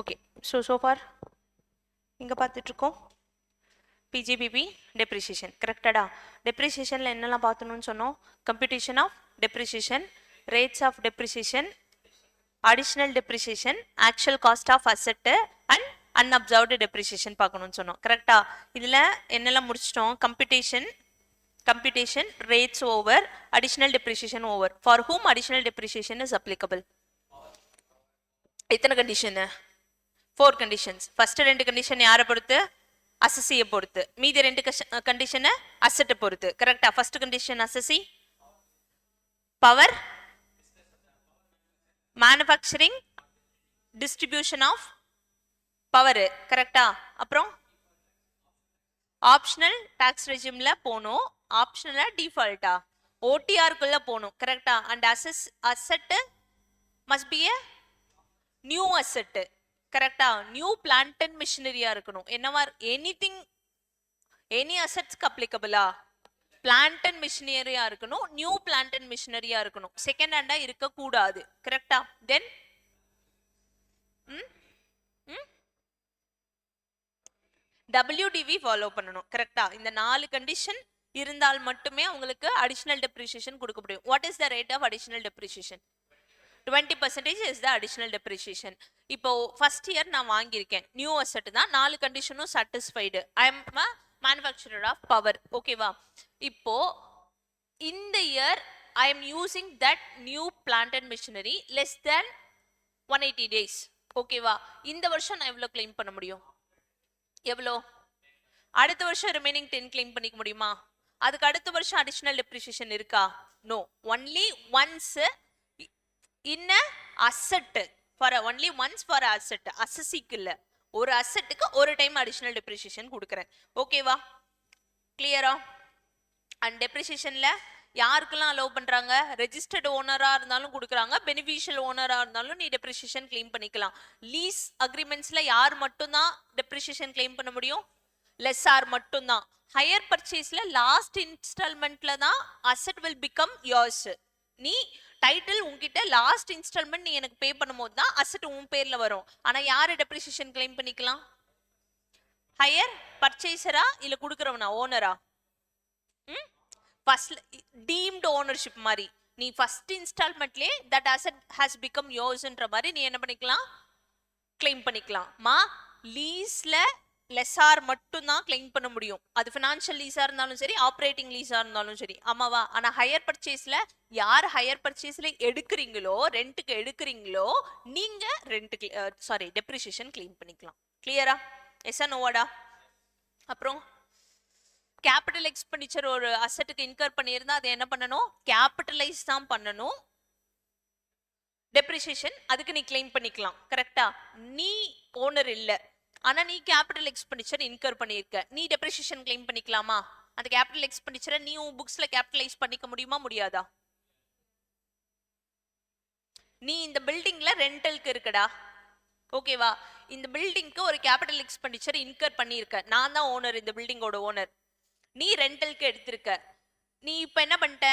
Okay. so far இங்க பார்த்துட்டு இருக்கோம் பிஜிபிபி டெப்ரிசியேஷன். கரெக்டாடா? டெப்ரிசியேஷன்ல என்னெல்லாம் பார்த்தணும்னு சொன்னோம்? Computation of depreciation, rates of depreciation, additional depreciation, actual cost of asset and unabsorbed depreciation பார்க்கணும்னு சொன்னோம். கரெக்டா? இதுல என்னெல்லாம் முடிச்சிட்டோம்? computation, rates over, additional depreciation over. For whom additional depreciation is applicable? எத்தனை கண்டிஷன்? 4 conditions. First 2 condition யாரை பொறுத்து? அசஸியை பொறுத்து. மீதி 2 கண்டிஷன் அசெட்டை பொறுத்து. கரெக்டா? ஃபர்ஸ்ட் கண்டிஷன் அசஸி, power, manufacturing, distribution of power. கரெக்டா? அப்புறம் ஆப்ஷனல் டாக்ஸ் ரெஜிம்ல போகணும். ஆப்ஷனலா டிஃபால்ட்டா? ஓடிஆர்க்குள்ள போகணும். கரெக்டா? And asset must be a new asset. கரெக்டா? நியூ பிளான்ட் அண்ட் மிஷினரியா இருக்கணும். என்னவா? எனி அசெட்ஸ்க்கு அப்ளிகபிளா? பிளான்ட் அண்ட் மிஷினரியா இருக்கணும். நியூ பிளான்ட் அண்ட் மிஷினரியா இருக்கணும். செகண்ட் ஹேண்டா இருக்க கூடாது. கரெக்டா? தென் WDV ஃபாலோ பண்ணணும். கரெக்டா? இந்த 4 கண்டிஷன் இருந்தால் மட்டுமே உங்களுக்கு அடிஷனல் டெப்ரிசியேஷன் கொடுக்க முடியும். What is the rate of additional depreciation? 20% is the additional depreciation. இப்போ ஃபர்ஸ்ட் இயர் நான் வாங்கியிருக்கேன், நியூ அசெட் தான், 4 கண்டிஷனும் satisfied. I am manufacturer of power. ஓகேவா? இப்போ இந்த year I am using that new plant and machinery less than 180 days. ஓகேவா? இந்த வருஷம் நான் எவ்வளவு கிளைம் பண்ண முடியும்? எவ்வளோ? அடுத்த வருஷம் ரிமைனிங் 10 கிளைம் பண்ணிக்க முடியுமா? அதுக்கு அடுத்த வருஷம் அடிஷனல் டெப்ரிசியேஷன் இருக்கா? No. Only once in asset, for only once for asset. அசஸிக்கு இல்ல, ஒரு அசெட்டுக்கு ஒரு டைம் அடிஷனல் டெப்ரிசியேஷன் கொடுக்குறேன். ஓகேவா? கிளியரா? அண்ட் டெப்ரிசியேஷன்ல யாருக்கெல்லாம் அலோவ் பண்றாங்க? ரெஜிஸ்டர்ட் ஓனரா இருந்தாலும் கொடுக்குறாங்க, பெனிஃபிஷியல் ஓனரா இருந்தாலும் நீ டெப்ரிசியேஷன் கிளைம் பண்ணிக்கலாம். லீஸ் அக்ரிமெண்ட்ஸ்ல யார் மட்டும் தான் டெப்ரிசியேஷன் கிளைம் பண்ண முடியும்? லெஸ்ஸார் மட்டும் தான். ஹையர் பர்ச்சேஸ்ல லாஸ்ட் இன்ஸ்டால்மெண்ட்ல தான் அசெட் வில் பிகம் யோர்ஸ். நீ டைட்டில் உன்கிட்ட லாஸ்ட் இன்ஸ்டால்மெண்ட் நீ எனக்கு பே பண்ணும்போது தான் அசெட் உன் பேர்ல வரும். ஆனா யாரு டெப்ரிசியேஷன் கிளைம் பண்ணிக்கலாம்? ஹையர் பர்ச்சேசரா இல்ல கொடுக்கறவனா? ஓனரா? ஃபர்ஸ்ட் டீம்ட் ஓனர்ஷிப் மாதிரி நீ ஃபர்ஸ்ட் இன்ஸ்டால்மெண்ட்லயே தட் அசெட் ஹஸ் பிகம் யோர்ஸ்ன்ற மாதிரி நீ என்ன பண்ணிக்கலாம்? கிளைம் பண்ணிக்கலாம். லீஸ்ல லெஸ்ஸார் மட்டும் தான் கிளைம் பண்ண முடியும். அது ஃபினான்ஷியல் லீஸா இருந்தாலும் சரி, ஆப்ரேட்டிங் லீஸா இருந்தாலும் சரி. ஆமாவா? ஆனா ஹையர் பர்ச்சேஸ்ல யார் ஹையர் பர்ச்சேஸ்ல எடுக்கிறீங்களோ, ரெண்ட்டுக்கு எடுக்கிறீங்களோ, நீங்க ரெண்ட்டுக்கு டெப்ரிசியேஷன் கிளைம் பண்ணிக்கலாம். கிளியரா? எஸ்ஸா நோவாடா? அப்புறம் கேபிட்டல் எக்ஸ்பெண்டிச்சர் ஒரு அசெட்டுக்கு இன்கர் பண்ணியிருந்தா அதை என்ன பண்ணணும்? கேபிட்டலைஸ் தான் பண்ணணும். டெப்ரிசியேஷன் அதுக்கு நீ கிளைம் பண்ணிக்கலாம். கரெக்டா? நீ ஓனர் இல்ல, ஆனா நீ கேபிட்டல் எக்ஸ்பெண்டிச்சர் இன்கர் பண்ணியிருக்க, நீ டெப்ரிசியேஷன் கிளைம் பண்ணிக்கலாமா? அந்த கேபிட்டல் எக்ஸ்பெண்டிச்சரை நீ உன் புக்ஸ்ல கேபிட்டலைஸ் பண்ணிக்க முடியுமா? முடியாதா? நீ இந்த பில்டிங்ல ரெண்டலுக்கு இருக்கடா. ஓகேவா? இந்த பில்டிங்க்கு ஒரு கேபிட்டல் எக்ஸ்பெண்டிச்சர் இன்கர் பண்ணியிருக்க, நான் தான் ஓனர், இந்த பில்டிங்கோட ஓனர். நீ ரெண்டலுக்கு எடுத்திருக்க. நீ இப்ப என்ன பண்ணிட்ட?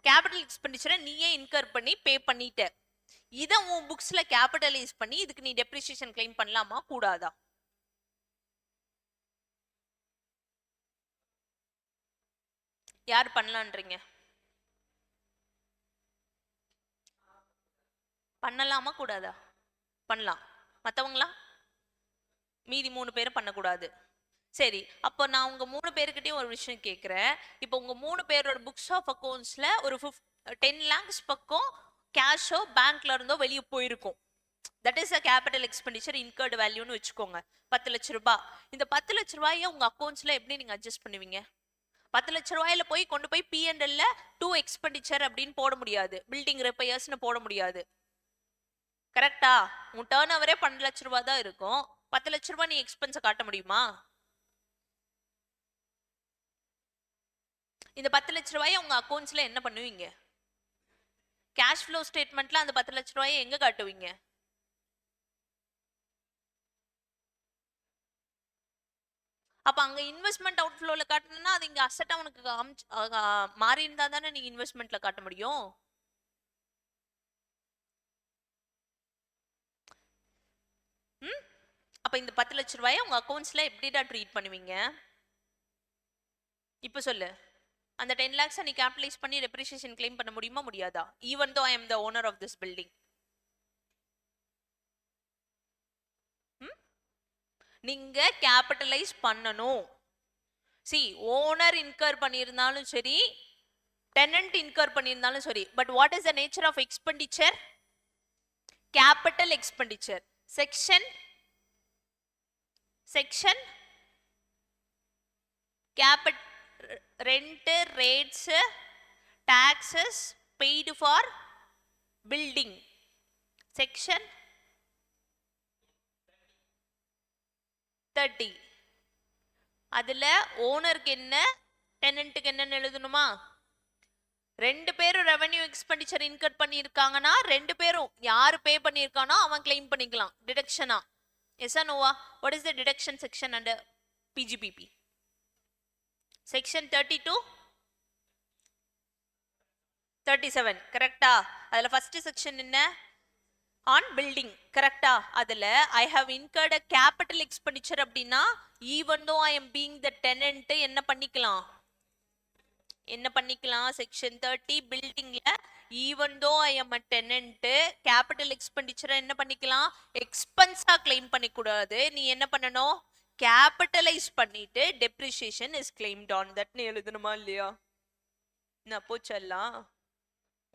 கேபிட்டல் எக்ஸ்பெண்டிச்சரை நீயே இன்கர் பண்ணி பே பண்ணிட்ட. இதை உன் புக்ஸ்ல கேபிட்டலைஸ் பண்ணி இதுக்கு நீ டெப்ரிசியேஷன் கிளைம் பண்ணலாமா? கூடாதா? யார் பண்ணலான்றீங்க? பண்ணலாமா கூடாதா? பண்ணலாம். மத்தவங்களா? மீதி 3 பேரும் பண்ணக்கூடாது. சரி, அப்போ நான் உங்க 3 பேருக்கிட்டையும் ஒரு விஷயம் கேட்கிறேன். இப்போ உங்க 3 பேரோட புக்ஸ் ஆஃப் அக்கௌண்ட்ஸ்ல ஒரு 10 lakhs பக்கம் கேஷோ பேங்க்ல இருந்தோ வெளியே போயிருக்கும். That is a capital expenditure incurred வேல்யூன்னு வச்சுக்கோங்க. 10 லட்ச ரூபாய். இந்த 10 லட்ச ரூபாயை உங்க அக்கௌண்ட்ஸ்ல எப்படி நீங்க அட்ஜஸ்ட் பண்ணுவீங்க? 10 லட்ச ரூபாயில கொண்டு போய் P&L டூ எக்ஸ்பெண்டிச்சர் அப்படின்னு போட முடியாது. பில்டிங் ரிப்பேர்ஸ்னு போட முடியாது. கரெக்டா? உன் டர்ன் ஓவரே 12 லட்ச ரூபாய் தான் இருக்கும். 10 லட்ச ரூபாய் நீ எக்ஸ்பென்ஸை காட்ட முடியுமா? இந்த 10 லட்ச ரூபாயை உங்க அக்கௌண்ட்ஸ்ல என்ன பண்ணுவீங்க? கேஷ் ஃப்ளோ ஸ்டேட்மெண்ட்ல அந்த 10 லட்ச ரூபாயை எங்க காட்டுவீங்க? அப்ப அங்க இன்வெஸ்ட்மெண்ட் அவுட்ஃப்ளோல காட்டணும்னா அது இங்க அசெட்டா உனக்கு மாறி இருந்தா தானே நீங்க இன்வெஸ்ட்மெண்ட்ல காட்ட முடியும். அப்ப இந்த 10 லட்ச ரூபாயை உங்க அக்கௌண்ட்ஸ்ல எப்படிடா ட்ரீட் பண்ணுவீங்க? இப்ப சொல்லு. அந்த 10 lakhs நீ கேபிட்டலைஸ் பண்ணி டெப்ரிசியேஷன் கிளைம் பண்ண முடியுமா முடியாதா? Even though I am the owner of this building. நீங்க கேபிட்டலைஸ் பண்ணணும். சி ஓனர் இன்கர் பண்ணியிருந்தாலும் சரி, டெனன்ட் இன்கர் பண்ணியிருந்தாலும் சரி, but what is the nature of expenditure? Capital expenditure. Section capital rent, rates, taxes paid for building. Section 30. அதுல ஓனருக்கு என்ன, டெனன்ட்டுக்கு என்னன்னு எழுதணுமா? ரெண்டு பேரும் ரெவென்யூ எக்ஸ்பெண்டிச்சர் இன்கர் பண்ணியிருக்காங்கன்னா ரெண்டு பேரும் யாரு பே பண்ணியிருக்கானோ அவன் கிளைம் பண்ணிக்கலாம் டிடக்ஷனா. எஸ் ஆர் நோவா? What is the deduction section under PGPP? Section 32 37 கரெக்டா? அதுல ஃபர்ஸ்ட் செக்ஷன் என்ன? ஆன் பில்டிங் கரெக்டா? அதுல I have incurred a capital expenditure அப்படின்னா even though I am being the tenant என்ன பண்ணிக்கலாம்? செக்ஷன் 30 பில்டிங்ல even though I am a tenant capital expenditure என்ன பண்ணிக்கலாம்? எக்ஸ்பென்ஸா கிளைம் பண்ணி கூடாது. நீ என்ன பண்ணணும்? கேபிட்டலைஸ் பண்ணிட்டு depreciation is claimed on that னு எழுதணுமா இல்லையா? நான் போச்சல்லாம்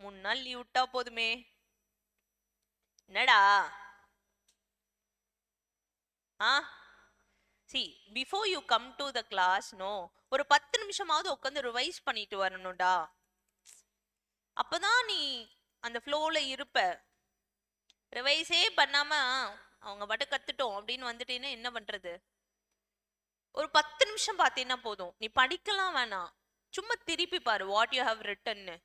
3 நாள் லீவ் விட்டா போதுமே. என்னடா? see before you come to the class no ஒரு 10 நிமிஷமாவது உட்கார்ந்து ரிவைஸ் பண்ணிட்டு வரணும்டா. அப்பதான் நீ அந்த ஃப்ளோல இருப்ப. ரிவைஸே பண்ணாம அவங்க பாட்டு கத்துட்டோம் அப்படின்னு வந்துட்டீங்கன்னா என்ன பண்றது? ஒரு 10 நிமிஷம் பார்த்தீங்கன்னா போதும். நீ படிக்கலாம் வேணாம், சும்மா திருப்பி பாரு வாட் யூ ஹவ் ரிட்டன்னு.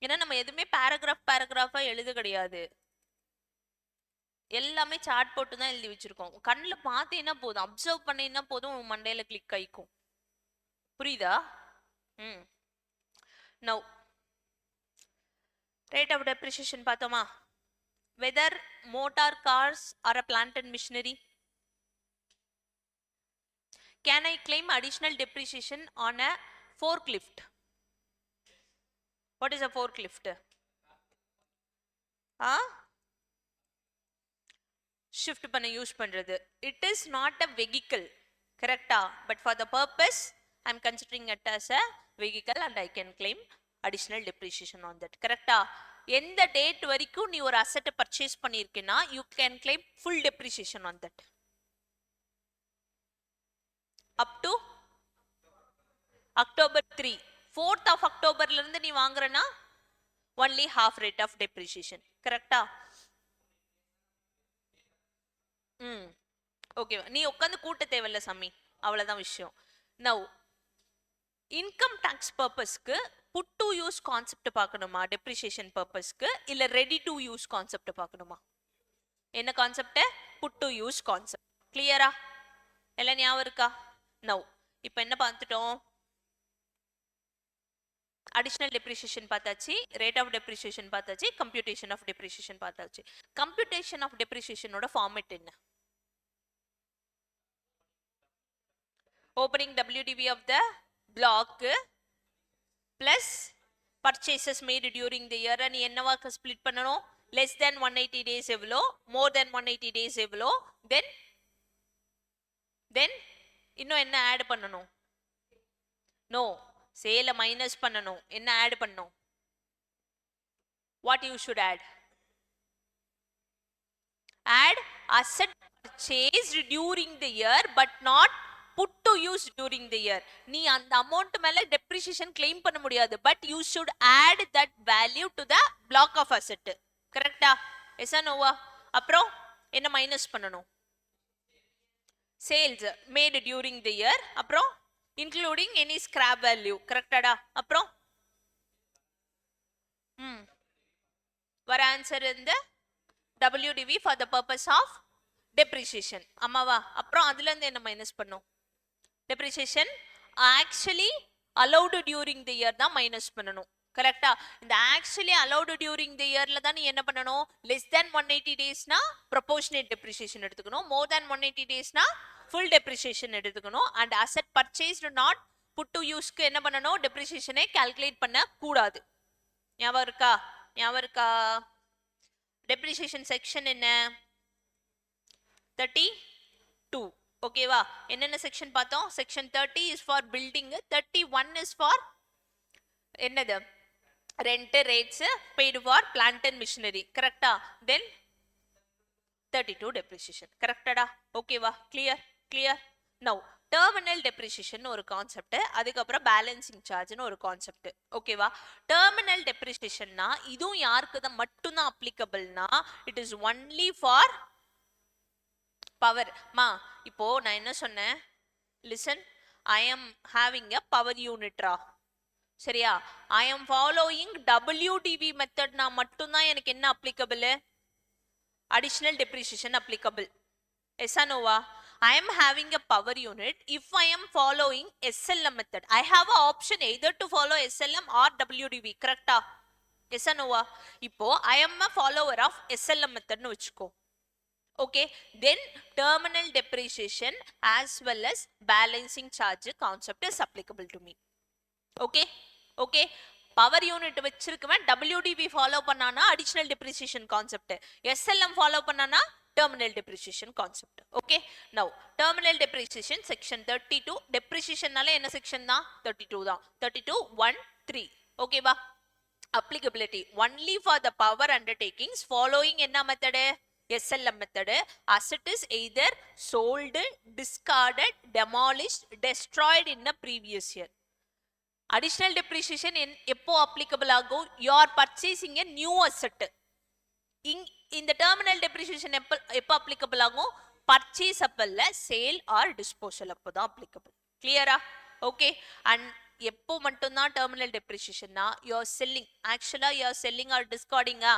ஏன்னா நம்ம எதுவுமே பேராகிராஃபா எழுத கிடையாது, எல்லாமே சார்ட் போட்டு தான் எழுதி வச்சிருக்கோம். கண்ணில் பார்த்தீங்கன்னா போதும், அப்சர்வ் பண்ணீங்கன்னா போதும், உன் மண்டையில கிளிக் ஆயிக்கும். புரியுதா? நவ் ரேட் ஆஃப் டெப்ரிசியேஷன் பார்த்தோமா? Whether motor cars are a plant and machinery. Can I claim additional depreciation on a forklift? What is a forklift? Shift பண்ண யூஸ் பண்றது. It is not a vehicle, correcta? But for the purpose I am considering it as a vehicle and I can claim additional depreciation on that, correcta? எந்த date வரைக்கும் நீ ஒரு asset purchase பண்ணிருக்கேனா you can claim full depreciation on that. up to October 3. 4th of October ல இருந்து நீ வாங்குறனா only half rate of depreciation, correcta? ஓகே, நீ உட்காந்து கூட்ட தேவையில்ல சாமி, அவ்வளவுதான் விஷயம். நவ் இன்கம் டாக்ஸ் பர்பஸ்க்கு புட் டு யூஸ் கான்செப்ட் பார்க்கணுமா டெப்ரிசியேஷன் பர்பஸ்க்கு, இல்ல ரெடி டு யூஸ் கான்செப்ட் பார்க்கணுமா? என்ன concept? Put to use concept. கிளியரா? எல்லாம் ஞாபகம் இருக்கா? நவ் இப்போ என்ன பார்த்துட்டோம்? அடிஷனல் டெப்ரிசியேஷன் பார்த்தாச்சு, ரேட் ஆஃப் டெப்ரிசியேஷன் பார்த்தாச்சு, கம்ப்யூட்டேஷன் ஆஃப் டெப்ரிசியேஷன் பார்த்தாச்சு. கம்ப்யூட்டேஷன் ஆஃப் டெப்ரிசியேஷனோட ஃபார்மேட் என்ன? opening WDV of the block plus purchases made during the year and என்னவா ஸ்ப்ளிட் பண்ணனும்? less than 180 days எவ்வளோ, more than 180 days எவ்வளோ, then இன்னும் என்ன ஆட் பண்ணனும்? no, சேல மைனஸ் பண்ணனும். என்ன ஆட் பண்ணனும்? what you should add? add asset purchased during the year but not put to use during the year. நீ அந்த அமௌண்ட் மேல டெப்ரிசியேஷன் கிளைம் பண்ண முடியாது, but you should add that value to the block of asset. கரெக்ட்டா? Yes or நோவா? அப்புறம் என்ன minus பண்ணனும்? Sales made during the year, அப்புறம் including any scrap value. கரெக்ட்டாடா? அப்புறம் வர ஆன்சர் இந்த WDV for the purpose of depreciation. அம்மாவா? அப்புறம் அதுல இருந்து என்ன மைனஸ் பண்ணோம்? depreciation actually allowed during the year தான் மைனஸ் பண்ணணும். கரெக்டா? இந்த ஆக்சுவலி அலௌடு டியூரிங் தி இயர்ல தான் நீ என்ன பண்ணணும்? லெஸ் தேன் 180 டேஸ்னா ப்ரொபோர்ஷனேட் டெப்ரிசியேஷன் எடுத்துக்கணும். மோர் தேன் 180 டேஸ்னா ஃபுல் டெப்ரிசியேஷன் எடுத்துக்கணும். And asset purchased not put to யூஸ்க்கு என்ன பண்ணணும்? டெப்ரிசியேஷனை கால்குலேட் பண்ண கூடாது. ஞாபகம் இருக்கா? ஞாபகம் இருக்கா? டெப்ரிசியேஷன் செக்ஷன் என்ன? 32. ஓகேவா? என்னென்ன செக்ஷன் பார்த்தோம்? Section 30 is for building, 31 is for என்னது? Rent, rates paid for plant and machinery. கரெக்டா? Then 32 depreciation. கரெக்டடா? ஓகேவா? Clear? Clear? Now terminal depreciation ஒரு கான்செப்ட், அதுக்கப்புறம் பேலன்சிங் சார்ஜ்னு ஒரு கான்செப்ட். ஓகேவா? டெர்மினல் டெப்ரிசியேஷன்னா இதுவும் யாருக்கு தான் மட்டும்தான் அப்ளிகபிள்னா, it is only for power. மா இப்போ நான் என்ன சொன்னேன்? Listen, I am having a power யூனிட்ரா. சரியா? ஐ எம் ஃபாலோயிங் WDV மெத்தட்னா மட்டும்தான் எனக்கு என்ன applicable? Additional depreciation applicable. Yes or நோவா? I am having a power unit if I am following SLM method. I have a option either to follow SLM or WDV. Correct? Yes or no? இப்போ I am a follower of SLM method nu vechuko. Okay, then terminal depreciation as well as balancing charge concept is applicable to me. Okay, okay. Power unit வச்சிருக்கவன் WDV follow பண்ணானா additional depreciation concept, SLM follow பண்ணானா terminal depreciation concept. Okay, now terminal depreciation section 32. depreciation நால என்ன section தான்? 32 தான். 32(1)(3). okay வா? applicability only for the power undertakings following என்ன method? SLM method. asset is either sold, discarded, demolished, destroyed in the previous year. additional depreciation எப்போ applicable ஆகும்? you are purchasing a new asset. இந்த terminal depreciation எப்போ applicable ஆகும்? Purchase அப்பல்ல, sale or disposal அப்போதான் applicable. கிளியரா? Okay. And எப்போ மட்டும்தான் டெர்மினல் டெப்ரிசியேஷன்னா, யூ ஆர் செல்லிங், ஆக்சுவலா யூ ஆர் செல்லிங் ஆர் டிஸ்கார்டிங்கா?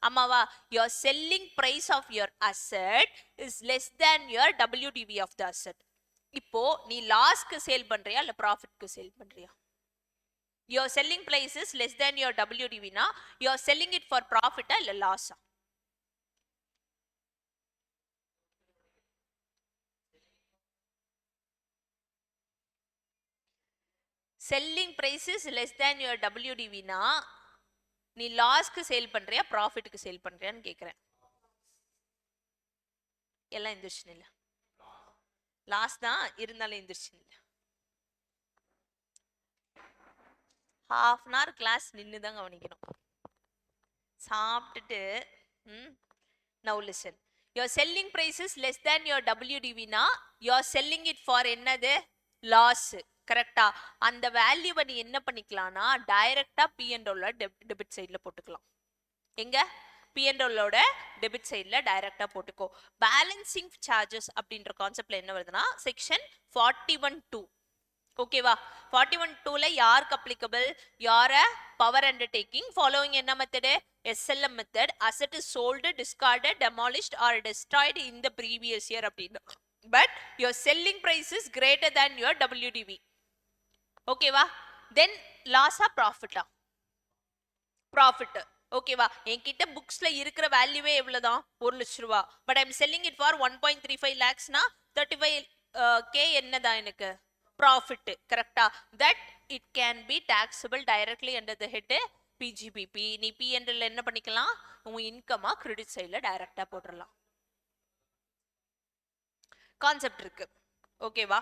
ஆமாவா? Your selling price of your asset is less than your WDV of the asset. இப்போ நீ லாஸ்க்கு சேல் பண்றியா இல்ல ப்ராஃபிட்க்கு சேல் பண்றியா? Your selling price is less than your WDV னா you are selling it for ப்ராஃபிட்டா இல்ல லாஸா? Selling price is less than your WDV னா நீ லாஸ்க்கு சேல் பண்றியா ப்ராஃபிட்க்கு சேல் பண்றியான்னு கேக்குறேன். எல்லாம் எந்திரிச்சு இல்ல, லாஸ் தான் இருந்தாலும் எந்திரிச்சு இல்ல. half an hour கிளாஸ் நின்று தான் கவனிக்கணும். சாப்பிட்டுட்டு now listen, your selling price is less than your WDV னா you are selling it for என்னது? லாஸ். கரெக்டா? அந்த வேல்யூவை நீ என்ன பண்ணிக்கலாம்னா டைரக்டா P&L டெபிட் சைடுல போட்டுக்கலாம். எங்க? P&L டெபிட் சைடுல டைரக்டா போட்டுக்கோ. பேலன்சிங் சார்ஜஸ் அப்படின்ற கான்செப்ட்ல என்ன வருதுன்னா செக்ஷன் 41(2). ஓகேவா? 41(2ல யாருக்கு அப்ளிகபிள்? யார பவர் அண்டர்டேக்கிங் ஃபாலோவிங் என்ன method? SLM method. asset is sold, discarded, demolished or destroyed in the previous year அப்படினா, but your selling price is greater than your WDV. ஓகேவா? then loss ஆ ப்ராஃபிட்டா? ப்ராஃபிட். ஓகேவா? என்கிட்ட புக்ஸ்ல இருக்கிற வேல்யூவே எவ்வளவுதான்? 1 லட்சம் ரூபாய். But I am selling it for 1.35 lakhsனா 35K என்னதான் எனக்கு? ப்ராஃபிட். கரெக்டா? that it can be taxable directly under the head PGBP. நீ P&L என்ன பண்ணிக்கலாம்? உன் இன்கமா கிரெடிட் சைடுல டைரக்டா போட்டுறலாம். கான்செப்ட் இருக்கு. ஓகேவா?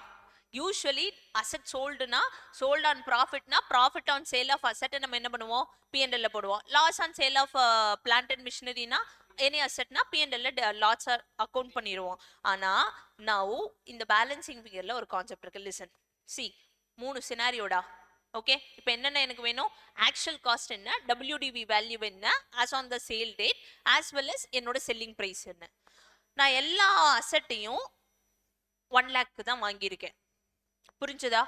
யூசுவலி அசெட் சோல்டுனா சோல்ட் ஆன் ப்ராஃபிட்னா profit on sale of asset நம்ம என்ன பண்ணுவோம்? P&L போடுவோம். Loss on sale of plant and மிஷினரினா எனி அசெட்னா P&L லாஸ் அக்கவுண்ட் பண்ணிடுவோம். ஆனா நவ் இந்த பேலன்சிங் ஃபிகர்ல ஒரு கான்செப்ட் இருக்கு. Listen, C 3 சினாரியோடா. ஓகே, இப்போ என்னென்ன எனக்கு வேணும்? ஆக்சுவல் காஸ்ட் என்ன, WDV வேல்யூ என்ன, as on the sale date, as well as என்னோட செல்லிங் பிரைஸ் என்ன. நான் எல்லா அசெட்டையும் 1 lakh தான் வாங்கியிருக்கேன். புரிஞ்சுதா?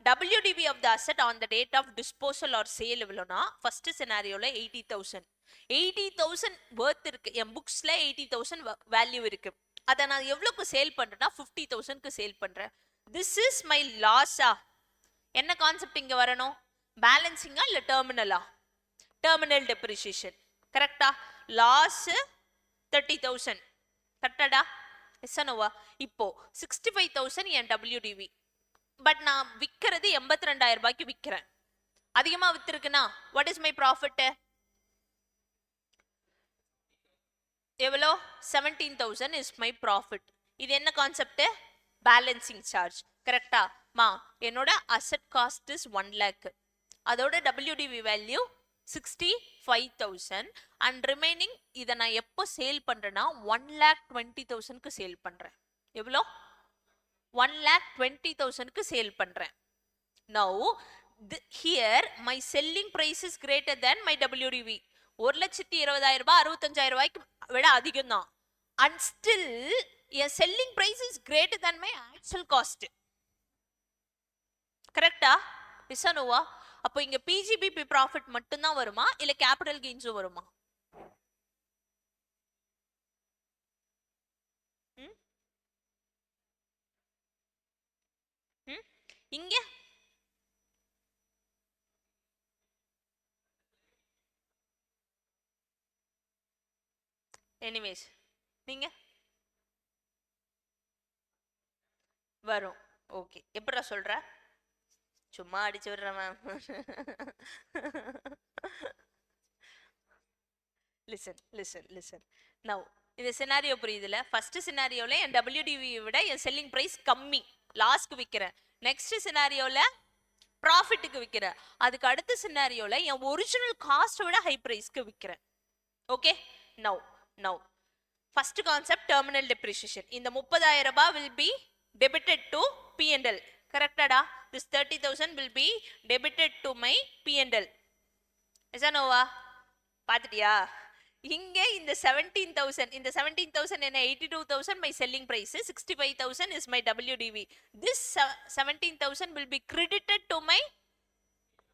WDV of the asset on the date of disposal or sale எவ்வளோனா, ஃபர்ஸ்ட் சினாரியோல 80,000. 80,000 worth இருக்கு. என் புக்ஸ்ல 80,000 வேல்யூ இருக்கு. அதை நான் எவ்வளோக்கு சேல் பண்றேன்னா 50,000க்கு சேல் பண்றேன். திஸ் இஸ் மை லாஸா? என்ன கான்செப்ட் இங்க வரணும்? பேலன்சிங்கா இல்ல டெர்மினலா? terminal depreciation. கரெக்டா? லாஸ் 30,000. கரெக்டாடா? எஸ் நோவா? இப்போ 65,000 என் WDV. பட் நான் விற்கிறது 82,000 ரூபாய்க்கு விற்கிறேன். அதிகமா வித்திருக்குன்னா வாட் இஸ் மை ப்ராஃபிட்? எவ்வளோ? 17,000 இஸ் மை ப்ராஃபிட். இது என்ன கான்செப்ட்? Balancing charge. கரெக்டா? மா என்னோட அசெட் காஸ்ட் இஸ் 1 lakh. அதோட WDV வேல்யூ 65,000 அண்ட் ரிமைனிங் இதை நான் எப்போ சேல் பண்றேன்னா 1,20,000க்கு சேல் பண்றேன். எவ்வளோ? 1,20,000க்கு சேல் பண்றேன். Now here my selling price is greater than my WDV. 1,20,000 ரூபாய் 65,000 ரூபாய்க்கு விட அதிகம் தான். And still a selling price is greater than my actual cost. கரெக்டா? இசனுவா? அப்போ இங்க PGBP ப்ராஃபிட் மட்டும் தான் வருமா இல்ல கேபிட்டல் கெயின்ஸும் வருமா? இங்க எனிவேஸ் நீங்க வரும். ஓகே, எப்படா சொல்ற? சும்மா அடிச்சு விடுற மேம். லிசன் நவ் இந்த சினாரியோ புரியுதுல? ஃபர்ஸ்ட் சினாரியோல என் WDV விட என் செல்லிங் பிரைஸ் கம்மி, லாஸ்க்கு விற்கிறேன். நெக்ஸ்ட் சினாரியோல ப்ராஃபிட்டுக்கு விற்கிறேன். அதுக்கு அடுத்த சினாரியோல என் ஒரிஜினல் காஸ்ட் விட ஹை பிரைஸ்க்கு விற்கிறேன். Okay, now first concept terminal depreciation. இந்த 30,000 ரூபாய் will be debited to P&L. கரெக்டாடா? this 30,000 will be debited to my P&L. Yes நோவா? பாத்துட்டியா? இங்க இந்த 17,000, இந்த 17,000 என்ன? 82,000 my selling price, 65,000 is my WDV. This 17,000 will be credited to my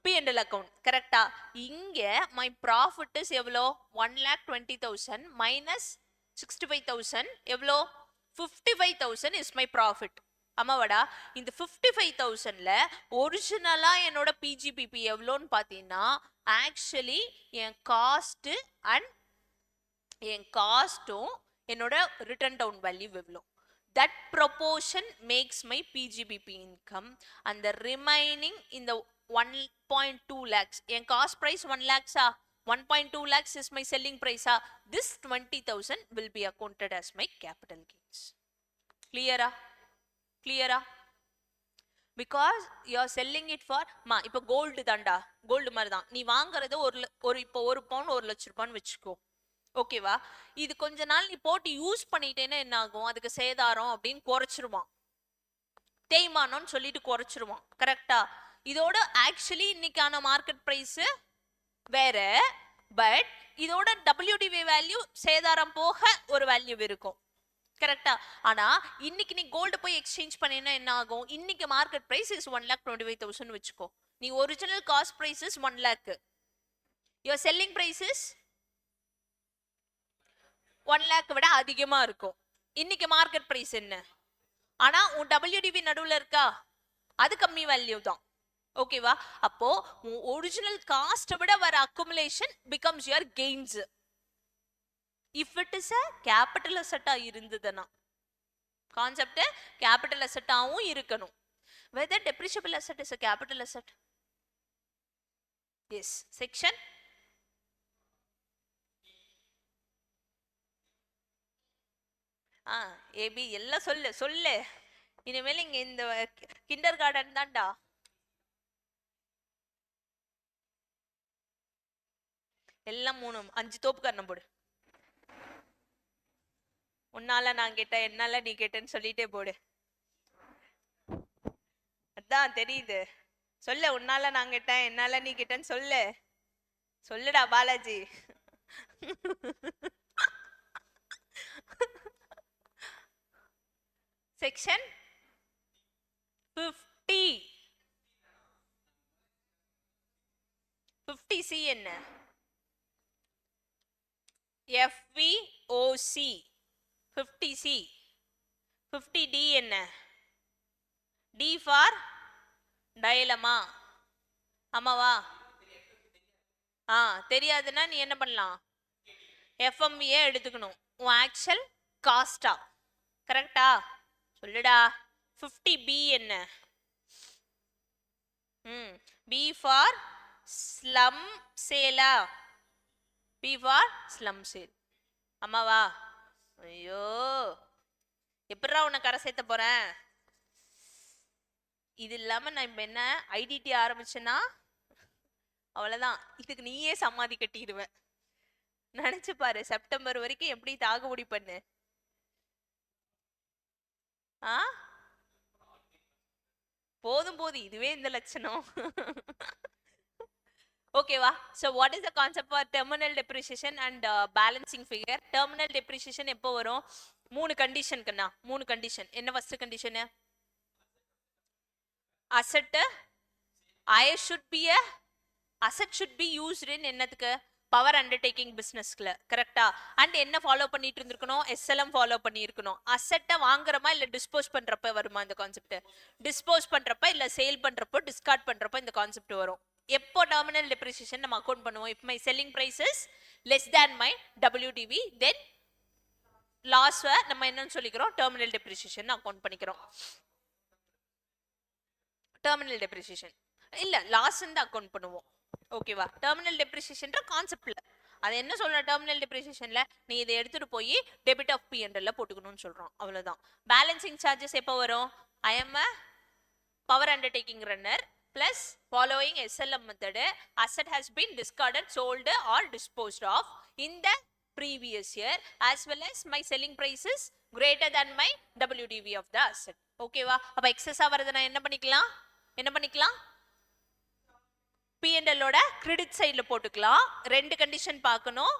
P&L account. கரெக்டா? இங்க my profit is எவ்வளோ? 1,20,000 minus 65,000 எவ்வளோ? 55,000 is my profit. ஆமாவாடா? இந்த 55,000ல ஒரிஜினலா என்னோட PGBP எவ்வளோன்னு பார்த்தீங்கன்னா ஆக்சுவலி என் காஸ்ட் அண்ட் என் காஸ்ட்டும் என்னோட ரிட்டர்ன் டவுன் வேல்யூ எவ்வளோ, that proportion makes my PGBP income and the remaining in the 1.2 lakhs. என் cost price 1 lakhs 1.2 lakhs is my selling price. This 20,000 will be accounted as my capital gains. clear? Because you are selling it for இப்போ gold தான்டா, gold மாதிரி தான். நீ வாங்குறது இப்போ 1 பவுன் 1 லட்சம் ரூபான்னு வச்சுக்கோ. ஓகேவா? இது கொஞ்ச நாள் நீ போட்டு யூஸ் பண்ணிட்டேன்னா என்ன ஆகும்? அதுக்கு சேதாரம் அப்படின்னு குறைச்சிருவான், தேய்மானம்னு சொல்லிட்டு குறைச்சிருவான். கரெக்டா? இதோட ஆக்சுவலி இன்னைக்கான மார்க்கெட் பிரைஸ் வேற, பட் இதோட WDV வேல்யூ சேதாரம் போக ஒரு வேல்யூ இருக்கும். கரெக்டா? ஆனா இன்னைக்கு நீ கோல்டு போய் எக்ஸ்சேஞ்ச் பண்ணினா என்ன ஆகும்? இன்னைக்கு மார்க்கெட் பிரைஸ் இஸ் 1,25,000 வச்சுக்கோ. நீ original cost price is 1 lakh, your selling price is 1 lakh விட அதிகமா இருக்கும். இன்னைக்கு மார்க்கெட் பிரைஸ் என்ன? ஆனா உன் WDV நடுவுல இருக்கா, அது கம்மி வேல்யூ தான். ஓகேவா? அப்போ ஒரிஜினல் காஸ்ட் விட வர accumulation becomes your gains if it is a capital asset இருந்ததுன்னா. கான்செப்ட் கேபிட்டல் அசெட்டாவும் இருக்கணும். whether depreciable asset is a capital asset? yes. section AB எல்லாம் சொல்லு. இனிமேல் இங்க இந்த கிண்டர் கார்டன் தான்டா. எல்லாம் 3-5 தோப்பு கரணம் போடு. உன்னால நான் கேட்டேன், என்னால நீ கேட்டேன்னு சொல்லிட்டே போடு. அதான் தெரியுது. சொல்லு, உன்னால நான் கேட்டேன், என்னால நீ கேட்டேன்னு சொல்லுடா பாலாஜி. செக்ஷன் 50. 50C என்ன? FVOC 50C. 50D என்ன? D for dilemma. ஆமாவா? தெரியாதுன்னா நீ என்ன பண்ணலாம், எஃப்எம்வியே எடுத்துக்கணும். உன் ஆக்சுவல் காஸ்டா, கரெக்டா? சொல்லுடா. 50B என்ன? பி ஃபார் ஸ்லம் சேலா, பி ஃபார் ஸ்லம் சேல். அம்மாவா? ஐயோ, எப்படா உன்னை கரை சேர்த்த போறேன்? இது இல்லாம நான் இப்ப என்ன ஐடிடி ஆரம்பிச்சேன்னா அவ்வளவுதான், இதுக்கு நீயே சமாதி கட்டிடுவேன். நினைச்சு பாரு, செப்டம்பர் வரைக்கும் எப்படி தாகுபடி பண்ணு. ஆ போதும் போதும், இதுவே இந்த லட்சணம். ஓகேவா? so what is the concept for terminal depreciation and balancing figure? terminal depreciation எப்போ வரும்? மூணு கண்டிஷனுக்குண்ணா, மூணு கண்டிஷன். என்ன first condition? asset I should be a asset should be used in என்னதுக்கு? பவர் அண்டர்டேக்கிங் பிசினஸ்ல, கரெக்டா? அண்ட் என்ன ஃபாலோ பண்ணிட்டு இருந்திருக்கணும்? எஸ்எல்எம் ஃபாலோ பண்ணி இருக்கணும். அசெட்டை வாங்குறமா இல்ல டிஸ்போஸ் பண்றப்ப வருமா இந்த கான்செப்ட்? டிஸ்போஸ் பண்றப்ப இல்ல சேல் பண்றப்போ, டிஸ்கார்ட் பண்றப்ப இந்த கான்செப்ட் வரும். எப்போ டெர்மினல் டெப்ரிசியேஷன் நம்ம அக்கவுண்ட் பண்ணுவோம்? If my selling price is less than my WDV, then loss நம்ம என்னன்னு சொல்லிக்கிறோம்? டெர்மினல் டெப்ரிசியேஷன் அக்கவுண்ட் பண்ணிக்கிறோம். டெர்மினல் டெப்ரிசியேஷன் இல்ல லாஸ் அக்கவுண்ட் பண்ணுவோம். ஓகேவா? டெர்மினல் டெப்ரிசியேஷன் கான்செப்ட்ல அது என்ன சொல்ற? டெர்மினல் டெப்ரிசியேஷன்ல நீ இதை எடுத்துட்டு போய் டெபிட் ஆஃப் P&L போட்டுக்கணும்னு சொல்றோம், அவ்வளவுதான். பேலன்சிங் சார்ஜஸ் எப்போ வரும்? I am a power undertaking runner plus following SLM method, asset has been discarded, sold or disposed of in the previous year as well as my selling price is greater than my WDV of the asset. ஓகேவா? அப்ப excess ஆவறத நான் என்ன பண்ணிக்கலாம்? என்ன பண்ணிக்கலாம்? P&L ஓட credit சைடுல போட்டுக்கலாம். ரெண்டு கண்டிஷன் பார்க்கணும்.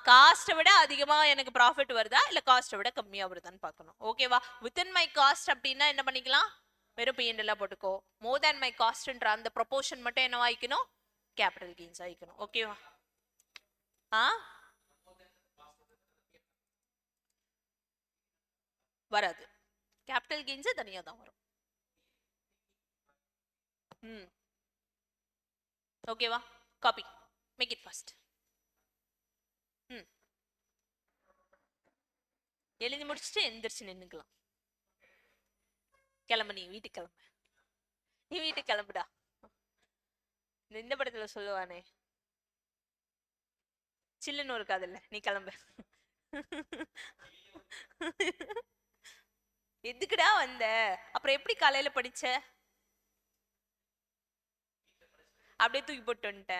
காஸ்ட்டை விட அதிகமா எனக்கு ப்ராஃபிட் வருதா இல்ல காஸ்ட்டை விட கம்மியா வருதான்னு பார்க்கணும். ஓகேவா? வித்தின் மை காஸ்ட் அப்படின்னா என்ன பண்ணிக்கலாம்? வெறும் P&L போட்டுக்கோ. மோர் தேன் மை காஸ்ட்ன்ற அந்த ப்ரொபோர்ஷன் மட்டும் என்ன ஆயிக்கணும்? Capital gains ஆயிக்கணும். ஓகேவா? வராது, கேபிட்டல் கெயின்ஸ் தனியா தான் வரும். ஓகேவா? Copy, make it fast. எழுதி முடிச்சுட்டு எந்திரிச்சு நின்னுக்கலாம். கிளம்பு, நீ வீட்டுக்கு கிளம்பு, நீ வீட்டுக்கு கிளம்புடா. இந்த படத்துல சொல்லுவானே, சில்லுன்னு ஒரு காதல்ல, நீ கிளம்பு. எதுக்குடா வந்த? அப்புறம் எப்படி காலையில படிச்ச? அப்படியே தூக்கி போட்டு வந்துட்ட.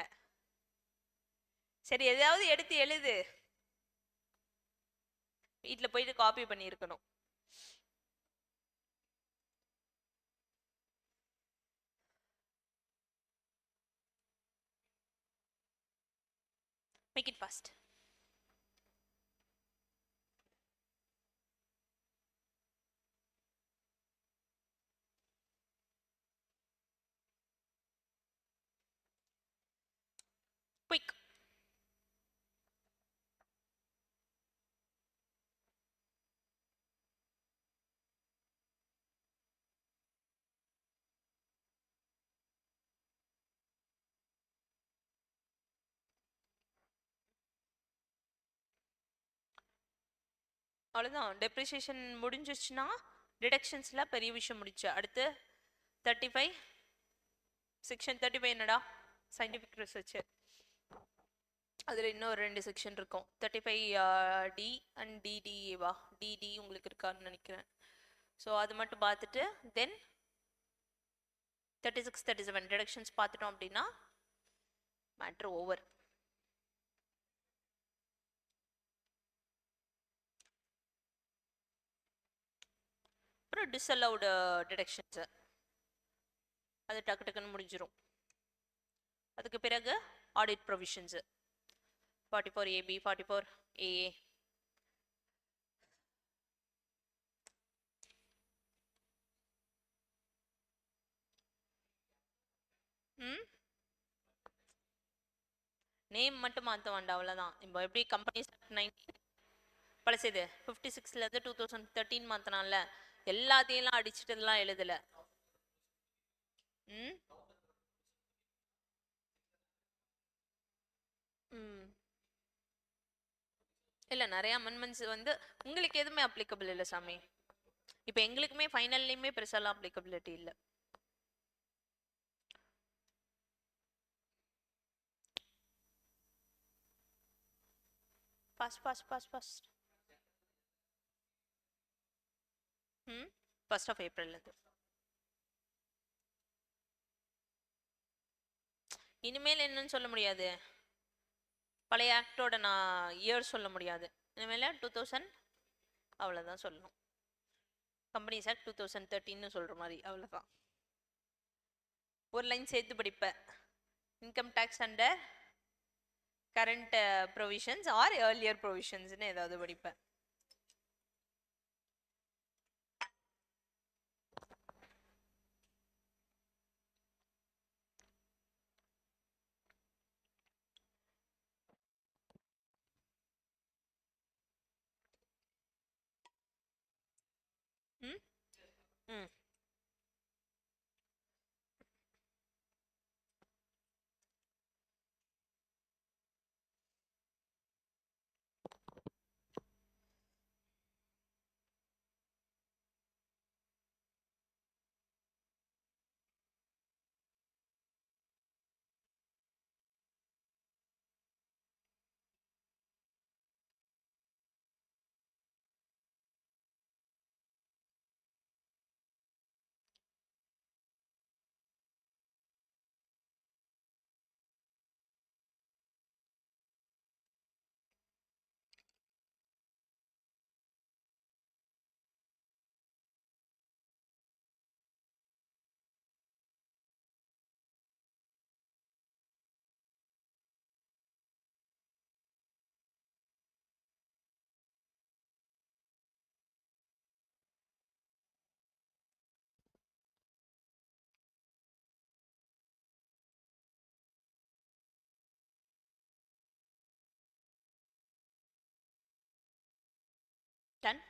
சரி, எதாவது எடுத்து எழுது. வீட்டுல போயிட்டு காப்பி பண்ணி இருக்கணும். Make it fast. Quick. அவ்வளவுதான், டெப்ரிசியேஷன் முடிஞ்சிச்சுன்னா டிடக்ஷன்ஸ்ல பெரிய விஷயம் முடிச்சு. அடுத்து 35 செக்ஷன் 35 என்னடா? Scientific research. அதுல இன்னும் ரெண்டு செக்ஷன் இருக்கும். 35D and DDA. DD உங்களுக்கு இருக்கான்னு நினைக்கிறேன். ஸோ அது மட்டும் பார்த்துட்டு தென் 36 37 டிடக்ஷன்ஸ் பார்த்துட்டோம் அப்படின்னா மேட்ரு ஓவர். அப்புறம் டிஸ்அலவுடு டிடக்ஷன்ஸ், அது டக்கு டக்குன்னு முடிஞ்சிடும். அதுக்கு பிறகு audit provisions 44AB 44AA. Name மட்டும் மாற்ற வேண்டாம், அவ்வளோதான். இப்போ எப்படி கம்பெனி 90 பழசது 56லேருந்து 2013 மாற்றினால எல்லாத்தையும் அடிச்சுட்டதெல்லாம் எழுதலை. இல்லை நிறைய அமெண்ட்மெண்ட்ஸ் வந்து உங்களுக்கு எதுவுமே அப்ளிகபிள் இல்லை சாமி. இப்போ எங்களுக்குமே ஃபைனல்லையுமே பெருசாலாம் அப்ளிகபிலிட்டி இல்லை. ஃபர்ஸ்ட் ம் 1st of Aprilலேருந்து. இனிமேல் என்னன்னு சொல்ல முடியாது, பழைய ஆக்டோட நான் இயர் சொல்ல முடியாது. இனிமேல் 2000 அவ்வளோதான் சொல்லணும். கம்பெனிஸ் ஆக்ட் 2013 சொல்கிற மாதிரி அவ்வளோதான். ஒரு லைன் சேர்த்து படிப்பேன், income tax under current provisions or earlier ப்ரொவிஷன்ஸ்னு ஏதாவது படிப்பேன். ம் ம் டன்.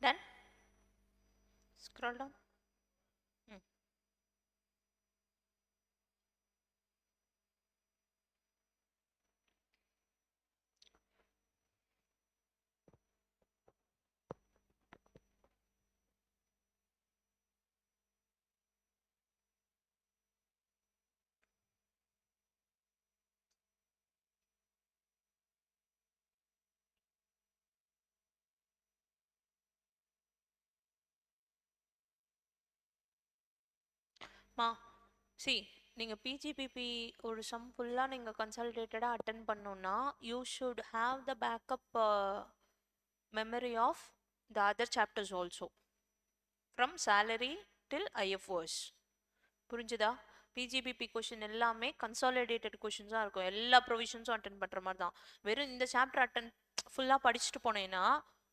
Done. Scroll down. மா சி நீங்கள் பிஜிபிபி ஒரு சம் ஃபுல்லாக நீங்கள் கன்சல்டேட்டடாக அட்டன் பண்ணோன்னா you should have the backup memory of the other chapters also from salary till IFOS. புரிஞ்சுதா? பிஜிபிபி கொஷின் எல்லாமே கன்சாலிடேட்டட் கொஷின்ஸாக இருக்கும். எல்லா ப்ரொவிஷன்ஸும் அட்டன் பண்ணுற மாதிரி தான். வெறும் இந்த சாப்டர் அட்டன் ஃபுல்லாக படிச்சுட்டு போனேன்னா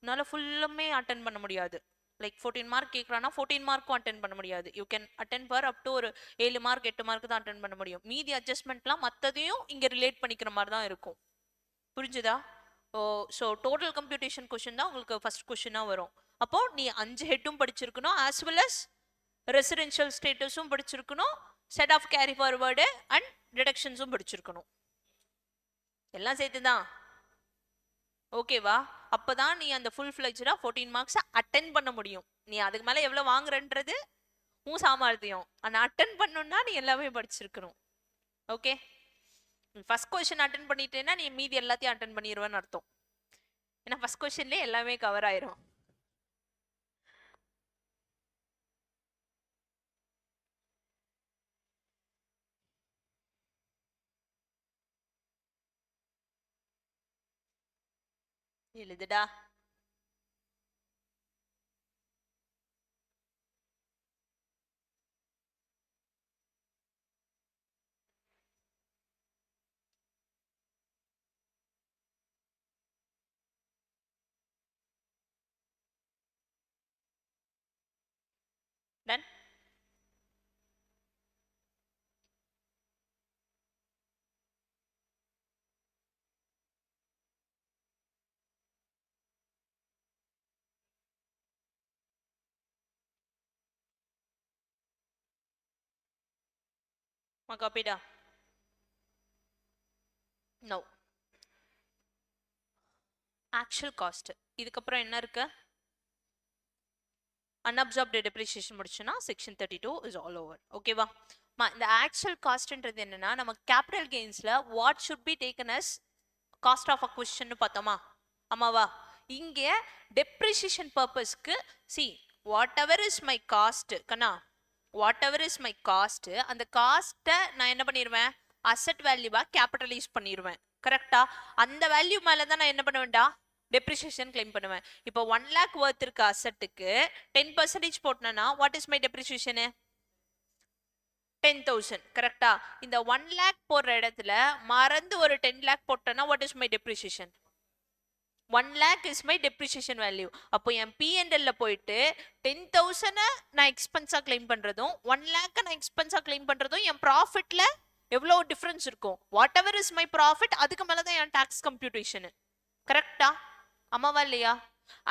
உன்னால் ஃபுல்லுமே அட்டன் பண்ண முடியாது. லைக் 14 மார்க் கேட்குறான்னா 14 மார்க்கும் அட்டன் பண்ண முடியாது. You can attend per up to ஒரு 7 மார்க் 8 மார்க் தான் அட்டன் பண்ண முடியும். மீதி அட்ஜஸ்ட்மெண்ட்லாம் மற்றதையும் இங்கே ரிலேட் பண்ணிக்கிற மாதிரி தான் இருக்கும். புரிஞ்சுதா? ஓ ஸோ டோட்டல் கம்ப்யூட்டேஷன் கொஷின் தான் உங்களுக்கு ஃபர்ஸ்ட் கொஷினாக வரும். அப்போ நீ 5 ஹெட்டும் படிச்சிருக்கணும், ஆஸ் வெல் அஸ் ரெசிடென்ஷியல் ஸ்டேட்டஸும் படிச்சிருக்கணும், set off carry forward and டிடக்ஷன்ஸும் படிச்சிருக்கணும். எல்லாம் சேர்த்து தான். ஓகேவா? அப்பதான் நீ அந்த ஃபுல் ஃபிளெஜ்டா 14 மார்க்ஸ் அட்டென்ட் பண்ண முடியும். நீ அதுக்கு மேல எவ்வளவு வாங்குறன்றது உன் சாமர்த்தியம். ஆனா அட்டென்ட் பண்ணணும்னா நீ எல்லாமே படிச்சிருக்கணும். ஓகே, ஃபர்ஸ்ட் கொஸ்டின் அட்டென்ட் பண்ணிட்டேன்னா நீ மீதி எல்லாத்தையும் அட்டென்ட் பண்ணிடுவேன்னு அர்த்தம். ஏன்னா ஃபர்ஸ்ட் கொஸ்டின்லேயே எல்லாமே கவர் ஆயிரும். எழுதுடா. டன். காப்பிடா. நோ. Actual cost. இதுக்கப்புறம் என்ன இருக்கு? unabsorbed depreciation முடிச்சுனா செக்ஷன் 32 is all over. ஓகேவா? இந்த ஆக்சுவல் காஸ்ட்ன்றது என்னன்னா நம்ம கேபிட்டல் கெயின்ஸ்ல what should be taken as cost of acquisition பார்த்தோமா? ஆமாவா? இங்க டெப்ரிசியேஷன் பர்பஸ்க்கு see whatever is my cost கண்ணா, whatever is my cost, அந்த காஸ்ட்டை நான் என்ன பண்ணிடுவேன்? அசெட் வேல்யூவா கேபிட்டலைஸ் பண்ணிடுவேன். கரெக்டா? அந்த வேல்யூ மேல தான் நான் என்ன பண்ண வேண்டாம்? டெப்ரிசியேஷன் கிளைம் பண்ணுவேன். இப்போ 1 lakh வர்த் இருக்க அசெட்டுக்கு 10% போட்டனா வாட் இஸ் மை டெப்ரிசியேஷன்? 10,000. கரெக்டா? இந்த 1 lakh போடுற இடத்துல மறந்து ஒரு 10 lakh போட்டனா what is my depreciation? 1 lakh இஸ் மை டெப்ரிசியேஷன் வேல்யூ. அப்போ என் P&L போயிட்டு 10,000 நான் எக்ஸ்பென்ஸா கிளைம் பண்றதும் 1 lakh நான் எக்ஸ்பென்ஸா கிளைம் பண்றதும் என் ப்ராஃபிட்ல எவ்வளவு டிஃபரன்ஸ் இருக்கும்? What ever is my profit அதுக்கு மேலதான் என் டாக்ஸ் கம்ப்யூட்டேஷன். கரெக்டா? ஆமாவா இல்லையா?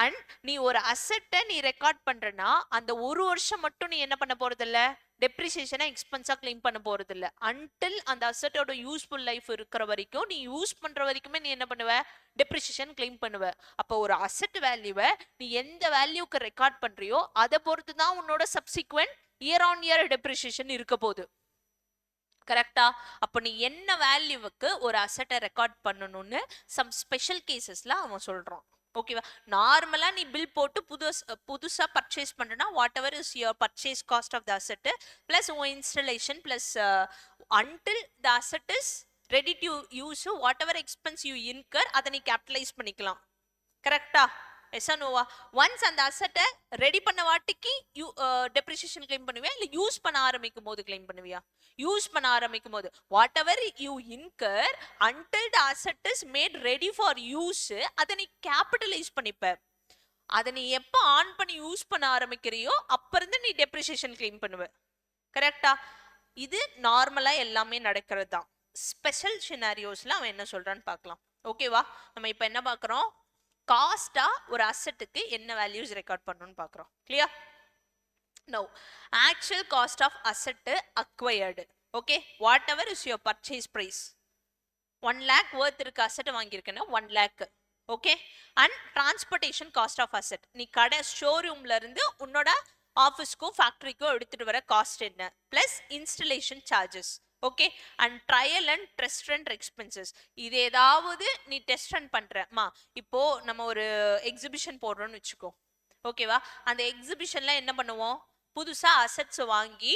அண்ட் நீ ஒரு அசெட்டை நீ ரெக்கார்ட் பண்றனா அந்த ஒரு வருஷம் மட்டும் நீ என்ன பண்ண போறது இல்ல? டெப்ரிசியேஷனை எக்ஸ்பென்ஸா கிளைம் பண்ண போறது இல்ல. அன்டில் அந்த அசெட்டோட யூஸ்ஃபுல் லைஃப் இருக்கிற வரைக்கும் நீ யூஸ் பண்ற வரைக்குமே நீ என்ன பண்ணுவ? டெப்ரிசியேஷன் கிளைம் பண்ணுவ. அப்போ ஒரு அசெட் வேல்யூவை நீ எந்த வேல்யூக்கு ரெக்கார்ட் பண்றியோ அதை பொறுத்து தான் உன்னோட subsequent year on year depreciation இருக்க போகுது. கரெக்டா? அப்ப நீ என்ன வேல்யூவுக்கு ஒரு அசெட்டை ரெக்கார்ட் பண்ணணும்னு சம் ஸ்பெஷல் கேசஸ்ல அவன் சொல்றான். ஓகேவா? நார்மலா நீ பில் போட்டு புதுசா பர்ச்சேஸ் பண்றனா whatever is your purchase cost of the asset plus உன் installation plus until the asset is ready to use whatever expense you incur அதை நீ கேபிட்டலைஸ் பண்ணிக்கலாம். கரெக்டா? எஸ் நோவா? ஒன்ஸ் அந்த அசெட்டை ரெடி பண்ண வாட்டிக்கு டெப்ரிசியேஷன் கிளைம் பண்ணுவியா இல்ல யூஸ் பண்ண ஆரம்பிக்கும் போது கிளைம் பண்ணுவியா? யூஸ் பண்ண ஆரம்பிக்கும் போது what ever you in her until the asset is made ready for use அதை நீ கேபிட்டலைஸ் பண்ணிப்ப. அதை நீ எப்ப ஆன் பண்ணி யூஸ் பண்ண ஆரம்பிக்கிறியோ அப்ப இருந்து நீ டெப்ரிசியேஷன் கிளைம் பண்ணுவ. கரெக்டா? இது நார்மலா எல்லாமே நடக்கிறது தான். ஸ்பெஷல் சினாரியோஸ்ல அவன் என்ன சொல்றான்னு பார்க்கலாம். ஓகேவா? நம்ம இப்ப என்ன பார்க்கறோம்? காஸ்டா ஒரு அசெட்டுக்கு என்ன வேல்யூஸ் ரெக்கார்ட் பண்ணணும்னு பார்க்கறோம். Clear? Now, actual cost of asset acquired. Okay, whatever is your purchase price. 1 lakh worth இருக்க asset வாங்கியிருக்கேன்னா 1 lakh. Okay, and transportation cost of asset. நீ கடை ஷோரூம்ல இருந்து உன்னோட ஆஃபீஸ்க்கோ ஃபேக்டரிக்கோ எடுத்துட்டு வர காஸ்ட் என்ன plus installation charges. Okay, and trial and test run expenses. இது ஏதாவது நீ டெஸ்ட் ரன் பண்றமா? இப்போ நம்ம ஒரு எக்ஸிபிஷன் போடுறோம்னு வச்சுக்கோ. ஓகேவா? அந்த எக்ஸிபிஷன்ல என்ன பண்ணுவோம்? புதுசா அசெட்ஸ் வாங்கி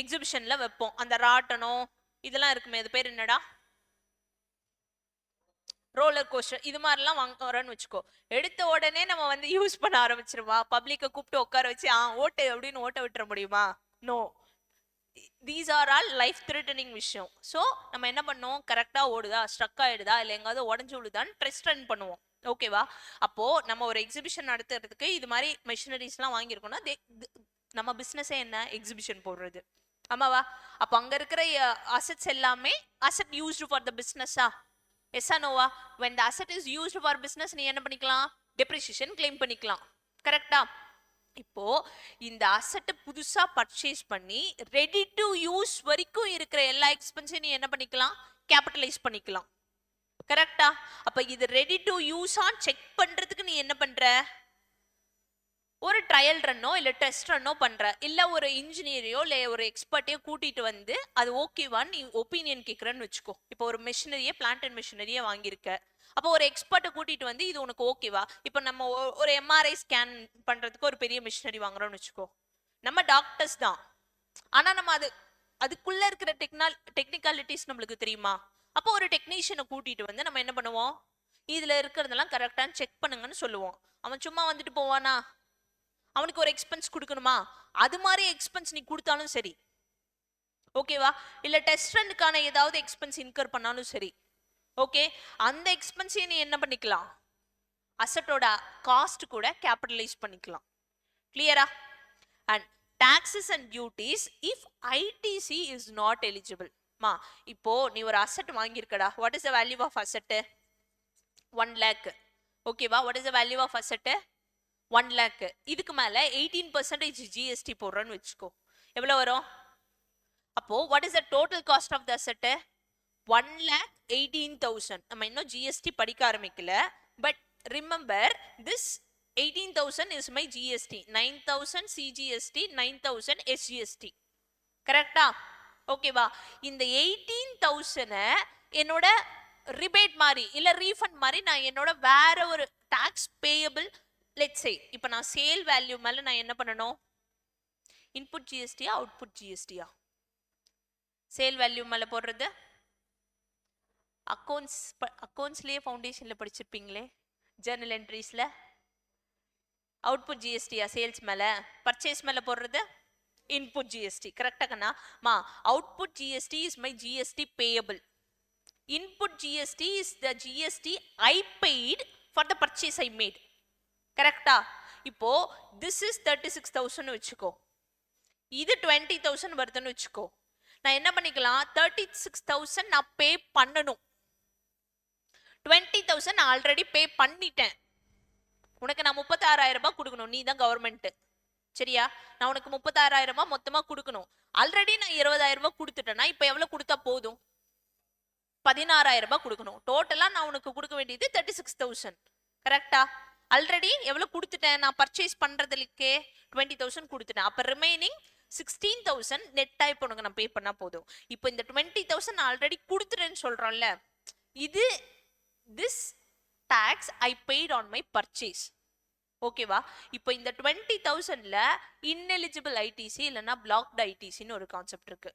எக்ஸிபிஷன்ல வைப்போம். அந்த ராட்டனம் இதெல்லாம் இருக்குமே, அது பேர் என்னடா? Roller coaster. இது மாதிரிலாம் வாங்குறோன்னு வச்சுக்கோ. எடுத்த உடனே நம்ம வந்து யூஸ் பண்ண ஆரம்பிச்சிருமா? பப்ளிக்கை கூப்பிட்டு உட்கார வச்சு ஓட்டு அப்படின்னு ஓட்ட விட்டுற முடியுமா? No. These are all life threatening விஷயம். ஸோ நம்ம என்ன பண்ணோம்? கரெக்டா ஓடுதா, ஸ்ட்ரக் ஆயிடுதா, இல்லை எங்காவது உடஞ்சு விழுதான்னு டெஸ்ட் ரன் பண்ணுவோம். ஓகேவா? அப்போ நம்ம ஒரு எக்ஸிபிஷன் நடத்துறதுக்கு இது மாதிரி மெஷினரிஸ்லாம் வாங்கியிருக்கோம்னா நம்ம பிசினஸே என்ன? எக்ஸிபிஷன் போடுறது. ஆமாவா? அப்போ அங்க இருக்கிற அசெட்ஸ் எல்லாமே அசெட் யூஸ்டு ஃபார் த பிசினஸா? எஸ் நோவா? when the asset is used for business நீ என்ன பண்ணிக்கலாம்? டெப்ரிசியேஷன் கிளைம் பண்ணிக்கலாம். கரெக்டா? இப்போ இந்த அசெட் புதுசா பர்ச்சேஸ் பண்ணி ரெடி டு யூஸ் வரைக்கும் இருக்கிற எல்லா எக்ஸ்பென்ஸையும் நீ என்ன பண்ணிக்கலாம்? கேபிட்டலைஸ் பண்ணிக்கலாம். கரெக்டா? அப்ப இது ready to use on check பண்றதுக்கு நீ என்ன பண்ற? ஒரு ட்ரையல் ரன்னோ இல்ல டெஸ்ட் ரன்னோ பண்ற, இல்ல ஒரு இன்ஜினியரையோ இல்ல ஒரு எக்ஸ்பர்ட்டையோ கூட்டிட்டு வந்து அது ஓகேவான்னு நீ ஒப்பீனியன் கேட்கறன்னு வச்சுக்கோ. இப்போ ஒரு மெஷினரியே பிளான்ட் அண்ட் மெஷினரியே வாங்கியிருக்க, அப்போ ஒரு எக்ஸ்பர்ட்டை கூட்டிட்டு வந்து இது உனக்கு ஓகேவா? இப்போ நம்ம ஒரு எம்ஆர்ஐ ஸ்கேன் பண்றதுக்கு ஒரு பெரிய மிஷினரி வாங்குறோம்னு வச்சுக்கோ. நம்ம டாக்டர்ஸ் தான், ஆனா நம்ம அதுக்குள்ள இருக்கிற டெக்னிக்காலிட்டிஸ் நம்மளுக்கு தெரியுமா? அப்போ ஒரு டெக்னீஷியனை கூட்டிட்டு வந்து நம்ம என்ன பண்ணுவோம்? இதுல இருக்கிறதெல்லாம் கரெக்டான்னு செக் பண்ணுங்கன்னு சொல்லுவோம். அவன் சும்மா வந்துட்டு போவானா? அவனுக்கு ஒரு எக்ஸ்பென்ஸ் கொடுக்கணுமா? அது மாதிரி எக்ஸ்பென்ஸ் நீ கொடுத்தாலும் சரி, ஓகேவா? இல்ல டெஸ்ட் ரன்னுக்கான ஏதாவது எக்ஸ்பென்ஸ் இன்கர் பண்ணாலும் சரி, ஓகே, அந்த எக்ஸ்பென்ஸையும் நீ என்ன பண்ணிக்கலாம்? அசட்டோட காஸ்ட் கூட கேபிட்டலைஸ் பண்ணிக்கலாம். கிளியரா? And taxes and duties if ITC is not eligible. மா, இப்போ நீ ஒரு அசெட் வாங்கியிருக்கடா. What is the value of asset? 1 lakh. ஓகேவா? What is the value of asset? 1 lakh. இதுக்கு மேல 18% ஜிஎஸ்டி போடுறன்னு வச்சுக்கோ. எவ்வளவு வரும்? அப்போ what is the total cost of the asset? 1,18,000. நம்ம இன்னும் ஜிஎஸ்டி படிக்க ஆரம்பிக்கல. But remember this 18,000 is my GST, 9,000 CGST, 9,000 SGST. கரெக்டா? ஓகேவா? இந்த 18,000 என்னோட ரிபேட் மாதிரி இல்ல ரீஃபண்ட் மாதிரி நான் என்னோட வேற ஒரு டாக்ஸ் பேயபிள், லெட்ஸ் சே இப்போ நான் சேல் வேல்யூ மேல நான் என்ன பண்ணணும்? இன்புட் ஜிஎஸ்டியா அவுட்புட் ஜிஎஸ்டியா? சேல் வேல்யூ மேல போடுறது அக்கௌண்ட்ஸ்லயே ஃபவுண்டேஷன்ல படிச்சிருப்பீங்களே, ஜர்னல் என்ட்ரிஸ்ல. அவுட்புட் ஜிஎஸ்டியா சேல்ஸ் மேல? பர்ச்சேஸ் மேல போடுறது இன்புட் ஜிஎஸ்டி. கரெக்டா கண்ணா? மா, output GST is my GST payable. Input GST is the GST I paid for the purchase I made. கரெக்டா? இப்போ திஸ் இஸ் 36,000 வச்சுக்கோ, இது 20,000 வருதுன்னு வச்சுக்கோ. நான் என்ன பண்ணிக்கலாம்? 36,000 நான் பே பண்ணணும். 20,000 நான் ஆல்ரெடி பே பண்ணிட்டேன். உனக்கு நான் 36,000 ரூபாய் கொடுக்கணும். நீ தான் கவர்மெண்ட், சரியா? நான் உனக்கு 36,000 ரூபாய் மொத்தமா கொடுக்கணும். ஆல்ரெடி நான் 20,000 ரூபாய் கொடுத்துட்டேன்னா இப்ப எவ்வளவு கொடுத்தா போதும்? 16,000 ரூபாய் கொடுக்கணும். டோட்டலா நான் உனக்கு கொடுக்க வேண்டியது 36,000. கரெக்டா? ஆல்ரெடி எவ்வளவு கொடுத்துட்டேன்? நான் பர்ச்சேஸ் பண்றதுக்கே 20,000 கொடுத்துட்டேன். அப்ப ரிமைனிங் 16,000 நெட்டா இப்போ உனக்கு நான் பே பண்ணா போதும். இப்போ இந்த 20,000 நான் ஆல்ரெடி கொடுத்துட்டேன்னு சொல்றோம்ல, இது this tax I paid on my purchase. ஓகேவா? இப்போ இந்த 20,000ல ineligible ITC இல்லனா blocked ITC ன்னு ஒரு கான்செப்ட் இருக்கு.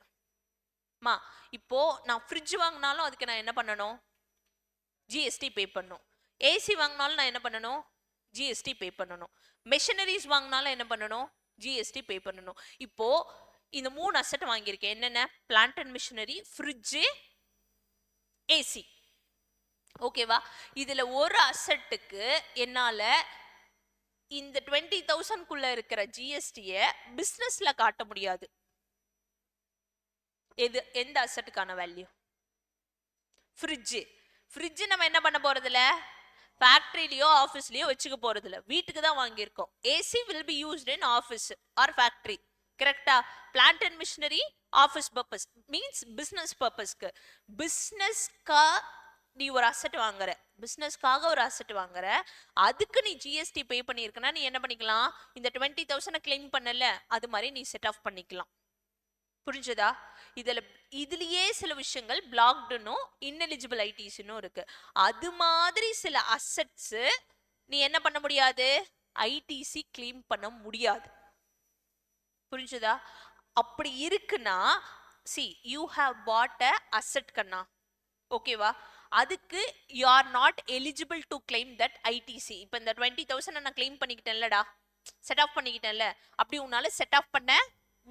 மா, இப்போ நான் ஃப்ரிட்ஜ் வாங்கினாலும் அதுக்கு நான் என்ன பண்ணணும்? ஜிஎஸ்டி பே பண்ணணும். ஏசி வாங்கினாலும் நான் என்ன பண்ணணும்? ஜிஎஸ்டி பே பண்ணணும். மெஷினரிஸ் வாங்கினாலும் என்ன பண்ணணும்? ஜிஎஸ்டி பே பண்ணணும். இப்போ இந்த 3 அசெட் வாங்கியிருக்கேன். என்னென்ன? Plant and machinery, fridge, AC. ஓகேவா? இதுல ஒரு அசெட்டுக்கு என்னால இந்த 20,000 குள்ள இருக்கிற ஜிஎஸ்டியை பிசினஸ்ல காட்ட முடியாது. எந்த அசெட்டுக்கான வேல்யூ? ஃப்ரிட்ஜ். ஃப்ரிட்ஜ் நம்ம என்ன பண்ண போறதில்ல? ஃபேக்டரியிலயோ ஆஃபீஸ்லயோ வச்சுக்க போறதில்ல, வீட்டுக்கு தான் வாங்கியிருக்கோம். AC will be used in office or factory. கரெக்டா? Plant and machinery office purpose, means business பர்பஸ்க்கு. பிசினஸ்க்கா நீ ஒரு அசெட் வாங்குற, பிசினஸ்க்காக ஒரு அசெட் வாங்குற, அதுக்கு நீ ஜிஎஸ்டி பே பண்ணியிருக்கனா நீ என்ன பண்ணிக்கலாம்? இந்த 20,000 கிளைம் பண்ணல, அது மாதிரி நீ செட் ஆஃப் பண்ணிக்கலாம். புரிஞ்சதா? இதுலயே சில விஷயங்கள் பிளாக்டுனும் இன்எலிஜிபிள் ஐடிஸ்னும் இருக்கு. அது மாதிரி சில அசெட்ஸ் நீ என்ன பண்ண முடியாது? ஐடிசி கிளைம் பண்ண முடியாது. புரிஞ்சதா? அப்படி இருக்குன்னா see you have bought a asset கண்ணா, ஓகேவா? அதுக்கு you are not eligible to claim that ITC. இப்போ இந்த 20,000 நான் கிளைம் பண்ணிக்கிட்டேன்லடா, செட் ஆஃப் பண்ணிக்கிட்டேன்ல, அப்படி உன்னால செட் ஆஃப் பண்ண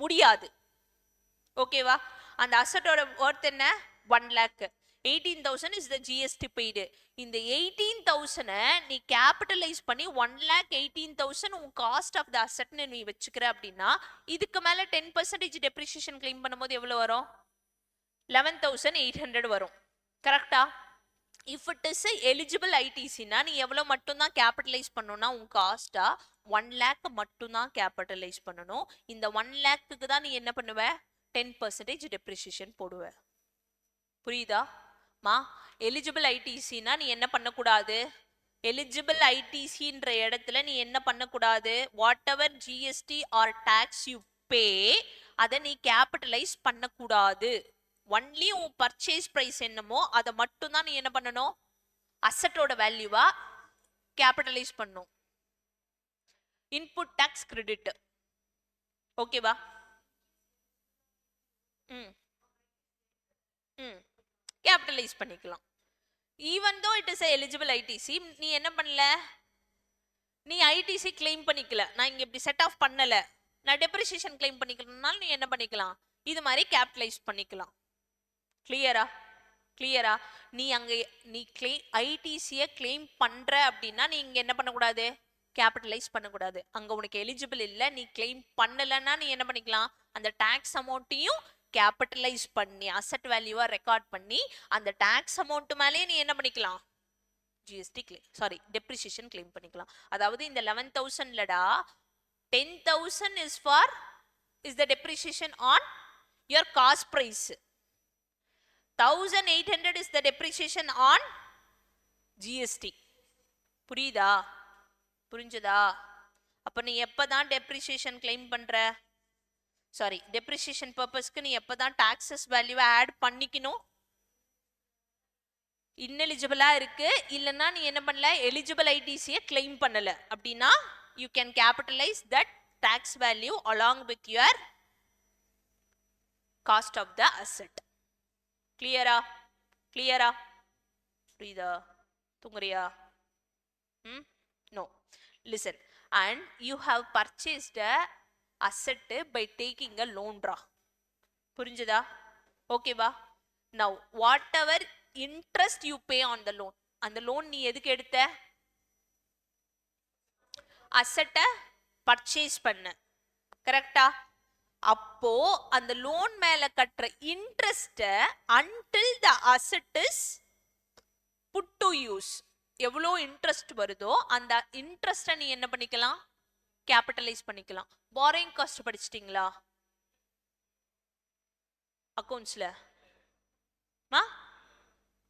முடியாது. ஓகேவா? அந்த அசெட்டோட வர்த் என்ன? 1 lakh. 18,000 is the GST paid. இந்த 18,000 நீ கேபிட்டலைஸ் பண்ணி 1,18,000 உன் காஸ்ட் ஆஃப் த அசெட்னு நீ வச்சுக்கிற அப்படின்னா இதுக்கு மேல 10% டெப்ரிசியேஷன் கிளைம் பண்ணும்போது எவ்வளவு வரும்? 11,800 வரும். கரெக்டா? இஃப் இட் இஸ் எலிஜிபிள் ஐடிசினா நீ எவ்வளவு மட்டும் தான் கேபிட்டலைஸ் பண்ணணும்னா உன் காஸ்டா 1 lakh மட்டும் தான் கேபிட்டலைஸ் பண்ணணும். இந்த 1 lakhக்கு தான் நீ என்ன பண்ணுவ? 10% டெப்ரிசியேஷன் போடுவ. புரியுதா? மா எலிஜிபிள் ஐடிசினா நீ என்ன பண்ணக்கூடாது, எலிஜிபிள் ஐடிசின்ற இடத்துல நீ என்ன பண்ணக்கூடாது, whatever GST or tax you pay அதை நீ கேபிட்டலைஸ் பண்ணக்கூடாது. ஒன்லி உன் பர்ச்சேஸ் பிரைஸ் என்னமோ அதை மட்டும் தான் நீ என்ன பண்ணணும், அசட்டோட வேல்யூவா கேபிட்டலைஸ் பண்ணும். Input tax credit. ஓகேவா? கேபிட்டலைஸ் பண்ணிக்கலாம். Even though it is eligible ITC, நீ என்ன பண்ணல, நீ ஐடிசி கிளைம் பண்ணிக்கல, நான் இங்க இப்படி செட் ஆஃப் பண்ணல, நான் டெப்ரிசியேஷன் கிளைம் பண்ணிக்கலனாலும் நீ என்ன பண்ணிக்கலாம், இது மாதிரி கேபிட்டலைஸ் பண்ணிக்கலாம். கிளியரா? கிளியரா? நீ அங்க நீ ஐடிசியை கிளைம் பண்ற அப்படின்னா நீ இங்க என்ன பண்ணக்கூடாது, கேபிட்டலைஸ் பண்ணக்கூடாது. அங்க உனக்கு எலிஜிபிள் இல்ல, நீ கிளைம் பண்ணலன்னா நீ என்ன பண்ணிக்கலாம், அந்த டாக்ஸ் அமௌண்ட்டையும் கேபிட்டலைஸ் பண்ணி அசெட் வேல்யூவா ரெக்கார்ட் பண்ணி அந்த டாக்ஸ் அமௌண்ட் மேலே நீ என்ன பண்ணிக்கலாம், GST claim, sorry depreciation claim பண்ணிக்கலாம். அதாவது இந்த 11,000லடா 10,000 is the depreciation on your cost price, 1,800 is the depreciation on GST. புரியுதா? புரிஞ்சதா? அப்ப நீ எப்பதான் டெப்ரிசியேஷன் கிளைம் பண்ற, சாரி டெப்ரிசியேஷன் பர்பஸ்க்கு நீ எப்பதான் டாக்ஸஸ் வேல்யூவை ஆட் பண்ணிக்கணும், இன்னெலிஜிபிளா இருக்கு இல்லைன்னா நீ என்ன பண்ணல, எலிஜிபிள் ஐடிசியை கிளைம் பண்ணல அப்படின்னா you can capitalize that tax value along with your cost of the asset. Clear? Clear? புரியுதா? தூங்குறியா? No. Listen. And you have purchased a asset by taking a loan draw. புரிஞ்சதா? ஓகேவா? Now whatever interest you pay on the loan, அந்த loan நீ எதுக்கு எடுத்த, அசெட்டை purchase பண்ண, கரெக்டா? அப்போ அந்த லோன் மேல கட்டுற interest until the asset is put to use, எவ்வளோ இன்ட்ரெஸ்ட் வருதோ அந்த இன்ட்ரெஸ்ட்டை நீ என்ன பண்ணிக்கலாம், கேபிட்டலைஸ் பண்ணிக்கலாம். borrowing காஸ்ட் படிச்சிட்டீங்களா அக்கவுண்ட்ஸ்ல?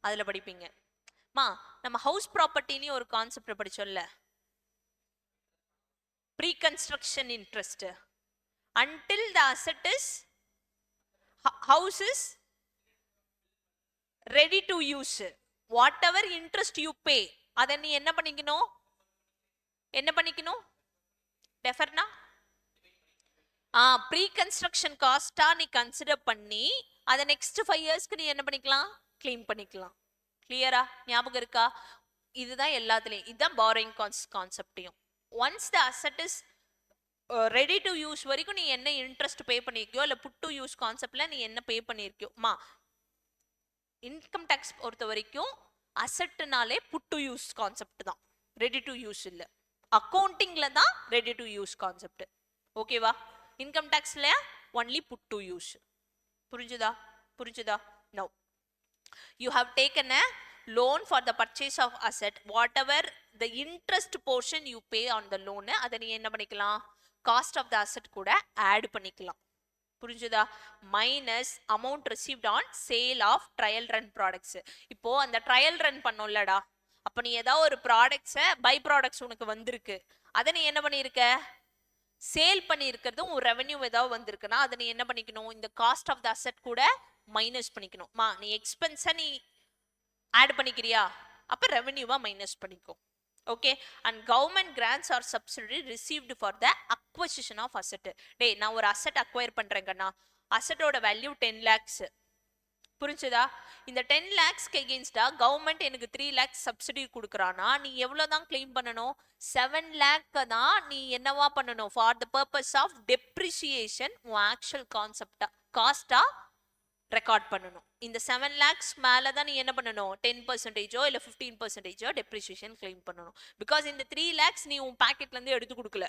அதுல படிப்பீங்க. நம்ம ஹவுஸ் ப்ராப்பர்ட்டின்னு ஒரு கான்செப்ட் படிச்சோம்ல, pre-construction interest until the asset is house is ready to use, whatever interest you pay அதை நீ என்ன பண்ணிக்கணும், என்ன பண்ணிக்கணும், டெஃபர்னா pre-construction காஸ்டா நீ கன்சிடர் பண்ணி அதை நெக்ஸ்ட் 5 இயர்ஸ்க்கு நீ என்ன பண்ணிக்கலாம், கிளைம் பண்ணிக்கலாம். கிளியரா? ஞாபகம் இருக்கா? இதுதான் எல்லாத்துலயும், இதுதான் borrowing கான்செப்டையும். once the asset is ready to use வரைக்கும் நீ என்ன இன்ட்ரெஸ்ட் பே பண்ணிருக்கியோ இல்ல புட் டு யூஸ் கான்செப்ட்ல நீ என்ன பே பண்ணிருக்கியோ, இன்கம் டாக்ஸ் பொறுத்த வரைக்கும் அசெட்னாலே புட் டு யூஸ் கான்செப்ட் தான், ரெடி டு யூஸ் இல்ல. அக்கவுண்டிங்ல தான் ரெடி டு யூஸ் கான்செப்ட். ஓகேவா? இன்கம் டாக்ஸ்ல ஒன்லி புட் டு யூஸ். புரிஞ்சுதா? புரிஞ்சுதா? No, you have taken a loan for the purchase of asset, whatever the interest portion you pay on the loan அதை நீ என்ன பண்ணிக்கலாம், cost of the asset கூட add பண்ணிக்கலாம். புரிஞ்சுதா? Minus amount received on sale of trial run products. இப்போ அந்த trial run பண்ணோம்லடா, அப்ப நீ ஏதாவது ஒரு ப்ராடக்ட்ஸை பை ப்ராடக்ட்ஸ் உனக்கு வந்திருக்கு, அதை நீ என்ன பண்ணியிருக்க, சேல் பண்ணியிருக்கிறது உன் ரெவன்யூ ஏதாவது வந்திருக்குன்னா அதை நீ என்ன பண்ணிக்கணும், இந்த காஸ்ட் ஆஃப் த அசெட் கூட மைனஸ் பண்ணிக்கணும். நீ எக்ஸ்பென்ஸை நீ ஆட் பண்ணிக்கிறியா, அப்ப ரெவன்யூவா மைனஸ் பண்ணிக்கோ. Okay? And government grants or subsidy received for the acquisition of asset. டே, நான் ஒரு அசெட் அக்வயர் பண்றேங்கண்ணா, அசெட்டோட வேல்யூ 10 lakhs. புரிஞ்சுதா? இந்த 10 lakhsக்கு எகெயின்ஸ்டா கவர்மெண்ட் எனக்கு 3 lakhs சப்சிடி கொடுக்குறானா, நீ எவ்வளவுதான் கிளைம் பண்ணணும், 7 lakh தான் நீ என்னவா பண்ணணும், for the purpose of depreciation உன் ஆக்சுவல் கான்செப்டா காஸ்டா ரெக்கார்ட் பண்ணணும். இந்த 7 lakhs மேல தான் நீ என்ன பண்ணணும், 10%ஓ இல்ல 15%ஓ டெப்ரிசியேஷன் கிளைம் பண்ணணும். பிகாஸ் இந்த 3 lakhs நீ உன் பாக்கெட்ல இருந்து எடுத்து கொடுக்கல,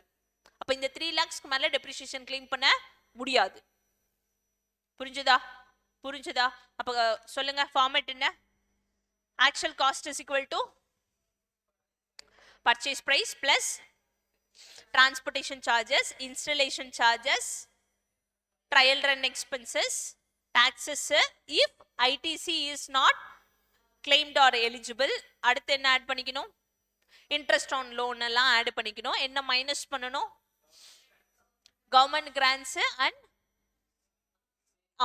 அப்ப இந்த 3 lakhsக்கு மேல டெப்ரிசியேஷன் கிளைம் பண்ண முடியாது. புரிஞ்சுதா? புரிஞ்சுதா? அப்ப சொல்லுங்க, ஃபார்மேட் என்ன, actual cost is equal to purchase price plus transportation charges, installation charges, trial run expenses, taxes if ITC is not claimed or eligible. அடுத்து என்ன ஆட் பண்ணிக்கணும்? இன்ட்ரெஸ்ட் ஆன் லோன் எல்லாம் ஆட் பண்ணிக்கணும். என்ன மைனஸ் பண்ணணும்? Government grants and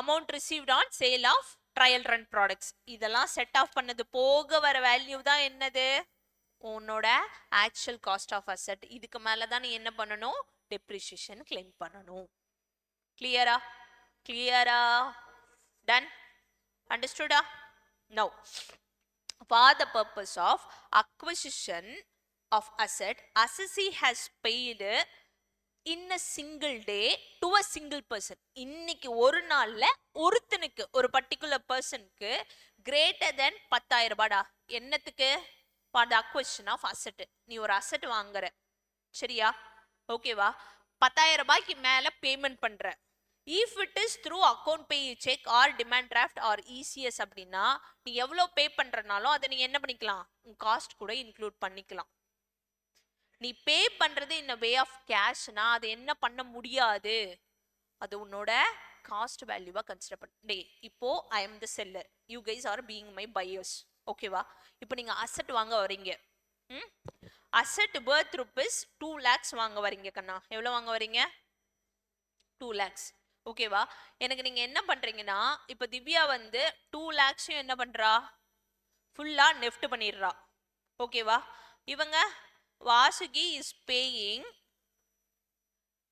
amount received on sale of trial run products. இதெல்லாம் set off பண்ணது போக வர வேல்யூ தான் என்னது? உன்னோட ஆக்சுவல் காஸ்ட் ஆஃப் அசெட். இதுக்கு மேல தான் நீ என்ன பண்ணணும்? டெப்ரிசியேஷன் கிளைம் பண்ணணும். கிளியரா? கிளியரா? டன்? அண்டர்ஸ்டுடா? No. For the purpose of acquisition of asset, assessee has paid in a single day to a single person. இன்னைக்கு ஒரு நாள்ல ஒருத்தனுக்கு, ஒரு பர்டிகுலர் பர்சனுக்கு greater than 10,000 ரூபாடா. என்னத்துக்கு? For the acquisition of asset. நீ ஒரு அசெட் வாங்குற, சரியா? ஓகேவா? 10,000 ரூபாய்க்கு மேல பேமெண்ட் பண்ற. If it is through account pay check or demand draft or ECS அப்படின்னா நீ எவ்வளோ பே பண்றனாலும் அதை நீ என்ன பண்ணிக்கலாம்? உன் காஸ்ட் கூட இன்க்ளூட் பண்ணிக்கலாம். நீ பே பண்றது in a way of cashனா அது என்ன பண்ண முடியாது, அது உன்னோட காஸ்ட் வேல்யூவா கன்சிடர் பண்ணு. இப்போ ஐ am the seller, you guys are being my buyers. ஓகேவா? இப்போ நீங்க அசெட் வாங்க வரீங்க. அசெட் பர்த் ருபீஸ் 2 lakhs வாங்க வரீங்க கண்ணா. எவ்வளவு வாங்க வரீங்க? 2 lakhs. ஓகேவா? எனக்கு நீங்க என்ன பண்றீங்கன்னா, இப்ப திவ்யா வந்து 2 lakhs என்ன பண்றா? ஃபுல்லா நெஃப்ட் பண்ணிடுறா. ஓகேவா? இவங்க Vasuki is paying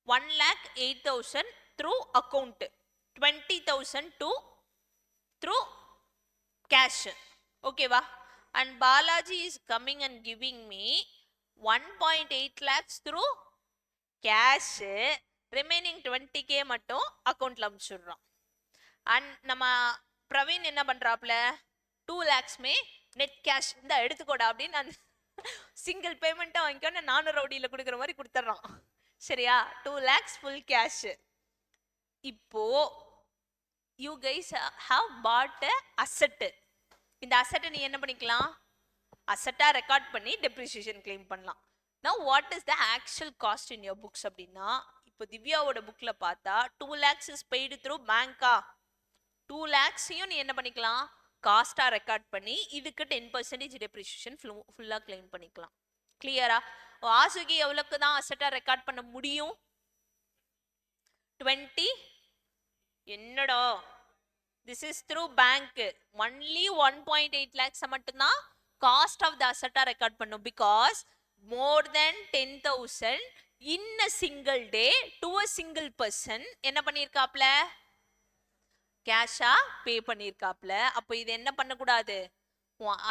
1,08,000 through account, 20,000 to through cash. ஓகேவா? And Balaji is coming and giving me 1.8 lakhs through cash. Remaining 20K மட்டும் அக்கௌண்ட்ல அனுப்பிச்சுடுறோம். அண்ட் நம்ம பிரவீன் என்ன பண்றாப்ல? 2 lakhs நெட் கேஷ் இந்த எடுத்துக்கோடா அப்படின்னு நான் சிங்கிள் பேமெண்ட்டை வாங்கிக்கோ, நானும் ரவுடியில கொடுக்குற மாதிரி கொடுத்துட்றான். சரியா? 2 lakhs ஃபுல் கேஷ். இப்போ you guys have pot asset. இந்த அசெட்டை நீ என்ன பண்ணிக்கலாம்? அசெட்டா ரெக்கார்ட் பண்ணி டெப்ரிசியேஷன் கிளைம் பண்ணலாம். Now what is the actual cost in your books அப்படின்னா, இப்போ திவ்யாவோட புக்ல பார்த்தா 2 lakhs is paid through bank-ஆ. 2 lakhs-ஐயும் நீ என்ன பண்ணிக்கலாம்? காஸ்டா ரெக்கார்ட் பண்ணி இதுக்கு 10% டெப்ரிசியேஷன் ஃபுல்லா கிளைம் பண்ணிக்கலாம். கிளியரா? வாசுகி எவ்வளவுக்கு தான் அசெட்டா ரெக்கார்ட் பண்ண முடியும்? 20. என்னடா this is through bank. only 1.8 lakhs மட்டும்தான் காஸ்ட் ஆஃப் த அசெட்டா ரெக்கார்ட் பண்ணும். Because more than 10,000 in a single day to a single person என்ன பண்ணிருக்காப்ல? கேஷா பே பண்ணிருக்காப்ல. அப்போ இது என்ன பண்ண கூடாது?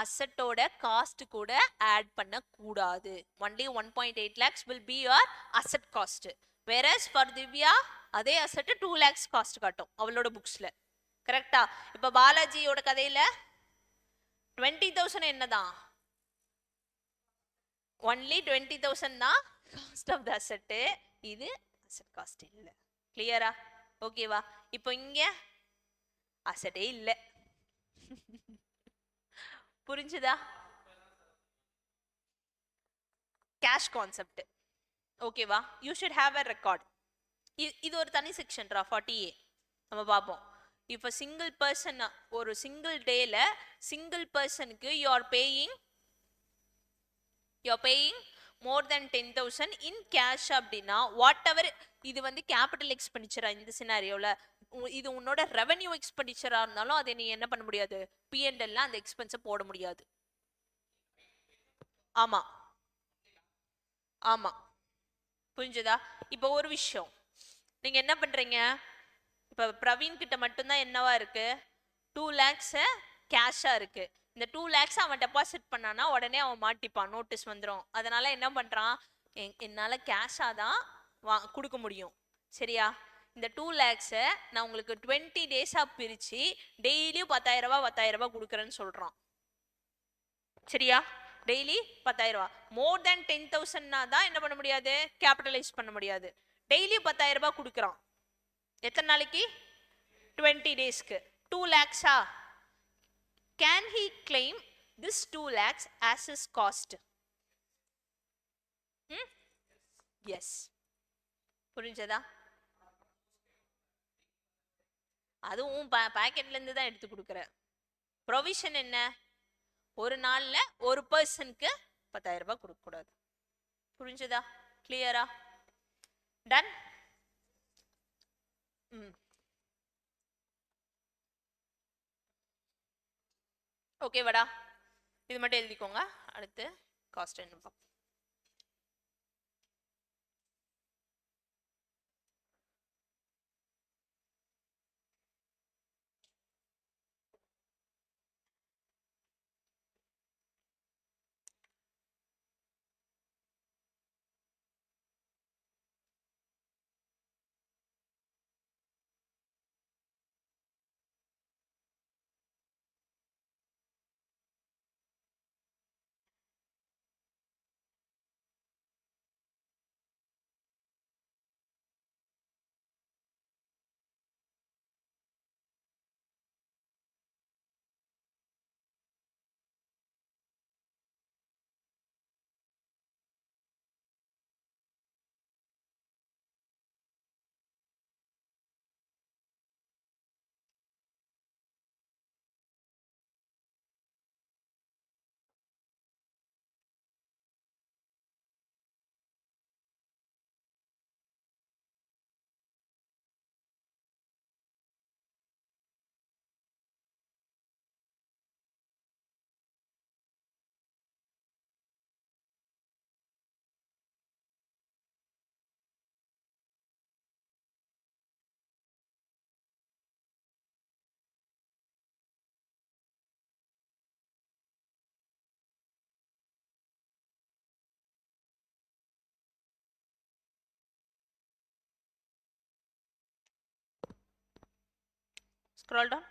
அசெட்டோட காஸ்ட் கூட ஆட் பண்ண கூடாது. only 1.8 lakhs will be your asset cost. whereas for Divya அதே அசெட் 2 lakhs காஸ்ட் காட்டும் அவளோட புக்ஸ்ல. கரெக்டா? இப்போ பாலாஜியோட கதையில 20,000 என்னதான்? only 20,000 தான் காஸ்ட் ஆஃப் த அசெட். இது அசெட் காஸ்ட் இல்ல. கிளியரா? ஓகேவா? இப்போ இங்க அசெட்டே இல்ல. புரிஞ்சுதா? Cash concept. ஓகேவா? You should have a record. இது ஒரு தனி செக்ஷன்ரா 40A நம்ம பார்ப்போம். if a single person ஒரு சிங்கிள் டேல சிங்கிள் பர்சனுக்கு you are paying more than 10,000 in cash அப்படின்னா வாட் எவர் இது வந்து கேபிட்டல் எக்ஸ்பெண்டிச்சரா இந்த சினாரியோல, இது உன்னோட ரெவென்யூ எக்ஸ்பெண்டிச்சரா இருந்தாலும் அதை நீ என்ன பண்ண முடியாது? P&L அந்த எக்ஸ்பென்ஸை போட முடியாது. ஆமா ஆமா, புரிஞ்சுதா? இப்போ ஒரு விஷயம், நீங்க என்ன பண்றீங்க? இப்ப பிரவீன் கிட்ட மட்டும்தான் என்னவா இருக்கு? 2 lakhs கேஷா இருக்கு. இந்த 2 lakhs அவன் டெபாசிட் பண்ணானா உடனே அவன் மாட்டிப்பான், நோட்டீஸ் வந்துடும். அதனால என்ன பண்றான்? என்னால கேஷா தான் கொடுக்க முடியும். சரியா? இந்த 2 lakhs நான் உங்களுக்கு 20 டேஸா பிரிச்சு டெய்லியும் 10,000 ரூபாய் 10,000 ரூபாய் கொடுக்குறேன்னு சொல்றான். சரியா? டெய்லி 10,000 ரூபாய். மோர் தென் 10,000 தான் என்ன பண்ண முடியாது? கேபிட்டலைஸ் பண்ண முடியாது. டெய்லி 10,000 ரூபாய் கொடுக்குறான். எத்தனை நாளைக்கு? 20 டேஸ்க்கு. 2 lakhs-ஆ? Can he claim this 2 lakhs as his cost? Yes. புரிஞ்சதா? அதுவும் பாக்கெட்ல இருந்து தான் எடுத்து கொடுக்குற. ப்ரொவிஷன் என்ன? ஒரு நாள்ல ஒரு பர்சனுக்கு 10,000 ரூபாய் கொடுக்க கூடாது. புரிஞ்சுதா? கிளியரா? டன். ஓகேவாடா? இது மட்டும் எழுதிக்கோங்க. அடுத்து காஸ்ட் என்ன பார்ப்போம். Scroll down.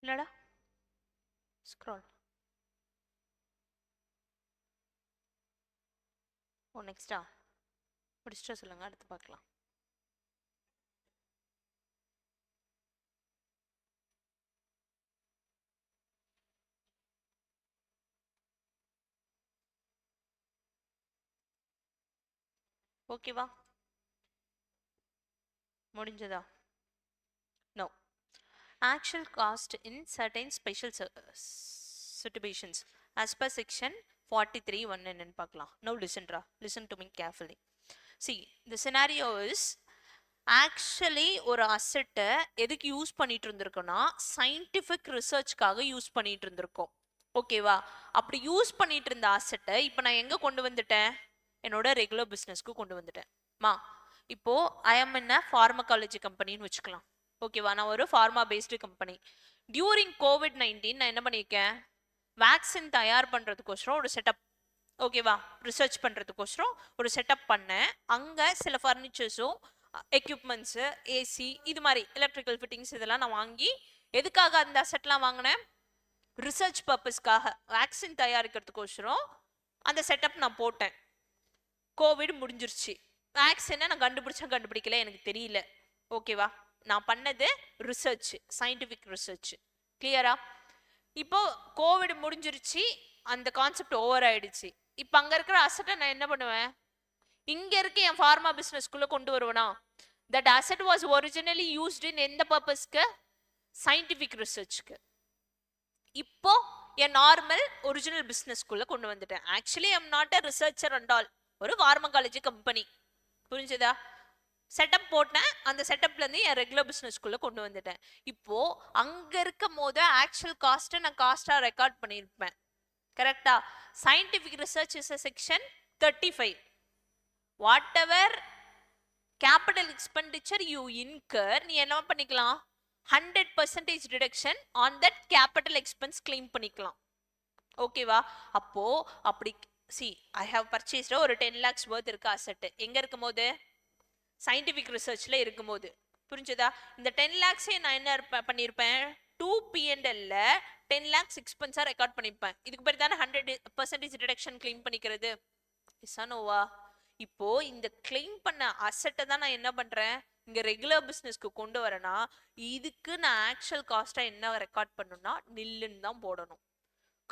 என்னடா ஸ்க்ரால். ஓ நெக்ஸ்டா முடிச்சிட்டு சொல்லுங்க, அடுத்து பார்க்கலாம். ஓகேவா? முடிஞ்சதா? No. Actual cost in certain special situations as per section 43 1 என்னன்னு பார்க்கலாம். Now listen to me carefully. See, the scenario is actually ஒரு அசெட்டை எதுக்கு யூஸ் பண்ணிட்டு இருந்திருக்கோம்னா சயின்டிஃபிக் ரிசர்ச்காக யூஸ் பண்ணிட்டு இருந்திருக்கோம். ஓகேவா? அப்படி யூஸ் பண்ணிட்டு இருந்த அசெட்டை இப்போ நான் எங்க கொண்டு வந்துட்டேன்? என்னோட ரெகுலர் பிஸ்னஸ்க்கு கொண்டு வந்துட்டேன். மா இப்போ I am in a pharmacology கம்பெனின்னு வச்சுக்கலாம். ஓகேவா? நான் ஒரு pharma based company. During COVID-19 நான் என்ன பண்ணியிருக்கேன்? வேக்சின் தயார் பண்றதுக்கோசரம் ஒரு செட்டப், ஓகேவா, ரிசர்ச் பண்றதுக்கோசரம் ஒரு செட்டப் பண்ணேன். அங்க சில ஃபர்னிச்சர்ஸும் எக்யூப்மெண்ட்ஸு ஏசி இது மாதிரி எலக்ட்ரிக்கல் ஃபிட்டிங்ஸ் இதெல்லாம் நான் வாங்கி எதுக்காக அந்த அசெட்லாம் வாங்கினேன்? ரிசர்ச் பர்பஸ்க்காக, வேக்சின் தயாரிக்கிறதுக்கோசரம் அந்த செட்டப் நான் போட்டேன். கோவிட் முடிஞ்சிருச்சு. வேக்சினை நான் கண்டுபிடிக்கல, எனக்கு தெரியல. ஓகேவா? நான் பண்ணது ரிசர்ச், சயின்டிஃபிக் ரிசர்ச். கிளியரா? இப்போ கோவிட் முடிஞ்சிருச்சு, அந்த கான்செப்ட் ஓவர் ஆயிடுச்சு. இப்போ அங்க இருக்கிற அசெட்டை நான் என்ன பண்ணுவேன்? இங்க இருக்க என் ஃபார்மா பிசினஸ்க்குள்ள கொண்டு வருவேனா? That asset was originally used in எந்த பர்பஸ்க்கு? சயின்டிஃபிக் ரிசர்ச்க்கு. இப்போ என் நார்மல் ஒரிஜினல் பிசினஸ்க்குள்ள கொண்டு வந்துட்டேன். Actually I am not a researcher and all, ஒரு ஃபார்மகாலஜி கம்பெனி. புரிஞ்சுதா? செட்டப் போட்டேன், அந்த செட்டப்ல இருந்து என் ரெகுலர் பிசினஸ்க்குள்ள கொண்டு வந்துட்டேன். இப்போ அங்க இருக்கும் போது ஆக்சுவல் காஸ்ட்டை நான் காஸ்டா ரெக்கார்ட் பண்ணியிருப்பேன். கரெக்டா? Scientific research is a section 35. whatever capital expenditure you incur, நீ என்ன பண்ணிக்கலாம்? 100% reduction on that capital expense claim பண்ணிக்கலாம். ஓகேவா? அப்போ அப்படி see, I have purchased ஒரு 10 lakhs worth இருக்க asset. எங்க இருக்கும் போது? சயின்டிஃபிக் ரிசர்ச்ல இருக்கும்போது. புரிஞ்சதா? இந்த 10 lakhs நான் என்ன பண்ணியிருப்பேன்? 2 P&L 10 lakhs எக்ஸ்பென்ஸா ரெக்கார்ட் பண்ணிப்பேன். இதுக்கு பேர் தானே 100% ரிடக்ஷன் கிளைம் பண்ணிக்கிறது. இசானோவா? இப்போ இந்த கிளைம் பண்ண அசெட்டை தான் நான் என்ன பண்றேன்? இங்க ரெகுலர் பிசினஸ்க்கு கொண்டு வரேன்னா இதுக்கு நான் ஆக்சுவல் காஸ்டா என்ன ரெக்கார்ட் பண்ணணும்னா நில்லுன்னு தான் போடணும்.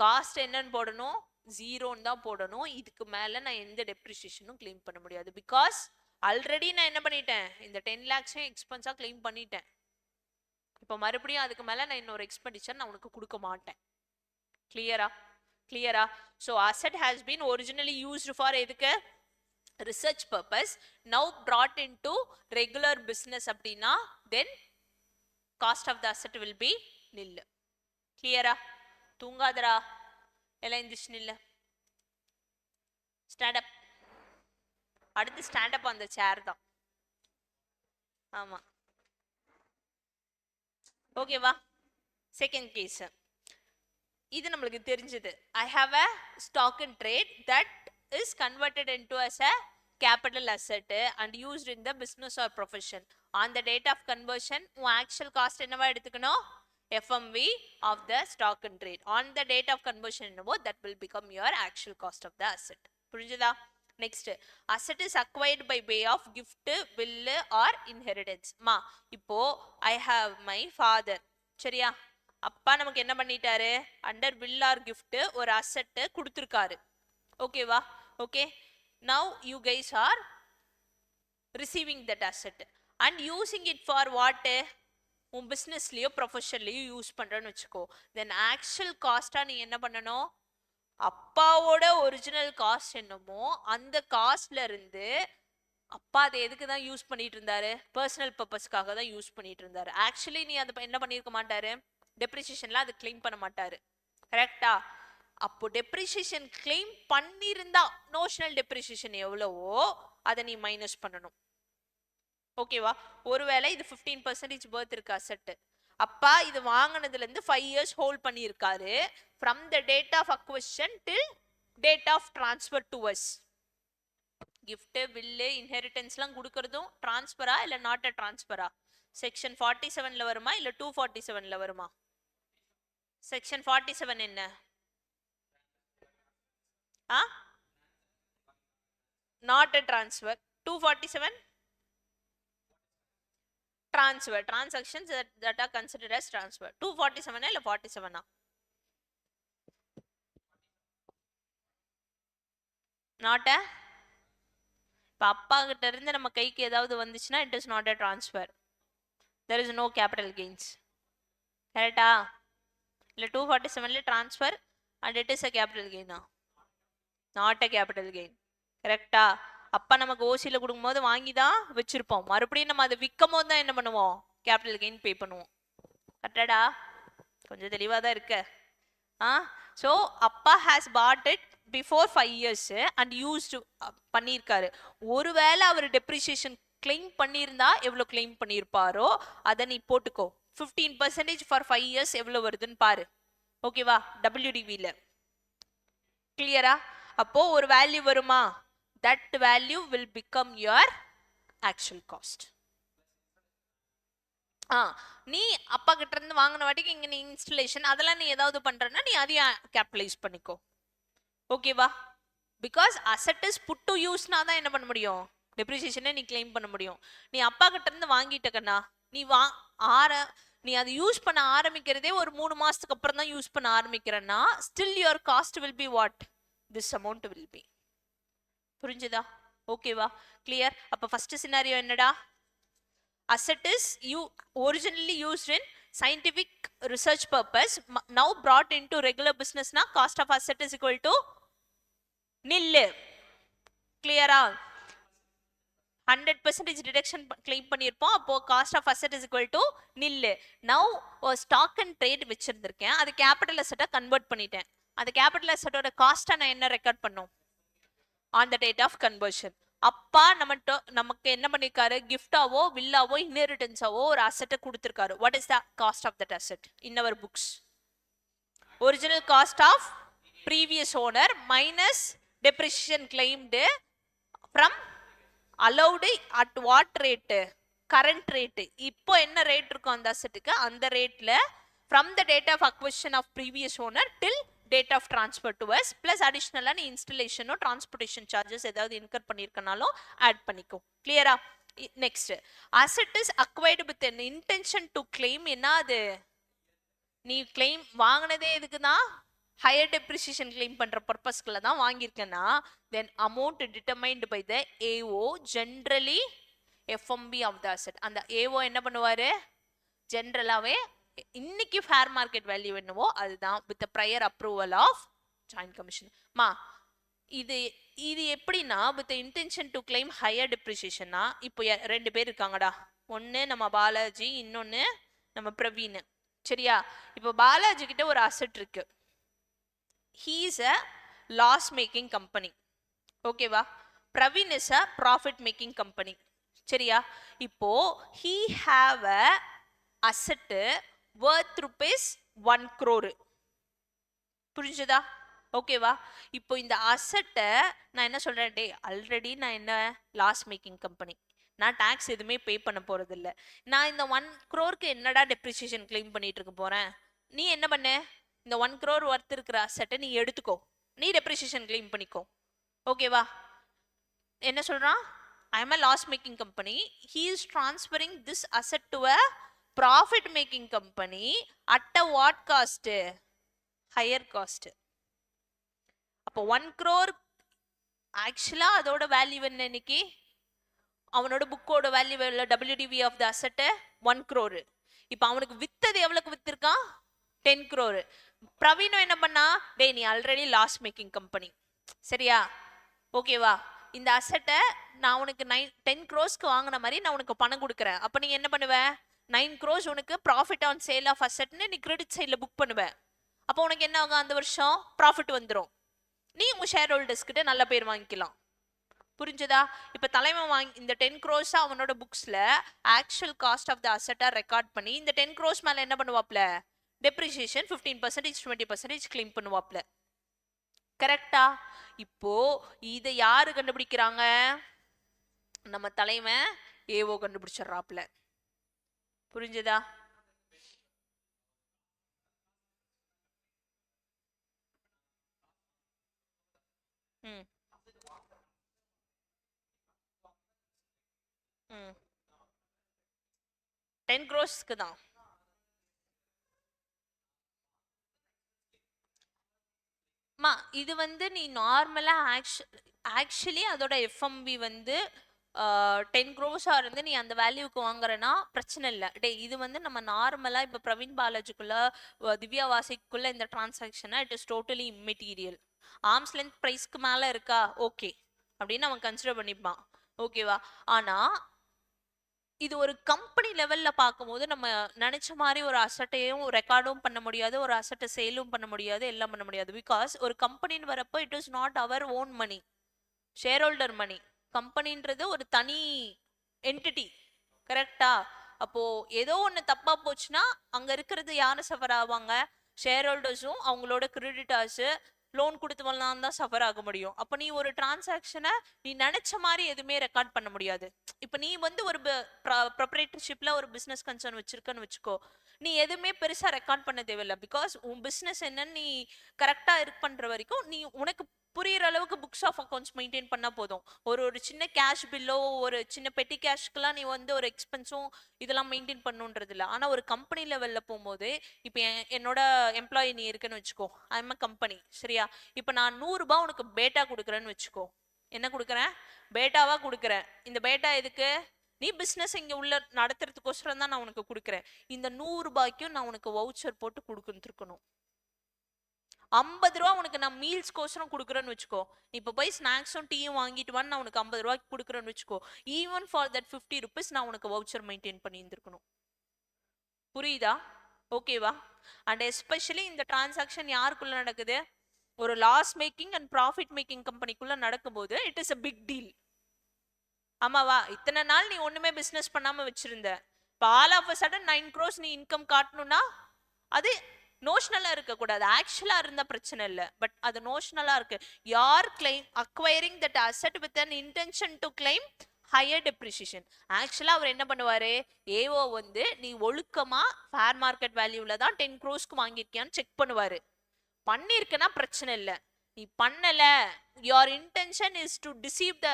காஸ்ட் என்னன்னு போடணும்? ஜீரோன்னு தான் போடணும். இதுக்கு மேல நான் எந்த டெப்ரிசியேஷனும் கிளைம் பண்ண முடியாது. பிகாஸ் ஆல்ரெடி நான் என்ன பண்ணிட்டேன்? இந்த 10 lakhs எக்ஸ்பென்ஸா கிளைம் பண்ணிட்டேன். இப்போ மறுபடியும் அதுக்கு மேல நான் இன்னொரு எக்ஸ்பெண்டிச்சர் நான் உனக்கு கொடுக்க மாட்டேன். கிளியரா? So asset has been originally used for எதுக்கு? Research purpose. Now brought into regular business அப்படின்னா then cost of the asset will be nil. கிளியரா? தூங்காதரா எல்லாம் எந்திரிச்சு நில்ல. Stand up. அடுத்து ஸ்டாண்ட் அப் அந்த சேர் தான். ஆமா, ஓகேவா? செகண்ட் கேஸ் இது நம்மளுக்கு தெரிஞ்சது. I have a stock in trade that is converted into as a capital asset and used in the business or profession. On the date of conversion உன் actual cost என்னவா எடுத்துக்கணும்? FMV of the stock in trade. On the date of conversion என்னவோ that will become your actual cost of the asset. புரிஞ்சுதா? next, asset is acquired by way of gift, will or inheritance. மா இப்போ I have my father, சரியா? அப்பா நமக்கு என்ன பண்ணிட்டாரு? Under will or gift ஒரு அசெட் கொடுத்துருக்காரு. ஓகேவா? Okay, now you guys are receiving that asset and using it for what? உன் பிஸ்னஸ்லயோ ப்ரொஃபஷன்லயோ யூஸ் பண்றேன்னு வச்சுக்கோ. தென் ஆக்சுவல் காஸ்டா நீ என்ன பண்ணணும்? அப்பாவோட ஒரிஜினல் காஸ்ட் என்னமோ அந்த காஸ்ட்ல இருந்து, அப்பா அதை எதுக்கு தான் யூஸ் பண்ணிட்டு இருந்தாரு? பர்சனல் பர்பஸ்க்காக தான் யூஸ் பண்ணிட்டு இருந்தாரு. ஆக்சுவலி நீ அதை என்ன பண்ணிருக்க மாட்டாரு? டெப்ரிசியேஷன்ல அதை கிளைம் பண்ண மாட்டாரு. கரெக்டா? அப்போ டெப்ரிசியேஷன் கிளைம் பண்ணிருந்தா நோஷனல் டெப்ரிசியேஷன் எவ்வளவோ அதை நீ மைனஸ் பண்ணணும். ஓகேவா? ஒருவேளை இது 15% பர்த் இருக்கு அசெட். அப்பா இது வாங்கினதுல இருந்து 5 years ஹோல்ட் பண்ணியிருக்காரு. From the date of acquisition till date of transfer to us. Gift, will, இன்ஹெரிட்டன்ஸ்லாம் கொடுக்கறதும் டிரான்ஸ்ஃபரா இல்லை நாட் அ டிரான்ஸ்ஃபரா? செக்ஷன் 47ல வருமா இல்லை 247ல வருமா? செக்ஷன் 47 என்ன? ஆ not a transfer. 247 transfer, transactions that are considered as transfer. 247 இல்ல 47 not a. இப்ப அப்பா கிட்ட இருந்து நம்ம கைக்கு ஏதாவது வந்துச்சுன்னா it is not a transfer. There is no capital gains. கரெக்டா? இல்ல 247ல transfer and it is a capital gain not a capital gain. கரெக்டா? அப்பா நமக்கு ஓசியில கொடுக்கும்போது வாங்கி தான் வச்சிருப்போம், மறுபடியும் நம்ம அதை விற்கும் போது தான் என்ன பண்ணுவோம், கேபிட்டல் கெயின் பே பண்ணுவோம். கரெக்டாடா? கொஞ்சம் தெளிவாக தான் இருக்க. ஸோ அப்பா has bought it before 5 years and used பண்ணியிருக்காரு. ஒருவேளை அவர் டெப்ரிசியேஷன் கிளைம் பண்ணியிருந்தா எவ்வளோ கிளைம் பண்ணியிருப்பாரோ அதை நீ போட்டுக்கோ. 15% ஃபார் 5 years எவ்வளோ வருதுன்னு பாரு. ஓகேவா? WDVல கிளியரா? அப்போ ஒரு வேல்யூ வருமா, that value will become your actual cost. நீ அப்பா கிட்ட இருந்து வாங்கின வாட்டிக்கு இங்க நீ இன்ஸ்டலேஷன் அதெல்லாம் நீ ஏதாவது பண்றன்னா நீ அதையும் கேபிட்டலைஸ் பண்ணிக்கோ. ஓகேவா? Because asset is put to யூஸ்னா தான் என்ன பண்ண முடியும், டெப்ரிசியேஷனை நீ கிளைம் பண்ண முடியும். நீ அப்பா கிட்ட இருந்து வாங்கிட்டக்கண்ணா நீ நீ அதை யூஸ் பண்ண ஆரம்பிக்கிறதே ஒரு 3 மாசத்துக்கு அப்புறம் தான் யூஸ் பண்ண ஆரம்பிக்கிறன்னா still your cost will be what, this amount will be. புரிஞ்சுதா? ஓகேவா? கிளியர்? அப்ப ஃபர்ஸ்ட் சினாரியோ என்னடா, asset is originally used in scientific research purpose, now brought into regular business na cost of asset is equal to nil. Clear? 100% deduction claim பண்ணிருப்போம். அப்போ cost of asset is equal to nil. Now stock and trade வச்சிருந்திருக்கேன், அது capital asset convert பண்ணிட்டேன். அந்த capital asset ஓட cost நான் என்ன record பண்ணோம், on the date of conversion. அப்பா நமக்கு என்ன பண்ணிருக்காரு, கிஃப்டாவோ வில்லாவோ இன்ஹெரிட்டன்ஸாவோ ஒரு அசெட்டை கொடுத்திருக்காரு. What is the cost of that asset in our books? Original cost of previous owner minus depreciation claimed from allowed at what rate, current rate. இப்போ என்ன ரேட் இருக்கும் அந்த அசெட்டுக்கு, அந்த ரேட்ல from the date of acquisition of previous owner till date of transfer to us plus additional and installation or transportation charges ஏதாவது in her பண்ணிருக்கனாலும் add பண்ணிக்கோ. கிளியரா? Next, asset is acquired with an intention to claim. என்னது, நீ claim வாங்கினதே எதுக்குன்னா higher depreciation claim பண்ற பர்பஸ்க்குள்ள தான் வாங்கியிருக்கேன்னா then amount determined by the AO generally FMB of the asset. அந்த AO என்ன பண்ணுவாரு, ஜெனரலாவே இன்னைக்கு ஃபேர் மார்க்கெட் வேல்யூ என்னவோ அதுதான் with prior approval of joint commission. மா இது எப்படின்னா with intention to claim higher டெப்ரிசியேஷன்னா, இப்போ 2 பேர் இருக்காங்கடா, ஒன்று நம்ம பாலாஜி, இன்னொன்று நம்ம பிரவீன். சரியா? இப்போ பாலாஜி கிட்ட ஒரு அசெட் இருக்கு, he is a loss making company. ஓகேவா? Praveen is a profit making company. சரியா? இப்போ he have a asset worth rupees 1 crore. புரிஞ்சுதா? ஓகேவா? இப்போ இந்த அசெட்டை நான் என்ன சொல்றேன், டே ஆல்ரெடி நான் என்ன லாஸ் மேக்கிங் கம்பெனி, நான் டாக்ஸ் எதுவுமே பே பண்ண போறது இல்லை, நான் இந்த 1 crore என்னடா டெப்ரிசியேஷன் கிளைம் பண்ணிட்டு இருக்க போறேன். நீ என்ன பண்ண, இந்த 1 crore ஒர்த் இருக்கிற அசெட்டை நீ எடுத்துக்கோ, நீ டெப்ரிசியேஷன் கிளைம் பண்ணிக்கோ. ஓகேவா? என்ன சொல்றான், I am a loss making company, he is transferring this asset to a profit making company at a what cost, higher cost. அப்போ 1 crore ஆக்சுவலா அதோட வேல்யூ என்ன, இன்னைக்கு அவனோட புக்கோட வேல்யூ எவ்வளவு, WDV of the asset 1 crore. இப்போ அவனுக்கு வித்தது எவ்வளவுக்கு வித்திருக்கான், 10 crore. பிரவீனும் என்ன பண்ணா, டே நீ ஆல்ரெடி லாஸ் மேக்கிங் கம்பெனி, சரியா? ஓகேவா? இந்த அசெட்டை நான் உனக்கு 10 crores வாங்கின மாதிரி நான் உனக்கு பணம் கொடுக்குறேன். அப்போ நீ என்ன பண்ணுவ, 9 crores உனக்கு ப்ராஃபிட் ஆன் சேல் ஆஃப் அசெட்னு நீ கிரெடிட் சைடில் புக் பண்ணுவேன். அப்போ உனக்கு என்ன ஆகும், அந்த வருஷம் ப்ராஃபிட் வந்துடும், நீ உங்கள் ஷேர் ஹோல்டர்ஸ் கிட்ட நல்ல பேர் வாங்கிக்கலாம். புரிஞ்சுதா? இப்போ தலைமை இந்த 10 crores அவனோட புக்ஸில் ஆக்சுவல் காஸ்ட் ஆஃப் த அசெட்டை ரெக்கார்ட் பண்ணி இந்த 10 crores மேலே என்ன பண்ணுவாப்ல, டெப்ரிசியேஷன் 15% 20% கிளைம் பண்ணுவாப்ல. கரெக்டா? இப்போ இதை யாரு கண்டுபிடிக்கிறாங்க, நம்ம தலைமை ஏவோ கண்டுபிடிச்சிடறாப்ல. புரிஞ்சுதா? ம் ம் 10 crores தான். மா இது வந்து நீ நார்மலா ஆக்சுவலி அதோட எஃப்எம்பி வந்து 10 க்ரோஸா இருந்து நீ அந்த வேல்யூக்கு வாங்குறனா பிரச்சனை இல்லை. டே இது வந்து நம்ம நார்மலா இப்போ பிரவீன் பாலாஜிக்குள்ள திவ்யா வாசிக்குள்ள இந்த டிரான்சாக்ஷனை it is totally immaterial. Arm's length ப்ரைஸ்க்கு மேலே இருக்கா ஓகே அப்படின்னு அவன் கன்சிடர் பண்ணிப்பான். ஓகேவா? ஆனா இது ஒரு கம்பெனி லெவல்ல பார்க்கும்போது நம்ம நினைச்ச மாதிரி ஒரு அசட்டையும் ரெக்கார்டும் பண்ண முடியாது, ஒரு அசட்டை சேலும் பண்ண முடியாது, எல்லாம் பண்ண முடியாது. பிகாஸ் ஒரு கம்பெனின்னு வரப்போ it is not our own money, share holder money. கம்பெனின்றது ஒரு தனி என்டிட்டி, கரெக்டா? அப்போ ஏதோ ஒன்று தப்பா போச்சுன்னா அங்க இருக்கிறது யாரு சஃபர் ஆவாங்க? ஷேர் ஹோல்டர்ஸும் அவங்களோட கிரெடிட்டார்ஸ், லோன் கொடுத்தவங்களாம் தான் சஃபர் ஆக முடியும். அப்போ நீ ஒரு டிரான்சாக்ஷனை நீ நினைச்ச மாதிரி எதுவுமே ரெக்கார்ட் பண்ண முடியாது. இப்போ நீ வந்து ஒரு ப்ரொப்ரேட்டர்ஷிப்ல ஒரு பிசினஸ் கன்சர்ன் வச்சிருக்கன்னு வச்சுக்கோ, நீ எதுவுமே பெருசா ரெக்கார்ட் பண்ண தேவையில்லை. பிகாஸ் உன் பிசினஸ் என்னன்னு நீ கரெக்டா இருக்கு பண்ற வரைக்கும் நீ உனக்கு புரியுற அளவுக்கு புக்ஸ் ஆஃப் அக்கௌண்ட்ஸ் மெயின்டைன் பண்ணா போதும். ஒரு ஒரு சின்ன கேஷ் பில்லோ ஒரு சின்ன பெட்டி கேஷ்க்குலாம் நீ வந்து ஒரு எக்ஸ்பென்ஸும் இதெல்லாம் மெயின்டைன் பண்ணுன்றது இல்லை. ஆனா ஒரு கம்பெனி லெவல்ல போகும்போது இப்போ என்னோட எம்ப்ளாயி நீ இருக்குன்னு வச்சுக்கோ, ஐ எம் அ கம்பெனி, சரியா? இப்போ நான் 100 ரூபாய் உனக்கு பேட்டா கொடுக்குறேன்னு வச்சுக்கோ. என்ன கொடுக்குறேன்? பேட்டாவா கொடுக்குறேன். இந்த பேட்டா எதுக்கு? நீ பிசினஸ் இங்க உள்ள நடத்துறதுக்கோசரம் தான் நான் உனக்கு கொடுக்குறேன். இந்த 100 ரூபாய்க்கும் நான் உனக்கு வவுச்சர் போட்டு கொடுக்கணும். 50 ரூபா உனக்கு நான் மீல்ஸ் கோசரம் கொடுக்குறேன்னு வச்சுக்கோ. இப்போ போய் ஸ்நாக்ஸும் டீயும் வாங்கிட்டு வான்னு நான் உனக்கு 50 ரூபாய்க்கு கொடுக்குறேன்னு வச்சுக்கோ. ஈவன் ஃபார் தட் 50 rupees நான் உனக்கு வவுச்சர் மெயின்டைன் பண்ணி இருந்திருக்கணும். புரியுதா? ஓகேவா? அண்ட் எஸ்பெஷலி இந்த டிரான்சாக்ஷன் யாருக்குள்ள நடக்குது? ஒரு loss making and profit making கம்பெனிக்குள்ள நடக்கும்போது it is a big deal. ஆமாவா? இத்தனை நாள் நீ ஒண்ணுமே பிசினஸ் பண்ணாம வச்சிருந்த, இப்போ all of a sudden 9 crores நீ இன்கம் காட்டணும்னா அது நோஷனலா இருக்க கூடாது, ஆக்சுவலா இருந்தா பிரச்சனை இல்லை. பட் அது நோஷனலா இருக்கு. யார் claim acquiring that asset with an intention to claim higher depreciation. ஆக்சுவலா அவர் என்ன பண்ணுவாரு? ஏஓ வந்து நீ ஒழுக்கமா ஃபேர் மார்க்கெட் வேல்யூல தான் 10 crores வாங்கியிருக்கியான்னு செக் பண்ணுவாரு. பண்ணிருக்கனா பிரச்சனை இல்லை. நீ பண்ணல, your intention is to deceive the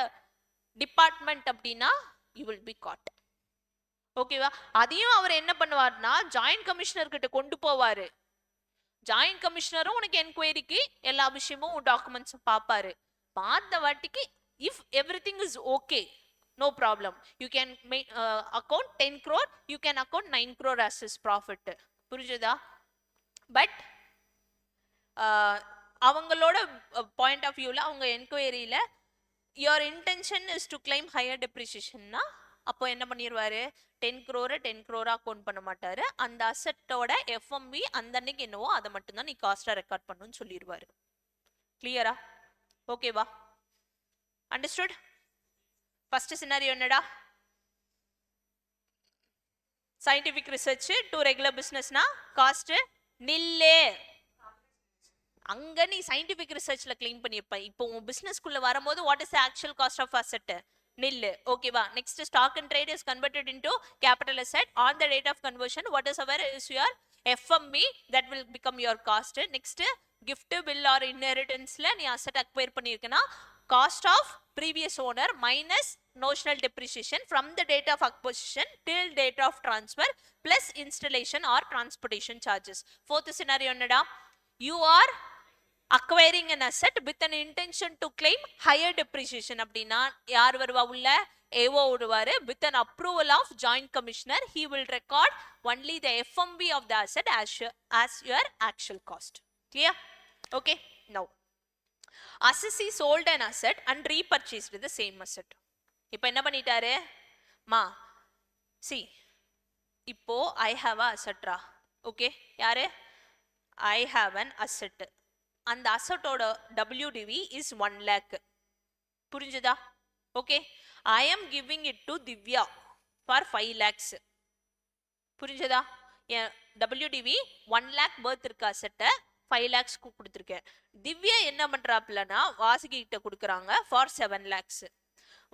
department அப்படின்னா யூ வில் பி காட். ஓகேவா? அதையும் அவர் என்ன பண்ணுவார்னா ஜாயிண்ட் கமிஷனர் கிட்ட கொண்டு போவாரு. ஜாயிண்ட் கமிஷனரும் உனக்கு என்கொயரிக்கு எல்லா விஷயமும் டாக்குமெண்ட்ஸும் பார்ப்பாரு. பார்த்த வாட்டிக்கு if everything is okay, no problem, you can make account 10 crore, you can account 9 crore as his profit. புரிஞ்சதா? பட் அவங்களோட பாயிண்ட் ஆஃப் வியூல அவங்க என்கொயரியில your intention is to claim higher depreciation னா அப்போ என்ன பண்ணிடுவாரு? 10 crore 10 crore அக்கௌண்ட் பண்ண மாட்டாரு. அந்த அசெட்டோட எஃப்எம்பி அந்த அன்னைக்கு என்னவோ அதை மட்டும்தான் நீ காஸ்டா ரெக்கார்ட் பண்ணணும்னு சொல்லிடுவாரு. கிளியரா? ஓகேவா? அண்டர்ஸ்டுட்? ஃபர்ஸ்ட் சினாரியோ என்னடா? சயின்டிபிக் ரிசர்ச் டு ரெகுலர் பிசினஸ்னா காஸ்ட் நில்லே. அங்க நீ சயின்டிபிக் ரிசர்ச்ல கிளைம் பண்ணிருப்ப. இப்போ உன் பிசினஸ்க்குள்ள வரும்போது what is the actual cost of asset? nil. ஓகேவா? Next stock and trade is converted into capital asset. On the date of conversion what is our is your FMV that will become your cost. Next gift bill or inheritanceல நீ asset acquire பண்ணிருக்கனா cost of previous owner minus notional depreciation from the date of acquisition till date of transfer plus installation or transportation charges. Fourth scenario என்னடா? You are acquiring an asset with an intention to claim higher depreciation. அப்படின்னா யார் வருவா உள்ள? AO வருவாரு. With an approval of joint commissioner he will record only the FMV of the asset as your actual cost. Clear? Okay, now assessee sold an asset and repurchased the same asset. இப்போ என்ன பண்ணிட்டாரு? மா see இப்போ I have a asset ரா. Okay, யாரு? I have an asset. அந்த அசட்டோட WDV is 1 lakh. புரிஞ்சுதா? Okay, I am giving it to Divya for 5 lakhs. புரிஞ்சுதா? WDV 1 lakh worth இருக்க அசட்டை 5 lakhs கொடுத்துருக்கேன். திவ்யா என்ன பண்றாப்லனா வாசுகி கிட்ட கொடுக்குறாங்க for 7 lakhs.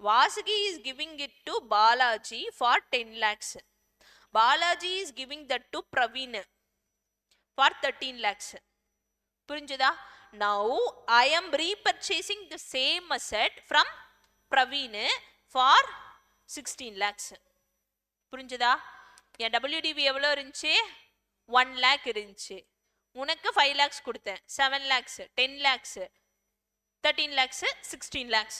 Vasuki is giving it to Balaji for 10 lakhs. Balaji is giving that to Praveen for 13 lakhs. புரிஞ்சுதா? now I am repurchasing the same asset from Praveen for 16 lakhs. புரிஞ்சுதா? என் WDV எவ்வளோ இருந்துச்சு? 1 lakh இருந்துச்சு. உனக்கு 5 lakhs கொடுத்தேன். 7 lakhs, 10 lakhs, 13 lakhs, 16 lakhs.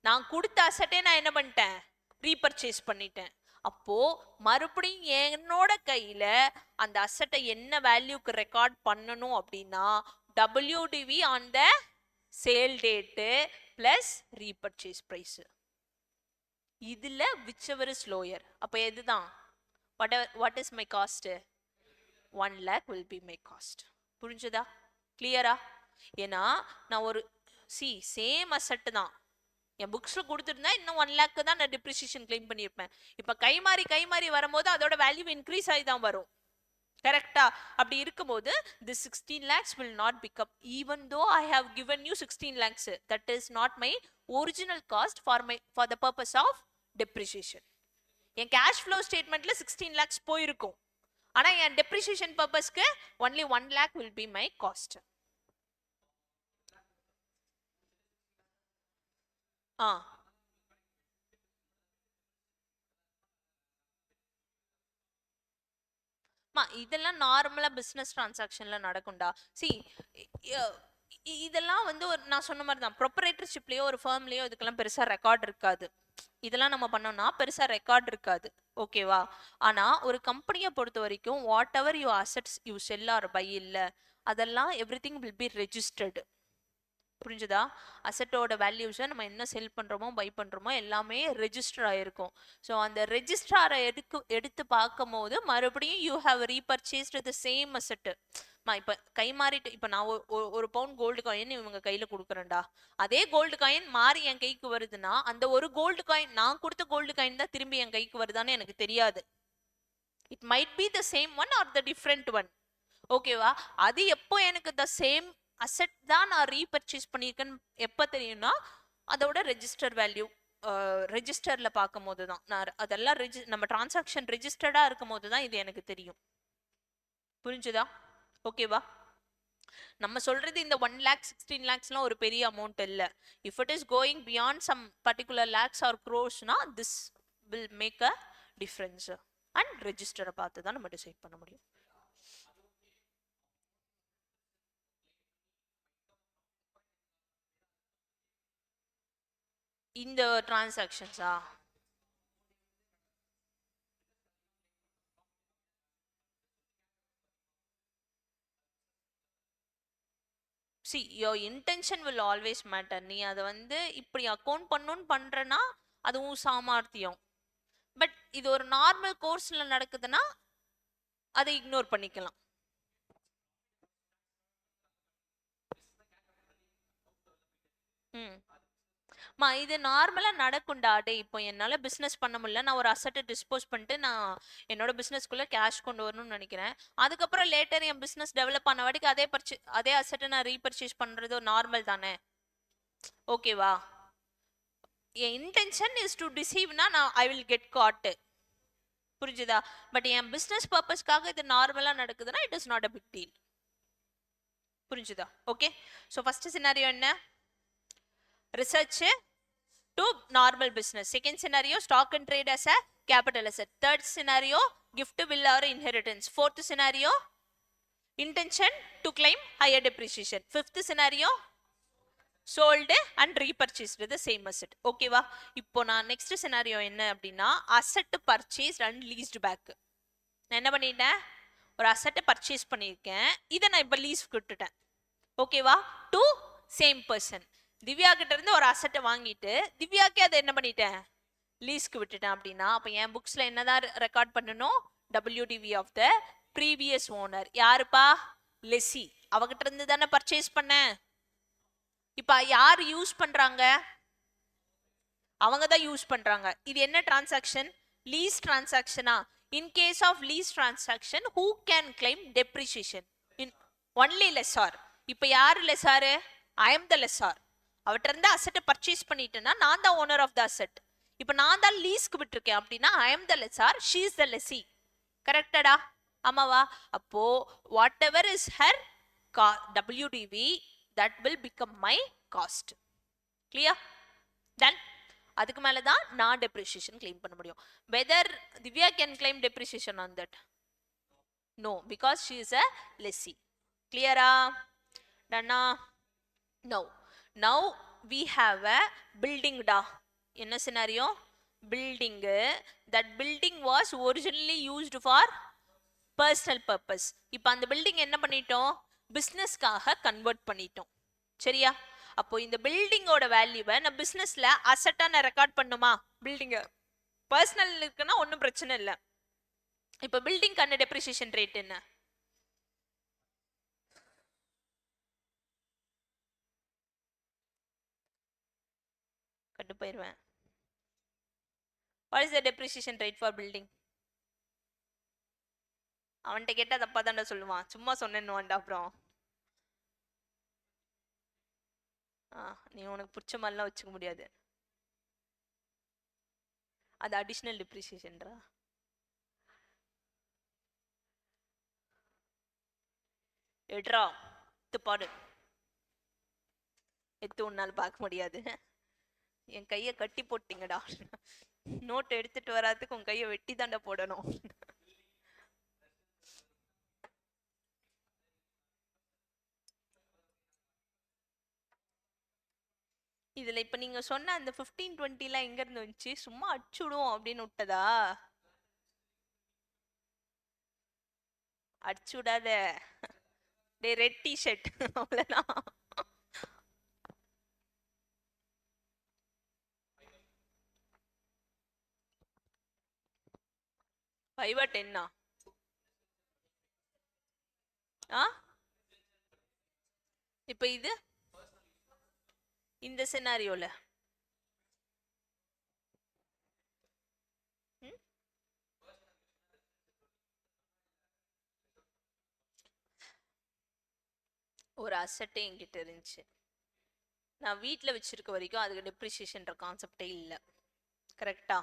நான் கொடுத்த அசட்டே நான் என்ன பண்ணிட்டேன்? ரீபர்ச்சேஸ் பண்ணிட்டேன். அப்போ மறுபடியும் என்னோட கையில அந்த அசட்டை என்ன வேல்யூக்கு ரெக்கார்ட் பண்ணணும் அப்படின்னா WDV on the sale date plus repurchase price. இதுல whichever is lower. அப்ப எதுதான்? what is my cost? 1 lakh will be my cost. புரிஞ்சுதா? கிளியரா? ஏன்னா நான் ஒரு சேம் அசட் தான் என் புக்ஸ்ல கொடுத்துருந்தா இன்னும் 1 lakh தான் நான் டிப்ரிசியேஷன் கிளைம் பண்ணியிருப்பேன். இப்ப கை மாறி வரும்போது அதோட வேல்யூ இன்க்ரீஸ் ஆகி தான் வரும். கரெக்டா? அப்படி இருக்கும்போது this 16 lakhs will not become, even though I have given you 16 lakhs, that is not my original cost for the purpose of depreciation. என் கேஷ் ஃப்ளோ ஸ்டேட்மெண்ட்ல 16 lakhs போயிருக்கும். ஆனா என் depreciation purposeக்கு only 1 lakh will be my cost. இதெல்லாம் நார்மலா business டிரான்சாக்ஷன்ல நடக்கும்டா. இதெல்லாம் வந்து நான் சொன்ன மாதிரி தான் ப்ரொப்ரைட்டர்ஷிப்லயோ ஒரு ஃபர்ம்லயோ இதுக்கெல்லாம் பெருசா ரெக்கார்ட் இருக்காது. இதெல்லாம் நம்ம பண்ணோம்னா பெருசா ரெக்கார்ட் இருக்காது. ஓகேவா? ஆனா ஒரு கம்பெனியை பொறுத்த வரைக்கும் whatever you assets you sell or buy இல்ல, அதெல்லாம் எவ்ரிதிங் வில் பி ரெஜிஸ்டர்டு. புரிஞ்சுதா? அசட்டோட வேல்யூஸை நம்ம என்ன செல் பண்றோமோ பை பண்றோமோ எல்லாமே ரெஜிஸ்டர் ஆயிருக்கும். ஸோ அந்த ரெஜிஸ்டரை எடுத்து பார்க்கும் போது மறுபடியும் you have repurchased the same asset. இப்ப கை மாறிட்டு இப்ப நான் ஒரு பவுண்ட் கோல்டு காயின் இவங்க கையில கொடுக்குறேன்டா. அதே கோல்டு காயின் மாறி என் கைக்கு வருதுன்னா அந்த ஒரு கோல்டு காயின் நான் கொடுத்த கோல்டு காயின் தான் திரும்பி என் கைக்கு வருதான்னு எனக்கு தெரியாது. It might be the same one R the different one. ஓகேவா? அது எப்போ எனக்கு த சேம் அசெட் தான் நான் ரீபர்ச்சேஸ் பண்ணியிருக்கேன்னு எப்போ தெரியும்னா அதோட ரெஜிஸ்டர் வேல்யூ ரெஜிஸ்டர்ல பார்க்கும் போது தான் நான் அதெல்லாம் நம்ம டிரான்சாக்ஷன் ரெஜிஸ்டர்டா இருக்கும் போது தான் இது எனக்கு தெரியும். புரிஞ்சுதா? ஓகேவா? நம்ம சொல்றது இந்த 1 lakh 16 lakhsலாம் ஒரு பெரிய அமௌண்ட் இல்ல. If it is going beyond some particular lakhs or crores-னா this will make a difference. And ரெஜிஸ்டரை பார்த்து தான் நம்ம டிசைட் பண்ண முடியும். இந்த டிரான்சாக்ஷன்ஸா see your intention will always matter. நீ அதை வந்து இப்படி அக்கௌண்ட் பண்ணணும்னு பண்றனா அதுவும் சாமர்த்தியம். பட் இது ஒரு நார்மல் கோர்ஸ்ல நடக்குதுன்னா அதை இக்னோர் பண்ணிக்கலாம். இது நார்மலா நடக்கும்டா. டே இப்போ என்னால பிசினஸ் பண்ண முடியல, நான் ஒரு அசெட்டை டிஸ்போஸ் பண்ணிட்டு நான் என்னோட பிசினஸ்க்குள்ள கேஷ் கொண்டு வரணும்னு நினைக்கிறேன். அதுக்கப்புறம் லேட்டர் என் பிசினஸ் டெவலப் ஆன வாட்டிக்கு அதே அசெட்டை நான் ரீபர்ச்சேஸ் பண்றது நார்மல் தானே? ஓகேவா? என் இன்டென்ஷன் இஸ் டு டிசீவ்னா நான் ஐ வில் கெட் காட். புரிஞ்சுதா? பட் என் பிசினஸ் பர்பஸ்க்காக இது நார்மலா நடக்குதுன்னா it is not a big deal. புரிஞ்சுதா? ஓகே. ஸோ ஃபர்ஸ்ட் சினாரியோ என்ன? Research to normal business. Second scenario, stock and trade as a capital asset. Third scenario, gift, will or inheritance. Fourth scenario, intention to claim higher depreciation. Fifth scenario, sold and repurchased the same asset. Okay வா? இப்போ நான் next scenario என்ன அப்படின்னா asset purchased and leased back. நான் என்ன பண்ணிட்டேன்? ஒரு asset purchase பண்ணியிருக்கேன், இதை நான் இப்போ லீஸ் விட்டுட்டேன். ஓகேவா? to same person. திவ்யா கிட்ட இருந்து ஒரு அசெட்டை வாங்கிட்டு திவ்யாக்கே அதை என்ன பண்ணிட்டேன்? லீஸ்க்கு விட்டுட்டேன். அப்படின்னா அப்ப என் புக்ஸ்ல என்னதான் ரெக்கார்ட் பண்ணணும்? WDV of the previous owner. யாருப்பா? லெசி. அவகிட்ட இருந்து தானே பர்ச்சேஸ் பண்ண. இப்ப யார் யூஸ் பண்றாங்க? அவங்க தான் யூஸ் பண்றாங்க. இது என்ன டிரான்சாக்ஷன்? லீஸ் டிரான்சாக்ஷனா? In case of lease transaction who can claim depreciation? Only lessor. இப்ப யாரு லெசாரு? ஐ எம் த லெசார். அவட்ட இருந்து அசெட்டை பர்ச்சேஸ் பண்ணிட்டேன்னா நான் தான் ஓனர் ஆஃப் த அசெட். இப்போ நான் தான் லீஸ்க்கு விட்டுருக்கேன் அப்படின்னா I am the lessor, she is the lessee. கரெக்டடா? ஆமாவா? அப்போ whatever is her WDV that will become my cost. Clear? Done. அதுக்கு மேல தான் நான் depreciation claim பண்ண முடியும். Whether Divya can claim depreciation on that? No, because she is a lessee. Clear? Done? No. Now we have a building da. என்ன scenario? Building. That building was originally used for personal purpose. இப்போ அந்த building என்ன பண்ணிட்டோம்? பிசினஸ்க்காக convert பண்ணிட்டோம். சரியா? அப்போ இந்த பில்டிங்கோட வேல்யூவை நான் பிசினஸ்ல அசெட்டா நான் ரெக்கார்ட் பண்ணுமா? பில்டிங் பர்சனல் இருக்குன்னா ஒன்றும் பிரச்சனை இல்லை. இப்போ பில்டிங்கான டெப்ரிசியேஷன் ரேட் என்ன? கண்டு போயிருவேன். What is the depreciation rate for building? அவன்கிட்ட கேட்டா தப்பா தாண்டா சொல்லுவான். சும்மா சொன்னேன்னு அப்புறம் நீ உனக்கு பிடிச்ச மாதிரிலாம் வச்சுக்க முடியாது. அது அடிஷனல் டிப்ரிசியேஷன்ரா. எட்ரா பாடு எத்து உன்னால பார்க்க முடியாது. என் கையை கட்டி போட்டீங்கடா. நோட் எடுத்துட்டு வராதுக்கு உன் கையை வெட்டி தாண்டா போடணும். இதுல இப்ப நீங்க சொன்ன அந்த 15-20 எல்லாம் எங்க இருந்து வந்துச்சு? சும்மா அடிச்சுடும் அப்படின்னு விட்டதா? அடிச்சு விடாத. டே ரெட் டிஷர்ட் அவ்வளவுதான். 5 or 10 இப்ப இது இந்த சினாரியோல ஒரு அசெட்டே என்கிட்ட இருந்துச்சு. நான் வீட்டில் வச்சிருக்க வரைக்கும் அதுக்கு டெப்ரிசியேஷன்ற கான்செப்டே இல்லை. கரெக்டா?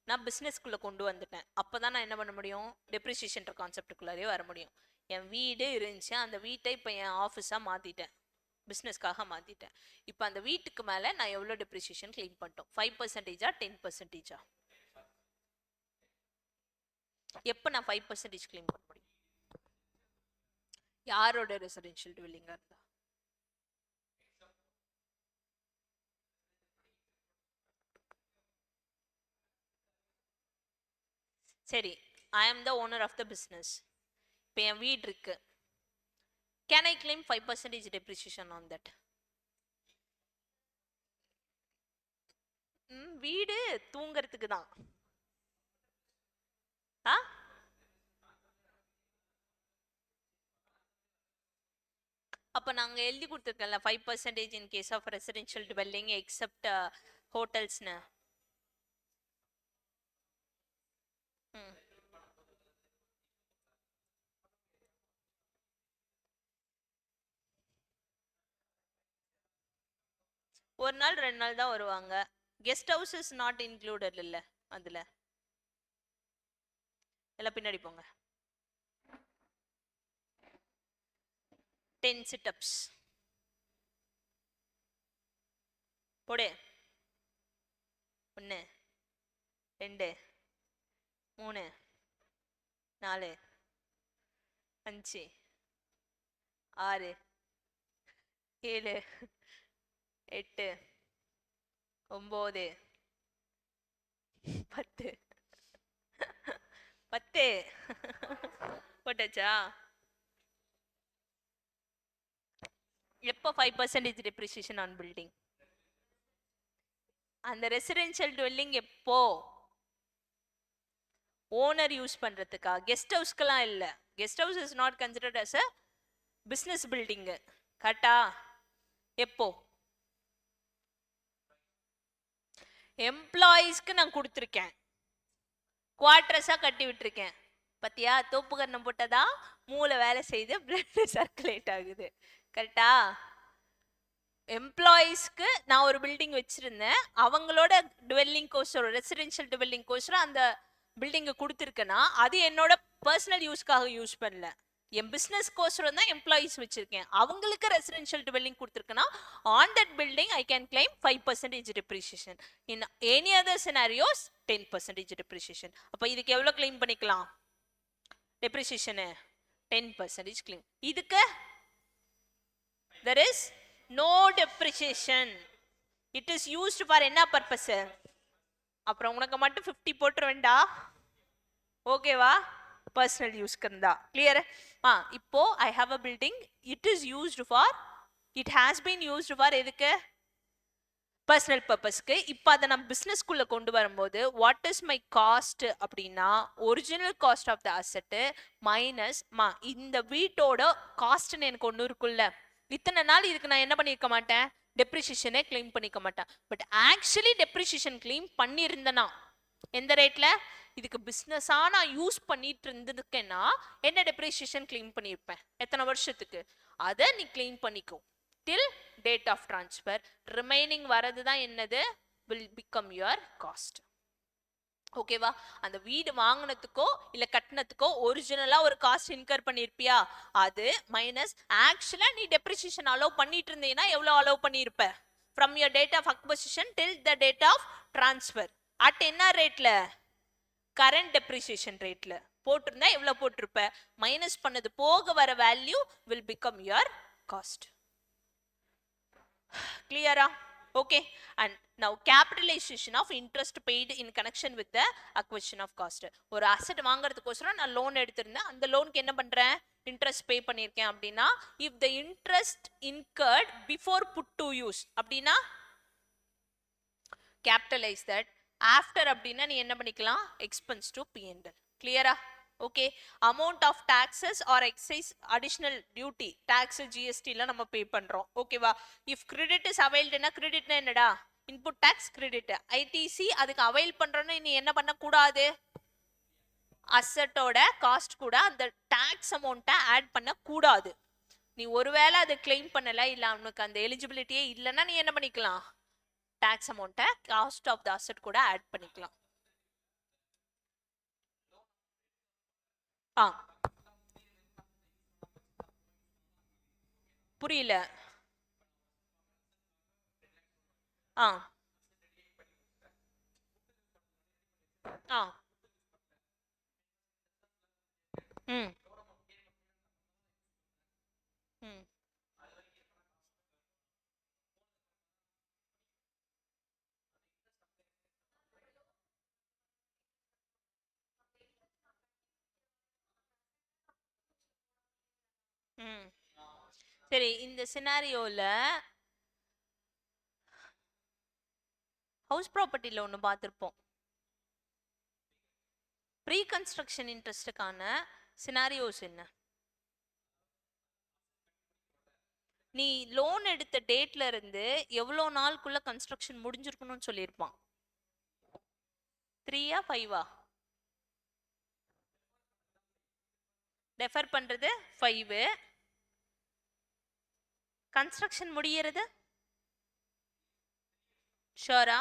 நான் பிஸ்னஸ்க்குள்ளே கொண்டு வந்துட்டேன். அப்போ தான் நான் என்ன பண்ண முடியும்? டெப்ரிசியேஷன்ற கான்செப்டுக்குள்ளாரே வர முடியும். என் வீடு இருந்துச்சு, அந்த வீட்டை இப்போ என் ஆஃபீஸாக மாற்றிட்டேன், பிஸ்னஸ்க்காக மாற்றிட்டேன். இப்போ அந்த வீட்டுக்கு மேலே நான் எவ்வளோ டெப்ரிசியேஷன் கிளைம் பண்ணிட்டோம்? 5% 10%? எப்போ நான் 5% கிளைம் பண்ண முடியும்? யாரோட ரெசிடென்ஷியல் டுவெல்லிங்கா இருந்தா? சரி, I am the owner of the business. இப்போ என் வீடு இருக்கு. Can I claim 5% depreciation on that? வீடு தூங்கிறதுக்கு தான். அப்போ நாங்கள் எழுதி கொடுத்துருக்கோம்ல 5% in case of residential dwelling except ஹோட்டல்ஸ்னு. ஒரு நாள் 2 நாள் தான் வருவாங்க. Guest house is not included இல்ல அதுல. எல்லாம் பின்னாடி போங்க. 10 sit-ups போடு. 1 2 3 4 5 6 7 8 9 10 10 போட்டாச்சா? எப்போ 5% depreciation on building? அந்த ரெசிடென்ஷியல் டுவெல்லிங் எப்போ? ஓனர் யூஸ் பண்றதுக்கா? கெஸ்ட் ஹவுஸ்க்கெல்லாம் இல்ல. Guest house is not considered as a business building. கரெக்டா? எப்போ? எம்ப்ளாயீஸ்க்கு நான் கொடுத்துருக்கேன், குவார்டர்ஸா கட்டி விட்டுருக்கேன். பத்தியா? தோப்பு கண்ணம் போட்டதா மூளை வேலை செய்து பிளட் சர்க்குலேட் ஆகுது. கரெக்டா? எம்ப்ளாயீஸ்க்கு நான் ஒரு பில்டிங் வச்சிருந்தேன், அவங்களோட dwelling coaster residential dwelling coaster அந்த பில்டிங்கை கொடுத்துருக்கேன்னா அது என்னோட பர்சனல் யூஸ்க்காக யூஸ் பண்ணல. என் பிசினஸ் கோசரம் தான் எம்ப்ளாயிஸ் வச்சிருக்கேன், அவங்களுக்கு ரெசிடென்ஷியல் டுவெல்லிங் கொடுத்துருக்கேன்னா on that building I can claim 5% depreciation. In any other scenarios 10% depreciation. அப்ப இதுக்கு எவ்வளவு கிளைம் பண்ணிக்கலாம் டெப்ரிசியேஷன்? 10% கிளைம். இதுக்கு there is no depreciation. It is used for என்ன பர்பஸ்? அப்புறம் உனக்கு மட்டும் 50 போட்டுருவேண்டா, ஓகேவா? பர்சனல் யூஸ்க்கு இருந்தா கிளியர். இப்போ I have a building, it is used for, it has been used for எதுக்கு? பர்சனல் பர்பஸ்க்கு. இப்போ அதை நம்ம பிஸ்னஸ்குள்ளே கொண்டு வரும்போது வாட் இஸ் மை காஸ்ட் அப்படின்னா original cost of the asset minus இந்த வீட்டோட காஸ்ட்னு எனக்கு ஒன்று இருக்குல்ல, இத்தனை நாள் இதுக்கு நான் என்ன பண்ணியிருக்க மாட்டேன், டெப்ரிசியேஷனே கிளைம் பண்ணிக்க மாட்டேன். பட் ஆக்சுவலி டெப்ரிசியேஷன் கிளைம் பண்ணியிருந்தேன்னா எந்த ரேட்ல? இதுக்கு பிஸ்னஸா நான் யூஸ் பண்ணிட்டு இருந்திருக்கேன்னா என்ன டெப்ரிசியேஷன் கிளைம் பண்ணியிருப்பேன், எத்தனை வருஷத்துக்கு, அதை நீ கிளைம் பண்ணிக்கோ till date of transfer. remaining வரது தான் என்னது, will become your cost. ஓகேவா? அந்த வீடு வாங்கினதுக்கோ இல்ல கட்டினதுக்கோ ஒரிஜினலா ஒரு காஸ்ட் இன்கர் பண்ணிருப்பியா, அது மைனஸ் ஆக்சுவலா நீ டெப்ரிசியேஷன் அலோவ் பண்ணிட்டு இருந்தீங்கன்னா எவ்வளவு allow பண்ணிருப்ப, from your date of acquisition till the date of transfer at என்ன ரேட்ல, கரண்ட் டெப்ரிசியேஷன் ரேட்ல போட்டிருந்தா எவ்வளவு போட்டிருப்ப, மைனஸ் பண்ணது போக வர value will become your cost. clear? Okay. And now capitalization of interest paid in connection with the acquisition of cost. ஒரு asset வாங்குறதுக்கோசரம் நான் லோன் எடுத்திருந்தேன், அந்த லோனுக்கு என்ன பண்றேன், இன்ட்ரெஸ்ட் பே பண்ணிருக்கேன் அப்படின்னா if the interest incurred before put to use அப்படின்னா capitalize that, after அப்படின்னா நீ என்ன பண்ணிக்கலாம், expense to P&L. clear? okay. amount of taxes or excise additional duty, tax GST ல நம்ம பே பண்றோம், ஓகேவா? if credit is availed னா credit னா என்னடா, input tax credit. ITC அதுக்கு avail பண்றோம்னா நீ என்ன பண்ண கூடாது, அசெட்டோட காஸ்ட் கூட அந்த டாக்ஸ் அமௌண்ட்டை ஆட் பண்ண கூடாது. நீ ஒருவேளை அதை கிளைம் பண்ணல இல்ல உனக்கு அந்த எலிஜிபிலிட்டியே இல்லைன்னா நீ என்ன பண்ணிக்கலாம், டாக்ஸ் அமௌண்ட்டை காஸ்ட் ஆஃப் த அசெட் கூட ஆட் பண்ணிக்கலாம். புரியல. ம் ம் ம் சரி, இந்த சினாரியோல ஹவுஸ் ப்ராப்பர்ட்டியில் ஒன்று பார்த்துருப்போம், ப்ரீ கன்ஸ்ட்ரக்ஷன் இன்ட்ரெஸ்ட்டுக்கான சினாரியோஸ் என்ன? நீ லோன் எடுத்த டேட்ல இருந்து எவ்வளோ நாளுக்குள்ள கன்ஸ்ட்ரக்ஷன் முடிஞ்சிருக்கணும்னு சொல்லியிருப்பான், 3 5? டெஃபர் பண்றது 5, கன்ஸ்ட்ரக்ஷன் முடியறது ஷோரா?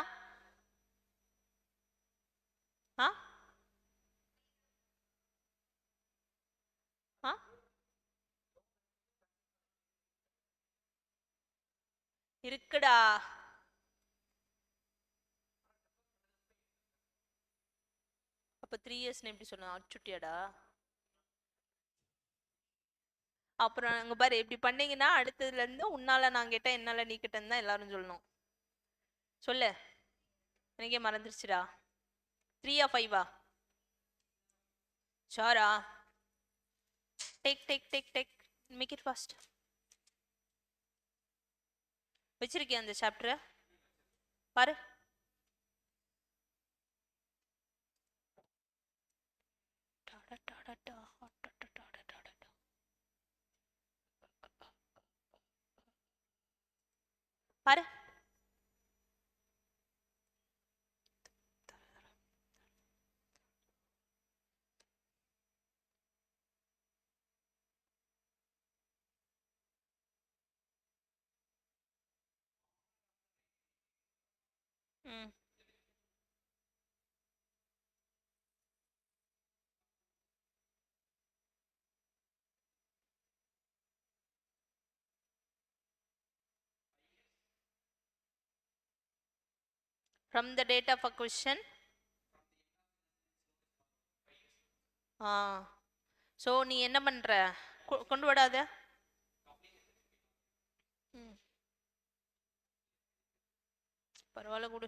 இருக்குடா. அப்ப 3 years எப்படி சொன்ன, அச்சுட்டியாடா? அப்புறம் அங்க பாரு, எப்படி பண்ணீங்கன்னா அடுத்ததுல இருந்து உன்னால நான் கேட்டேன் என்னால நீ கிட்டேன்னு தான் எல்லாரும் சொல்லணும். சொல்லு, எனக்கே மறந்துருச்சுடா. 3 5? ஷோரா? Take make it fast. வச்சிருக்கியா அந்த சாப்டர் பாரு. பாரு. ம் from the date of acquisition. So நீ என்ன பண்ற, கொண்டு விடாத. பரவாயில்ல கொடு.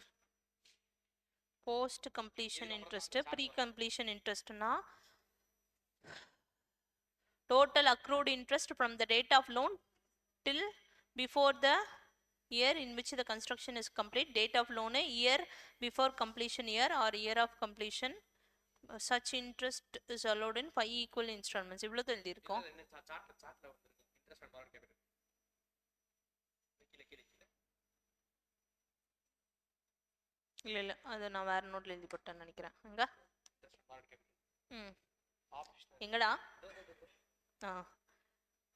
Post completion interest, pre completion இன்ட்ரெஸ்ட்னா total accrued interest from the date of loan till before the year in which the construction is complete. Date of loan year before completion year or year of completion. Such interest is allowed in 5 equal installments. இவ்வளவு தான் எழுதியிருக்கோம். இல்ல இல்ல அது நான் வேற நோட்ல எழுதி போட்டேன்னு நினைக்கிறேன். எங்க எங்கடா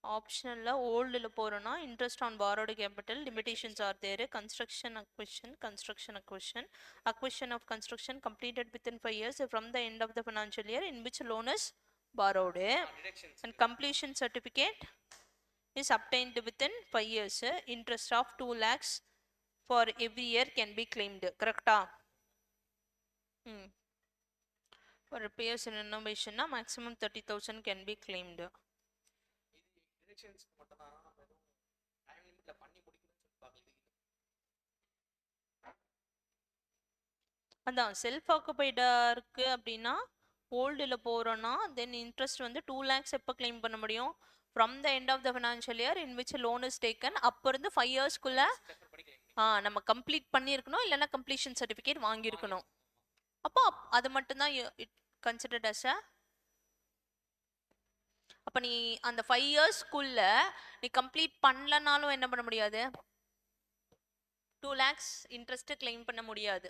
ஆப்ஷனல்ல ஓல்டுல போறோம்னா interest on borrowed capital limitations are there. construction acquisition of construction completed within 5 years from the end of the financial year in which loan is borrowed, and completion certificate is obtained within 5 years. Interest of 2 lakhs for every year can be claimed. correct for repairs and renovation maximum 30,000 can be claimed. அதான் self ஆக்குபைடா இருக்கு அப்படின்னா ஓல்டுல போறோம்னா தென் interest வந்து 2 lakhs எப்போ claim பண்ண முடியும், from the end of the financial year in which loan is taken. அப்போ இருந்து 5 இயர்ஸ்க்குள்ள நம்ம கம்ப்ளீட் பண்ணியிருக்கணும், இல்லைன்னா கம்ப்ளீஷன் சர்டிஃபிகேட் வாங்கியிருக்கணும். அப்போ அது மட்டும்தான் இட் கன்சிடர்ட் அஸ் அ. அப்போ நீ அந்த 5 இயர்ஸ்க்குள்ள நீ கம்ப்ளீட் பண்ணலனாலும் என்ன பண்ண முடியாது, 2 lakhs இன்ட்ரெஸ்ட் கிளைம் பண்ண முடியாது.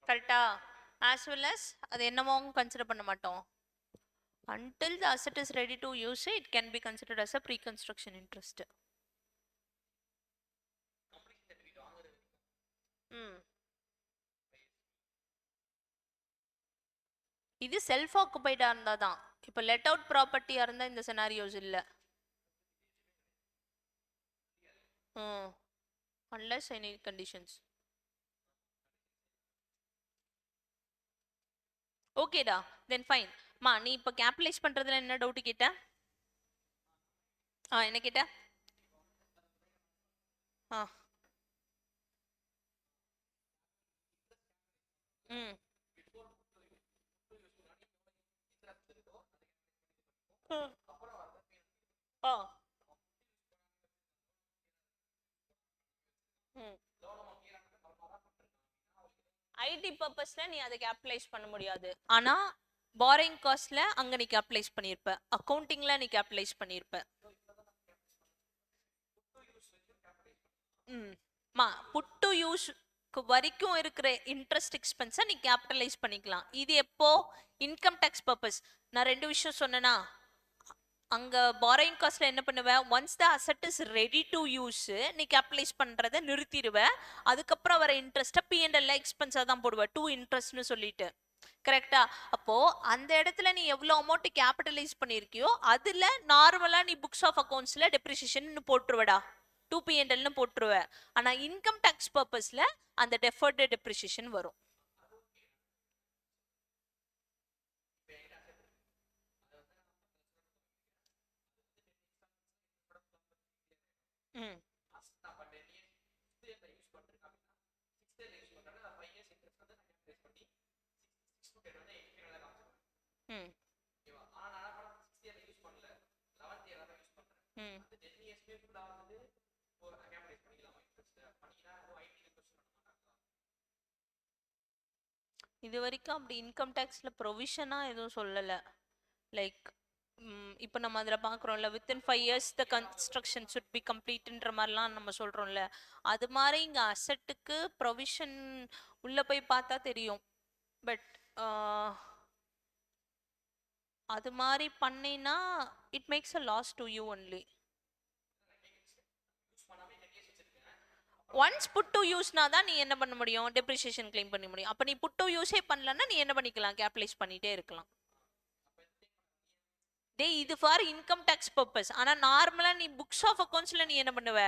கரெக்டா? as well as அது என்னமோ கன்சிடர் பண்ண மாட்டோம். until the asset is ready to use it can be considered as a pre-construction interest. இது செல்ஃப் ஆக்குபைடா இருந்தா தான். இப்போ லெட் அவுட் ப்ராப்பர்ட்டியா இருந்தா இந்த சினாரியோஸ் இல்ல. unless any conditions. ஓகேடா தென் ஃபைன். மா நீ இப்போ கேபிட்டலைஸ் பண்றதுல என்ன டவுட் கேட்ட? என்ன கேட்ட? ஐடி பர்பஸ்ல நீ அதை கேபிட்டலைஸ் பண்ண முடியாது. ஆனா borrowing காஸ்ட்ல அங்க நீ கேபிட்டலைஸ் பண்ணிருப்ப, அக்கவுண்டிங்ல நீ கேபிட்டலைஸ் பண்ணிருப்ப. மா புட் டு யூஸ் வரைக்கும் இருக்கிற இன்ட்ரெஸ்ட் எக்ஸ்பென்ஸை நீ கேபிட்டலைஸ் பண்ணிக்கலாம். இது எப்போ இன்கம் டேக்ஸ் பர்பஸ். நான் 2 விஷயம் சொன்னேன்னா, அங்க borrowing காஸ்ட்ல என்ன பண்ணுவ, once the asset is ready to use நீ கேபிட்டலைஸ் பண்றதை நிறுத்திடுவ. அதுக்கப்புறம் வர இன்ட்ரெஸ்ட்டை P&L எக்ஸ்பென்ஸா தான் போடுவ, டூ இன்ட்ரெஸ்ட்னு சொல்லிட்டு. கரெக்டா? அப்போ அந்த இடத்துல நீ எவ்வளவு அமௌண்ட் கேபிட்டலைஸ் பண்ணிருக்கியோ அதுல நார்மலா நீ புக்ஸ் ஆஃப் அக்கவுண்ட்ஸ்ல டெப்ரிசியேஷன் போட்டுருவடா, 2 P&L போட்டுருவ. ஆனா இன்கம் டாக்ஸ் பர்பஸ்ல அந்த டெஃபர்டு டெப்ரிசியேஷன் வரும். இது வரைக்கும் அப்படி இன்கம் டேக்ஸ்ல ப்ரொவிஷனா எதுவும் சொல்லல. லைக் இப்போ நம்ம அதில் பார்க்குறோம்ல, within 5 years the construction should be கம்ப்ளீட்ன்ற மாதிரிலாம் நம்ம சொல்கிறோம்ல, அது மாதிரி இங்கே அசட்டுக்கு ப்ரொவிஷன் உள்ளே போய் பார்த்தா தெரியும். பட் அது மாதிரி பண்ணினா it makes a loss to you only. Once put to யூஸ்னா தான் நீ என்ன பண்ண முடியும், டெப்ரிசியேஷன் கிளைம் பண்ண முடியும். அப்போ நீ புட் டு யூஸே பண்ணலன்னா நீ என்ன பண்ணிக்கலாம், கேபிட்டலைஸ் பண்ணிட்டே இருக்கலாம். டேய் இது ஃபார் இன்கம் டாக்ஸ் பர்பஸ். ஆனா நார்மலா நீ புக்ஸ் ஆஃப் அக்கவுண்ட்ஸ்ல நீ என்ன பண்ணுவ,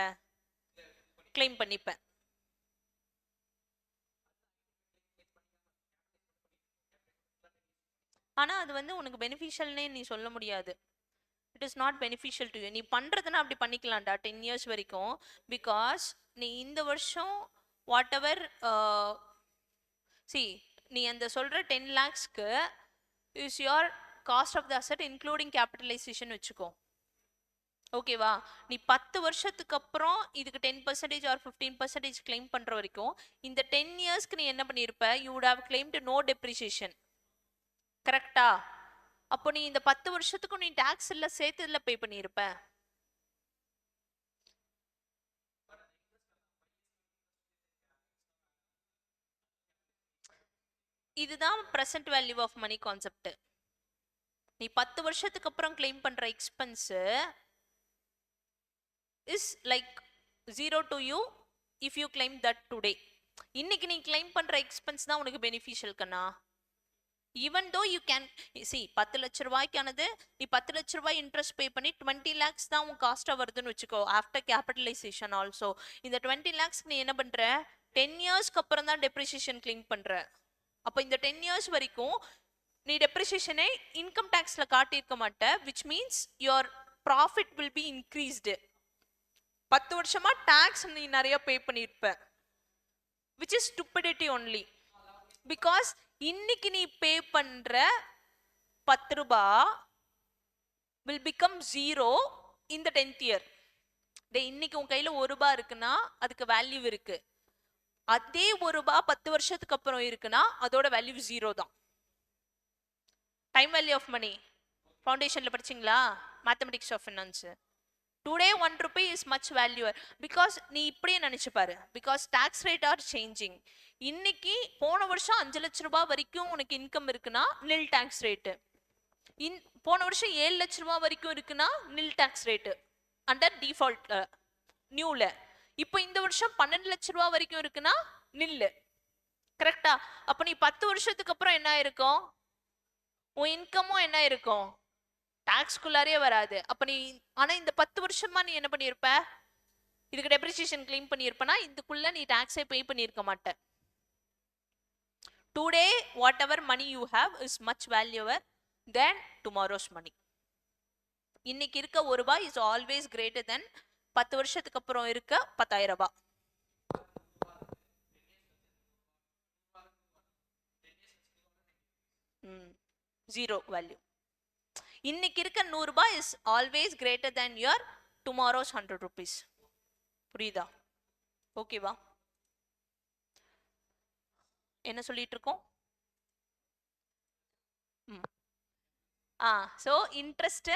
கிளைம் பண்ணிப்ப. ஆனா அது வந்து உனக்கு பெனிஃபிஷியல்னே நீ சொல்ல முடியாது. It is not beneficial to you. நீ பண்றதுன்னா அப்படி பண்ணிக்கலாம்டா 10 இயர்ஸ் வரைக்கும். பிகாஸ் நீ இந்த வருஷம் வாட் எவர் சி நீ அந்த சொல்ற 10 lakhsக்கு is your cost of the asset including capitalisation வச்சுக்கோ. ஓகேவா? நீ 10 வருஷத்துக்கு அப்புறம் இதுக்கு 10% ஆர் 15% கிளைம் பண்ற வரைக்கும் இந்த 10 இயர்ஸ்க்கு நீ என்ன பண்ணிருப்ப? You would have claimed no depreciation. கரெக்டா? அப்போ நீ இந்த 10 வருஷத்துக்கும் நீ டாக்ஸ் இல்ல சேர்த்து இல்ல பே பண்ணிருப்ப. இதுதான் present value of money concept. நீ 10 வருஷத்துக்கு அப்புறம் கிளைம் பண்ற expense is like 0 to you if you claim that today. இன்னைக்கு நீ கிளைம் பண்ற எக்ஸ்பென்ஸ் தான் உனக்கு பெனிஃபிஷியல் கண்ணா. Even though you can see 10 லட்ச ரூபாய்க்கானது நீ 10 லட்ச ரூபாய் இன்ட்ரெஸ்ட் பே பண்ணி 20 lakhs தான் உன் காஸ்டா வருதுன்னு வச்சுக்கோ. ஆஃப்டர் கேபிட்டலைசேஷன் ஆல்சோ இந்த 20 lakhs நீ என்ன பண்ற? 10 இயர்ஸ்க்கு அப்புறம் தான் டெப்ரிசியேஷன் கிளைம் பண்ற. அப்போ இந்த 10 இயர்ஸ் வரைக்கும் நீ டெப்ரிசியேஷனை இன்கம் டாக்ஸ்ல காட்டியிருக்க மாட்ட, which means your profit will be increased. 10 வருஷமா டாக்ஸ் நீ நிறைய பே பண்ணிருப்ப, which is stupidity only. because இன்னைக்கு நீ பே பண்ற 10 ரூபாய் will become 0 in the 10th year. இன்னைக்கு உன் கையில 1 ரூபாய் இருக்குன்னா அதுக்கு வேல்யூ இருக்கு. அதே 1 ரூபாய் 10 வருஷத்துக்கு அப்புறம் இருக்குன்னா அதோட வேல்யூ 0 தான். டைம் வேல்யூ ஆஃப் மணி ஃபவுண்டேஷன்ல படிச்சீங்களா? Mathematics of finance. Today 1 rupee is much valuer because நீ இப்படியே நினைச்சு பாரு. because tax rate are changing. இன்னைக்கு போன வருஷம் 5 லட்ச ரூபாய் வரைக்கும் உனக்கு இன்கம் இருக்குன்னா nil tax rate. போன வருஷம் 7 லட்ச ரூபாய் வரைக்கும் இருக்குன்னா nil tax rate under default நியூல. இப்போ இந்த வருஷம் 12 லட்ச ரூபாய் வரைக்கும் இருக்குன்னா nil. கரெக்டா? அப்ப நீ 10 வருஷத்துக்கு அப்புறம் என்ன இருக்கும்? உன் இன்கமும் என்ன இருக்கும்? டாக்ஸ்குள்ளாரே வராது. அப்ப நீ ஆனா இந்த 10 வருஷமா நீ என்ன பண்ணிருப்ப? இதுக்கு டெப்ரிசியேஷன் கிளைம் பண்ணிருப்பனா இதுக்குள்ள நீ டாக்ஸை பே பண்ணிருக்க மாட்ட. Today whatever money you have is much valuer then tomorrow's money. இன்னைக்கு இருக்க 1 ரூபாய் இஸ் ஆல்வேஸ் கிரேட்டர் தென் 10 வருஷத்துக்கு அப்புறம் இருக்க 10,000 ரூபாய். Zero value. இன்னைக்கு இருக்க 100 ரூபாய் is always greater then your tomorrow's 100 rupees. புரியுதா? ஓகேவா? என்ன சொல்லிட்டு இருக்கோம்? so interest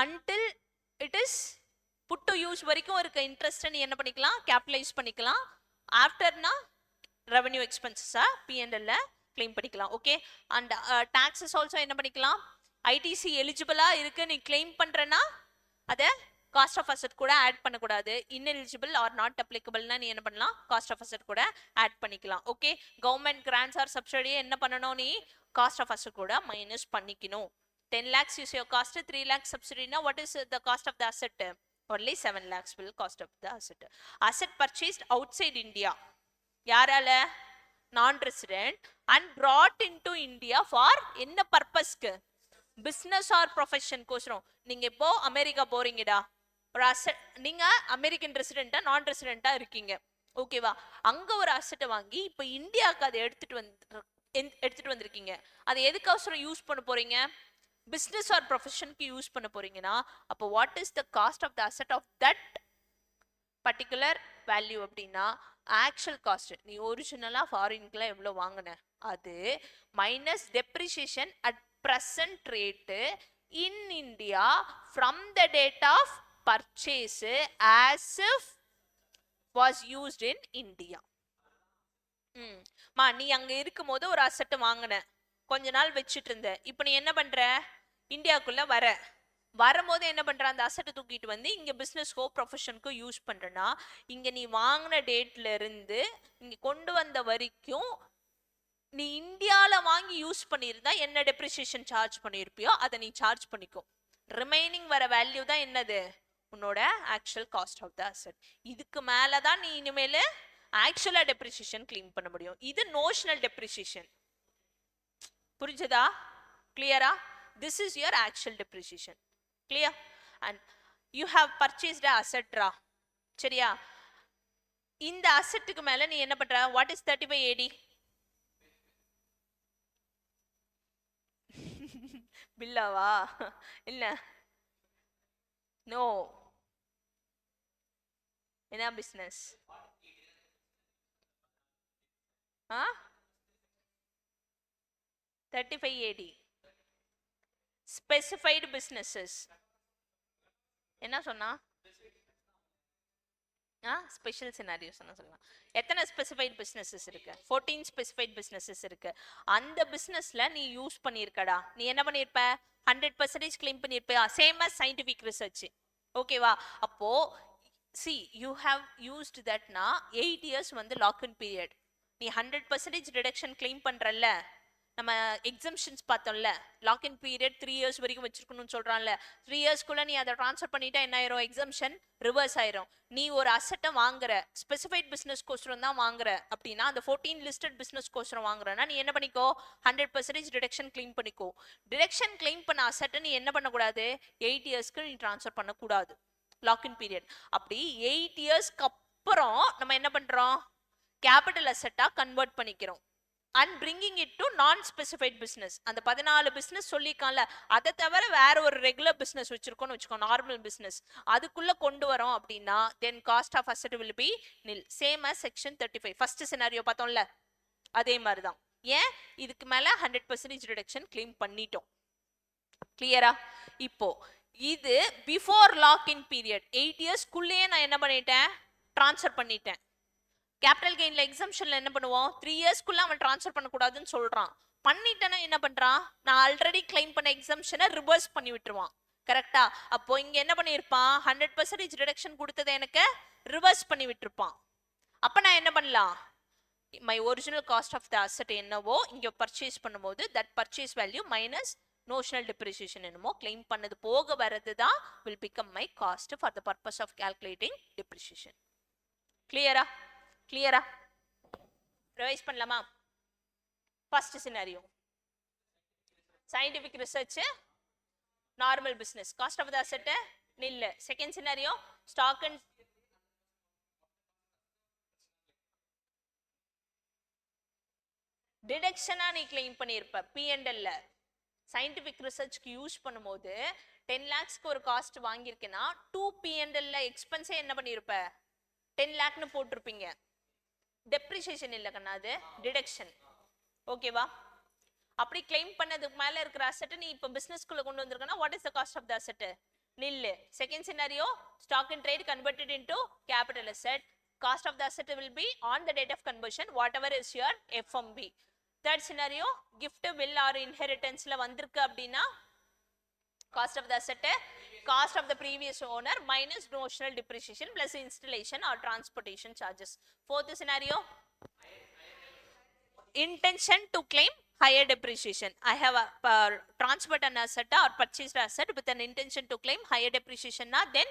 until it is put to use வரைக்கும் இருக்க இன்ட்ரெஸ்ட் நீ என்ன பண்ணிக்கலாம்? கேபிட்டலைஸ் பண்ணிக்கலாம். ஆஃப்டர்னா ரெவென்யூ எக்ஸ்பென்சஸா P&L கிளைம் பண்ணிக்கலாம். ஓகே. அண்ட் டாக்ஸஸ் ஆல்சோ என்ன பண்ணிக்கலாம்? ஐடிசி எலிஜிபிளா இருக்கு நீ கிளைம் பண்றனா அதை காஸ்ட் ஆஃப் அசெட் கூட ஆட் பண்ணக்கூடாது. இன்எலிஜிபிள் ஆர் நாட் அப்ளிகபிள்னா நீ என்ன பண்ணலாம்? காஸ்ட் ஆஃப் அசெட் கூட ஆட் பண்ணிக்கலாம். ஓகே. கவர்மெண்ட் கிராண்ட்ஸ் ஆர் சப்சிடியை என்ன பண்ணணும்? நீ காஸ்ட் ஆஃப் அசெட் கூட மைனஸ் பண்ணிக்கணும். 10 lakhs is your cost, 3 lakhs subsidy. Now what is the cost of the asset? Only 7 lakhs will cost of the asset. Asset purchased outside India. யாரால? Non-resident and brought into India for என்ன பர்பஸ்க்கு? Business or profession கோசரம். நீங்க இப்போ America போறீங்கடா, ஒரு asset நீங்க American ரெசிடென்ட்டா நான் ரெசிடென்ட்டா இருக்கீங்க. ஓகேவா? அங்க ஒரு அசெட்டை வாங்கி இப்போ இந்தியாவுக்கு அதை எடுத்துட்டு வந்திருக்கீங்க. அதை எதுக்கோசரம் யூஸ் பண்ண போறீங்க? பிசினஸ் ஆர் ப்ரொஃபஷனுக்கு யூஸ் பண்ண போறீங்கன்னா அப்போ what is the cost of the asset of that particular value அப்படின்னா ஆக்சுவல் காஸ்ட். நீ ஒரிஜினலா ஃபாரின்ல எவ்வளவு வாங்கின அது minus depreciation at present rate in India from the date of purchase as if was used in India. நீ அங்க இருக்கும்போது ஒரு அசெட் வாங்கின, கொஞ்ச நாள் வச்சுட்டு இருந்த, இப்போ நீ என்ன பண்ற? இந்தியாவுக்குள்ள வரும்போது என்ன பண்ற? அந்த அசெட்டை தூக்கிட்டு வந்து இங்க பிசினஸ்க்கோ ப்ரொஃபஷனுக்கோ யூஸ் பண்றனா இங்க நீ வாங்கின டேட்ல இருந்து இங்க கொண்டு வந்த வரைக்கும் நீ இந்தியால வாங்கி யூஸ் பண்ணியிருந்தா என்ன டெப்ரிசியேஷன் சார்ஜ் பண்ணியிருப்பியோ அதை நீ சார்ஜ் பண்ணிக்கோ. ரிமைனிங் வர வேல்யூ தான் என்னது? உன்னோட actual cost of the asset. இதுக்கு மேலதான் நீ இனிமேல் ஆக்சுவலா டெப்ரிசியேஷன் கிளைம் பண்ண முடியும். இது நோஷனல் டெப்ரிசியேஷன். புரிஞ்சதா? கிளியரா? This is your actual depreciation. Clear? And you have purchased a asset ரா, சரியா? இந்த அசெட்டுக்கு மேல நீ என்ன பண்ற? What is 35 AD? பில்லாவா? இல்ல, நோ. என்ன பிசினஸ்? ஆ 35 AD specified businesses. என்ன சொன்னா? ஸ்பெஷல் சினாரியோஸ் சொல்லலாம். எத்தனை ஸ்பெசிஃபைட் பிசினஸஸ் இருக்கு? 14 ஸ்பெசிஃபைட் பிசினஸஸ் இருக்கு. அந்த பிசினஸ்ல நீ யூஸ் பண்ணிருக்கடா, நீ என்ன பண்ணிருப்ப? 100% கிளைம் பண்ணிருப்ப. Same as scientific research. ஓகேவா? அப்போ see you have used that na 8 years வந்து லாக் இன் பீரியட். நீ 100% டிடக்ஷன் கிளைம் பண்றல்ல, நம்ம எக்ஸம்ஷன்ஸ் பார்த்தோம்ல, லாக் இன் பீரியட் 3 இயர்ஸ் வரைக்கும் வச்சிருக்கணும்னு சொல்றான்ல. 3 இயர்ஸ்க்குள்ள நீ அதை ட்ரான்ஸ்ஃபர் பண்ணிட்டா என்ன ஆயிரும்? எக்ஸம்ஷன் ரிவர்ஸ் ஆயிரும். நீ ஒரு அசெட்டை வாங்குற, ஸ்பெசிஃபைட் பிசினஸ் கோசரம் தான் வாங்குற அப்படின்னா, அந்த 14 லிஸ்டட் பிசினஸ் கோசரம் வாங்குறனா நீ என்ன பண்ணிக்கோ? 100% டிடக்ஷன் கிளைம் பண்ணிக்கோ. டிடக்ஷன் கிளைம் பண்ண அசெட்டை நீ என்ன பண்ணக்கூடாது? 8 இயர்ஸ்க்கு நீ ட்ரான்ஸ்ஃபர் பண்ணக்கூடாது, லாக் இன் பீரியட். அப்படி 8 இயர்ஸ்க்கு அப்புறம் நம்ம என்ன பண்றோம்? கேபிட்டல் அசெட்டா கன்வெர்ட் பண்ணிக்கிறோம். and bringing it to non specified business. அந்த 14 பிசினஸ் சொல்லிருக்கான்ல, அதை தவிர வேற ஒரு ரெகுலர் பிசினஸ் வச்சிருக்கோம்னு வச்சுக்கோ, நார்மல் பிசினஸ், அதுக்குள்ள கொண்டு வரோம் அப்படின்னா then cost of asset will be nil, same as section 35 first scenario பார்த்தோம்ல, அதே மாதிரி தான். ஏன்? இதுக்கு மேல 100% ரிடக்ஷன் கிளைம் பண்ணிட்டோம். கிளியரா? இப்போ இது before log in period 8 years குள்ளேயே நான் என்ன பண்ணிட்டேன்? ட்ரான்ஸ்ஃபர் பண்ணிட்டேன். கேபிட்டல் கெயின்ல எக்ஸம்ஷன்ல என்ன பண்ணுவோம்? 3 இயர்ஸ்க்குள்ள அவன் ட்ரான்ஸ்ஃபர் பண்ணக்கூடாதுன்னு சொல்றான். பண்ணிட்டேன்னா என்ன பண்றான்? நான் ஆல்ரெடி கிளைம் பண்ண எக்ஸம்ஷனை ரிவர்ஸ் பண்ணி விட்டுருவான். கரெக்டா? அப்போ இங்க என்ன பண்ணிருப்பான்? 100% ரிடக்ஷன் கொடுத்ததை எனக்கு ரிவர்ஸ் பண்ணி விட்டுருப்பான். அப்ப நான் என்ன பண்ணலாம்? My original cost of the asset என்னவோ இங்க பர்ச்சேஸ் பண்ணும்போது that purchase value minus notional depreciation என்னமோ கிளைம் பண்ணது போக வரது தான் will become my cost for the purpose of calculating depreciation. கிளியரா? கிளியரா? ரிவைஸ் பண்ணலாமா? First scenario scientific research, normal business, cost of the asset nil. Second scenario stock and டிடக்ஷனா நீ கிளைம் பண்ணிருப்ப P&L. சயின்டிபிக் ரிசர்ச்க்கு யூஸ் பண்ணும்போது 10 lakhsக்கு ஒரு காஸ்ட் வாங்கியிருக்கேன்னா 2 P&L எக்ஸ்பென்ஸே என்ன பண்ணிருப்ப? 10 lakhன்னு போட்டிருப்பீங்க. டெப்ரிசியேஷன் இல்ல கண்ணா, அது டிடக்ஷன். ஓகேவா? அப்படி கிளைம் பண்ணதுக்கு மேல இருக்கிற அசெட் நீ இப்ப பிசினஸ்க்குள்ள கொண்டு வந்திருக்கனா what is the cost of the asset? nil. Second scenario, stock and trade converted into capital asset. Cost of the asset will be on the date of conversion whatever is your FMB. Third scenario, gift, will or inheritanceல வந்திருக்கு அப்படின்னா cost of the asset, cost of the previous owner minus notional depreciation plus installation or transportation charges. Fourth scenario, intention to claim higher depreciation. I have transferred an asset or purchased asset with an intention to claim higher depreciation. Then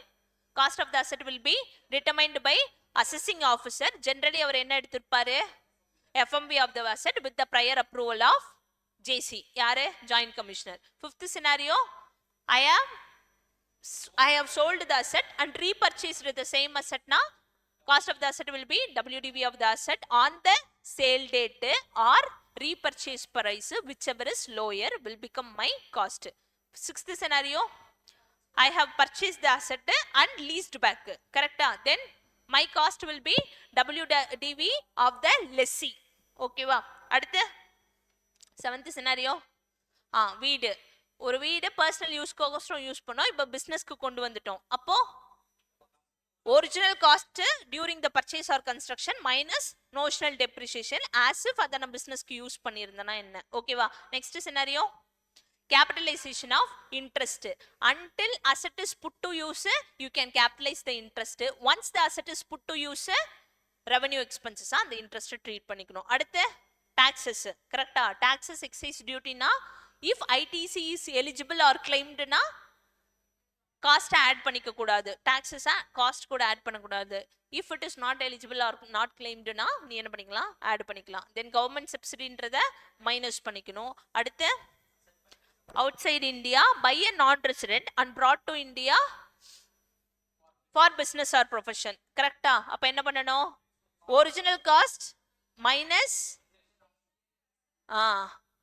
cost of the asset will be determined by assessing officer. Generally அவர் என்ன எடுத்துப்பாரு? FMB of the asset with the prior approval of JC. யாரு? Joint Commissioner. Fifth scenario, I have sold the asset and repurchased the same asset. Now cost of the asset will be WDV of the asset on the sale date or repurchase price, whichever is lower will become my cost. Sixth scenario, I have purchased the asset and leased back. Correct? Then my cost will be WDV of the lessee. Okay va? அடுத்து seventh scenario, வீடு, ஒரு வீடு personal யூஸ்க்கோசரம் use பண்ணோம், இப்போ பிசினஸ்க்கு கொண்டு வந்துட்டோம். அப்போ original cost during the purchase or construction minus notional depreciation as if அதை நம்ம பிசினஸ்க்கு யூஸ் பண்ணியிருந்தேன்னா என்ன? ஓகேவா? Next scenario, capitalization of interest. Until asset is put to use, you can capitalize the interest. Once the asset is put to use, revenue expenses அந்த interest treat பண்ணிக்கணும். அடுத்து taxes. கரெக்டா? taxes, excise duty na if ITC is eligible or claimed na காஸ்ட்டை add பண்ணிக்க கூடாது, டாக்ஸஸை cost கூட add பண்ணக்கூடாது. If it is not eligible or not கிளைம்டுனா நீ என்ன பண்ணிக்கலாம், ஆட் பண்ணிக்கலாம். தென் கவர்மெண்ட் சப்சிடின்றத மைனஸ் பண்ணிக்கணும். அடுத்து outside India by a non resident and brought to India for business or profession. கரெக்டா? அப்ப என்ன பண்ணணும், ஒரிஜினல் காஸ்ட் மைனஸ்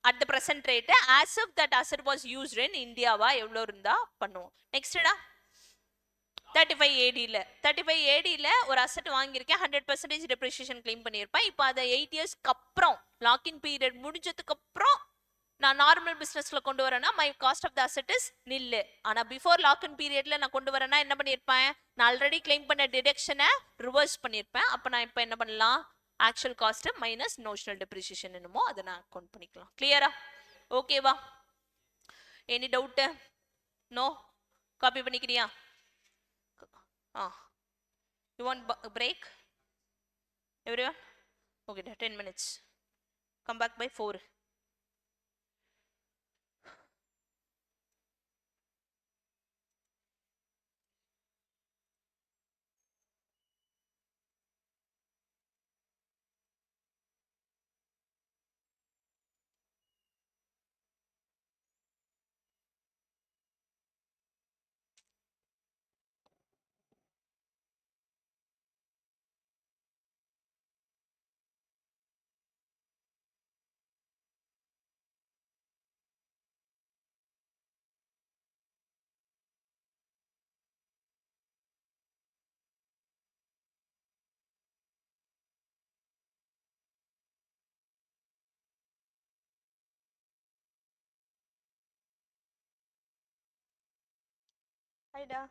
at the present rate as if that asset was used in India வா எவ்வளோ இருந்தா பண்ணுவோம். நெக்ஸ்டா 35 AD-ல 35 AD-ல ஒரு அசெட் வாங்கியிருக்கேன், 100% depreciation claim பண்ணியிருப்பேன். இப்போ அதை 8 இயர்ஸ்க்கு அப்புறம் லாக்இன் பீரியட் முடிஞ்சதுக்கு அப்புறம் நான் நார்மல் பிசினஸ்ல கொண்டு வரேன்னா my cost of the asset is நில்லு. ஆனா பிஃபோர் லாக்இன் பீரியட்ல நான் கொண்டு வரேன்னா என்ன பண்ணியிருப்பேன், நான் ஆல்ரெடி கிளைம் பண்ண டிடக்ஷனை ரிவர்ஸ் பண்ணியிருப்பேன். அப்போ நான் இப்போ என்ன பண்ணலாம், actual cost minus notional depreciation என்னமோ அதை நான் அக்கௌண்ட் பண்ணிக்கலாம். கிளியரா? ஓகேவா? Any doubt? நோ? காப்பி பண்ணிக்கிறியா? You want break? Everyone? Okay, 10 minutes. Come back by 4. Hi da.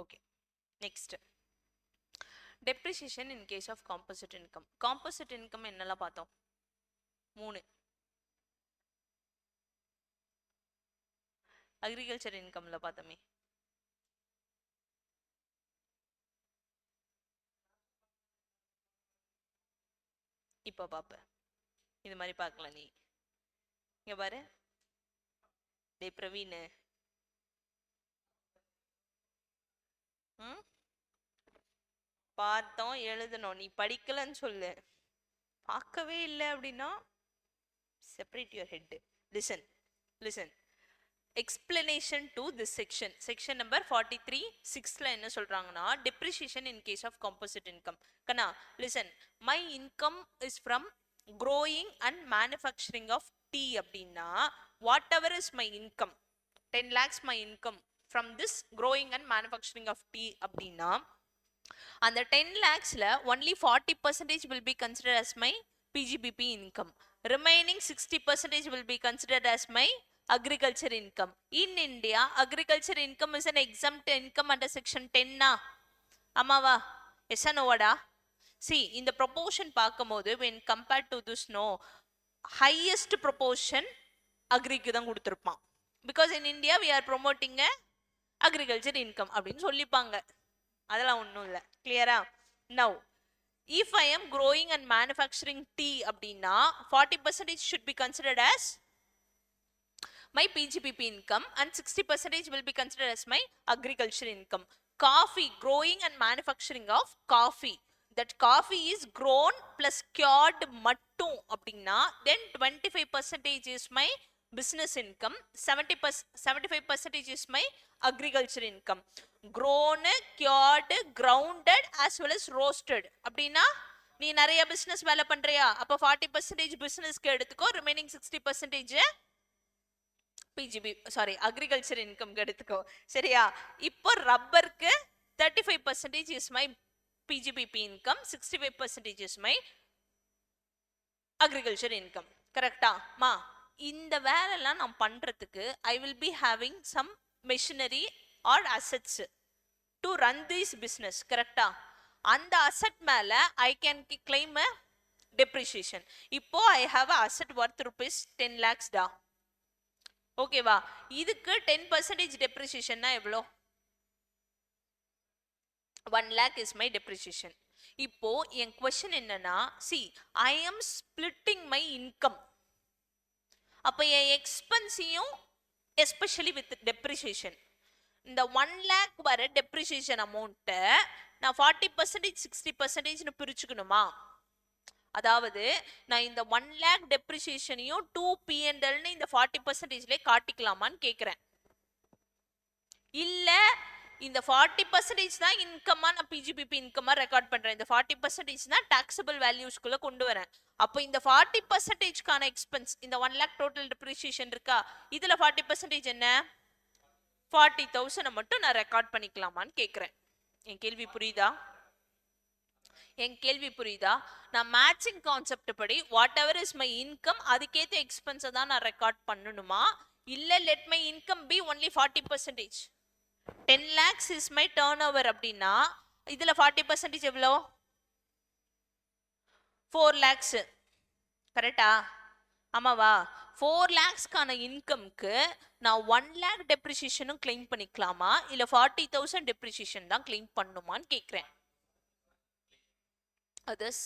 Okay, next. Depreciation in case of composite income. Composite income என்னெல்லாம் பார்த்தோம்? 3. Agriculture இன்கம்ல பார்த்தோமே. இப்போ பாப்ப இது மாதிரி பார்க்கலாம். நீ இங்க பாரு, டே பிரவீன், பார்த்தோம் எழுதணும். நீ படிக்கலன்னு சொல்லு, பார்க்கவே இல்லை அப்படின்னா separate your head. Listen listen. explanation to this section number 43 6ல என்ன சொல்றாங்கன்னா, depreciation in case of composite income. Kanna listen, my income is from growing and manufacturing of tea அப்படின்னா whatever is my income, 10 lakhs my income from this growing and manufacturing of tea அப்படின்னா அந்த 10 lakhsல only 40% will be considered as my PGBP income. Remaining 60% will be considered as my agriculture income. In India, agriculture income is an exempt income under section 10 na. Amava, yes or no vada? See, in the proportion பார்க்கும்போது when compared to this, no, highest proportion agriக்கு தான் கொடுத்திருப்பான். Because in India we are promoting a agriculture income அப்படின்னு சொல்லிப்பாங்க. அதெல்லாம் ஒண்ணும் இல்ல. கிளியரா? Now, if I am growing and manufacturing tea அப்படின்னா 40% should be considered as my PGBP income and 60% will be considered as my agriculture income. Coffee, growing and manufacturing of coffee, that coffee is grown plus cured mattum அப்படின்னா then 25% is my business income, 75% is my agriculture income. Grown, cured, grounded as well as roasted அப்படின்னா நீ நிறைய business வேலை பண்றியா, அப்ப 40% businessக்கு எடுத்துக்கோ, remaining 60% PGB agriculture income எடுத்துக்கோ. சரியா? இப்போ ரப்பருக்கு 35% is my PGBP income, 65% is my agriculture income. கரெக்டா மா? இந்த வேலைலாம் நான் பண்றதுக்கு I will be having some machinery or assets to run this business. கரெக்டா? அந்த asset மேல I can claim a depreciation. இப்போ I have a asset worth rupees 10 lakhs டா. ஓகேவா? இதுக்கு 10% depreciation எவ்வளோ? 1 lakh is my depreciation. இப்போ என் question என்னன்னா, see, I am splitting my income. அப்ப என் எக்ஸ்பென்ஸையும் especially with depreciation, இந்த 1 lakh வர depreciation amount நான் 40% 60% பிரிச்சுக்கணுமா? அதாவது நான் இந்த 1 lakh depreciationையும் 2 P&L இந்த 40% காட்டிக்கலாமான்னு கேக்குறேன். இல்ல இந்த 40% தான் இன்கமா நான் PGBP இன்கமா ரெக்கார்ட் பண்றேன், இந்த 40% தான் டாக்ஸபிள் வேல்யூஸ்க்குள்ள கொண்டு வரேன். அப்போ இந்த 40%க்கான எக்ஸ்பென்ஸ், இந்த 1 lakh டோட்டல் depreciation இருக்கா, இதுல 40% என்ன, 40,000 மட்டும் நான் ரெக்கார்ட் பண்ணிக்கலாமான்னு கேக்குறேன். என் கேள்வி புரியுதா? என் கேள்வி புரியுதா? நான் மேட்சிங் கான்செப்ட் படி what ever is my income அதுக்கேற்ற எக்ஸ்பென்ஸை தான் நான் ரெக்கார்ட் பண்ணணுமா, இல்ல let my income be only 40%. 10 lakhs is my turn over அப்படின்னா இதுல 40% எவ்வளோ? 4 lakhs. கரெக்டா? ஆமாவா? 4 lakhsக்கான இன்கம்க்கு நான் 1 lakh டெப்ரிசியேஷனும் கிளைம் பண்ணிக்கலாமா, இல்ல 40,000 டெப்ரிசியேஷன் தான் கிளைம் பண்ணுமான்னு கேட்கிறேன். others.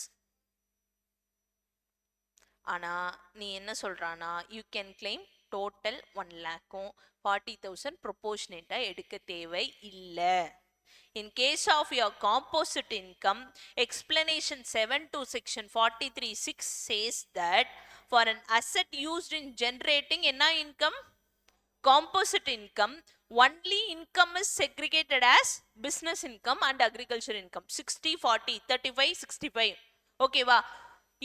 ஆனா நீ என்ன சொல்றானா, you can claim total 1 lakhம் 40,000 proportionate எடுக்க தேவை இல்ல. In case of your composite income, explanation 7 to section 43(6) says that for an asset used in generating என்ன income, composite income, only income is segregated as business income and agriculture income. 60-40, 35-65. ஓகேவா?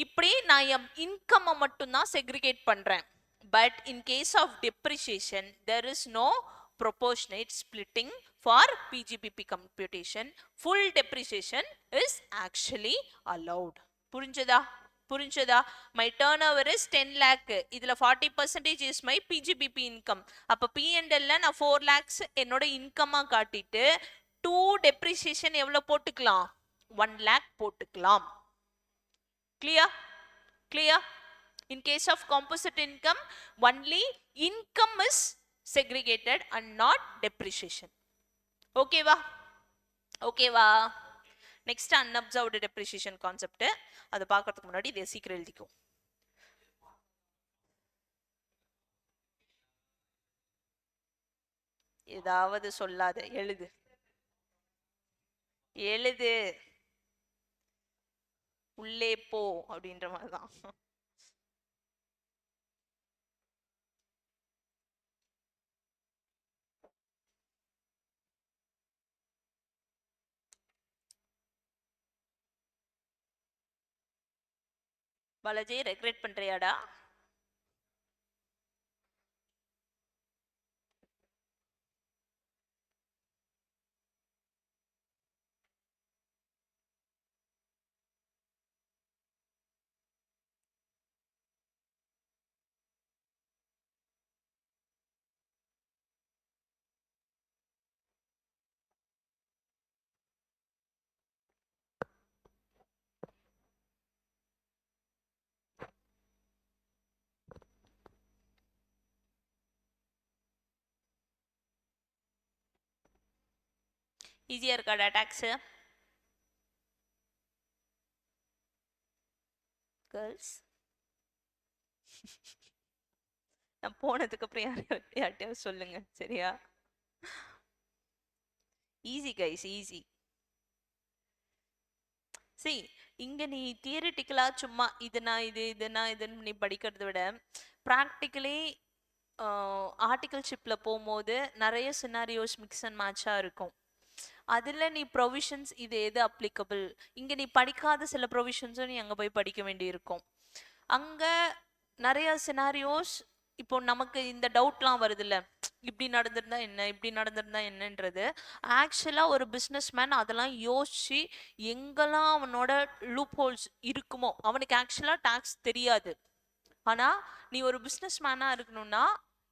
இப்படி நான் என் income மட்டும் தான் segregate பண்றேன். But in case of depreciation, there is no proportionate splitting for PGBP computation. Full depreciation is actually allowed. புரிஞ்சதா? புரிஞ்சதா? My turnover is 10 lakh. இதுல 40% is my PGBP income. அப்ப P&L நான் 4 lakhs என்னோட இன்கமா காட்டிட்டு டூ டெப்ரிசியேஷன் எவ்வளவு போட்டுக்கலாம்? 1 lakh போட்டுக்கலாம். clear clear? In case of composite income, only income is segregated and not depreciation. okay va? okay va? next unobserved depreciation concept. அது பார்க்கிறதுக்கு முன்னாடி இதை சீக்கிரம் எழுதிக்கோ. ஏதாவது சொல்லாத, எழுது எழுது, உள்ளே போ அப்படின்ற மாதிரிதான். பாலாஜி ரெக்ரெட் பண்றியாடா? ஈஸியா இருக்காடா டாக்ஸ்? கேர்ள்ஸ் நான் போனதுக்கு அப்புறம் யார்கிட்டயாவது சொல்லுங்க சரியா? Easy guys, easy. சரி, இங்க நீ தியரிட்டிக்கலா சும்மா இதுனா இதுன்னு நீ படிக்கிறத விட ப்ராக்டிக்கலி ஆர்டிகல்ஷிப்ல போகும்போது நிறைய சினாரியோஸ் மிக்ஸ் அண்ட் மேட்சா இருக்கும். அதுல நீ ப்ரொவிஷன்ஸ் இது எது அப்ளிகபிள், இங்க நீ படிக்காத சில ப்ரொவிஷன்ஸும் நீ அங்க போய் படிக்க வேண்டி இருக்கும். அங்க நிறைய சினாரியோஸ், இப்போ நமக்கு இந்த டவுட்லாம் வருதுல்ல, இப்படி நடந்திருந்தா என்ன, இப்படி நடந்திருந்தா என்னன்றது. ஆக்சுவலா ஒரு பிஸ்னஸ் மேன் அதெல்லாம் யோசிச்சு எங்கெல்லாம் அவனோட லூப் ஹோல்ஸ் இருக்குமோ, அவனுக்கு ஆக்சுவலா டாக்ஸ் தெரியாது. ஆனா நீ ஒரு பிஸ்னஸ் மேனா இருக்கணும்னா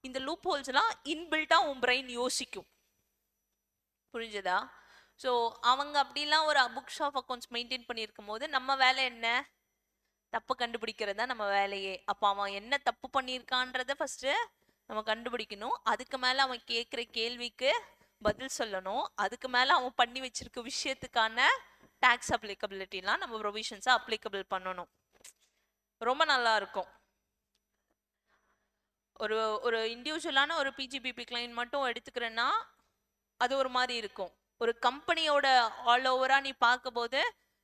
இந்த லூப் ஹோல்ஸ் எல்லாம் இன்பில்ட்டா உன் பிரெயின் யோசிக்கும். புரிஞ்சதா? ஸோ அவங்க அப்படிலாம் ஒரு புக்ஸ் ஆஃப் அக்கௌண்ட்ஸ் மெயின்டைன் பண்ணியிருக்கும் போது நம்ம வேலை என்ன? தப்பு கண்டுபிடிக்கிறது தான் நம்ம வேலையே. அப்போ அவன் என்ன தப்பு பண்ணியிருக்கான்றத ஃபர்ஸ்ட் நம்ம கண்டுபிடிக்கணும். அதுக்கு மேல அவன் கேட்குற கேள்விக்கு பதில் சொல்லணும். அதுக்கு மேல அவன் பண்ணி வச்சிருக்க விஷயத்துக்கான டாக்ஸ் அப்ளிகபிலிட்டிலாம் நம்ம ப்ரொவிஷன்ஸை அப்ளிகபிள் பண்ணணும். ரொம்ப நல்லா இருக்கும். ஒரு ஒரு இண்டிவிஜுவலான ஒரு பிஜிபிபி கிளைண்ட் மட்டும் எடுத்துக்கிறேன்னா அது ஒரு மாதிரி இருக்கும். ஒரு கம்பெனியோட ஆல் ஓவரா நீ பார்க்கும் போது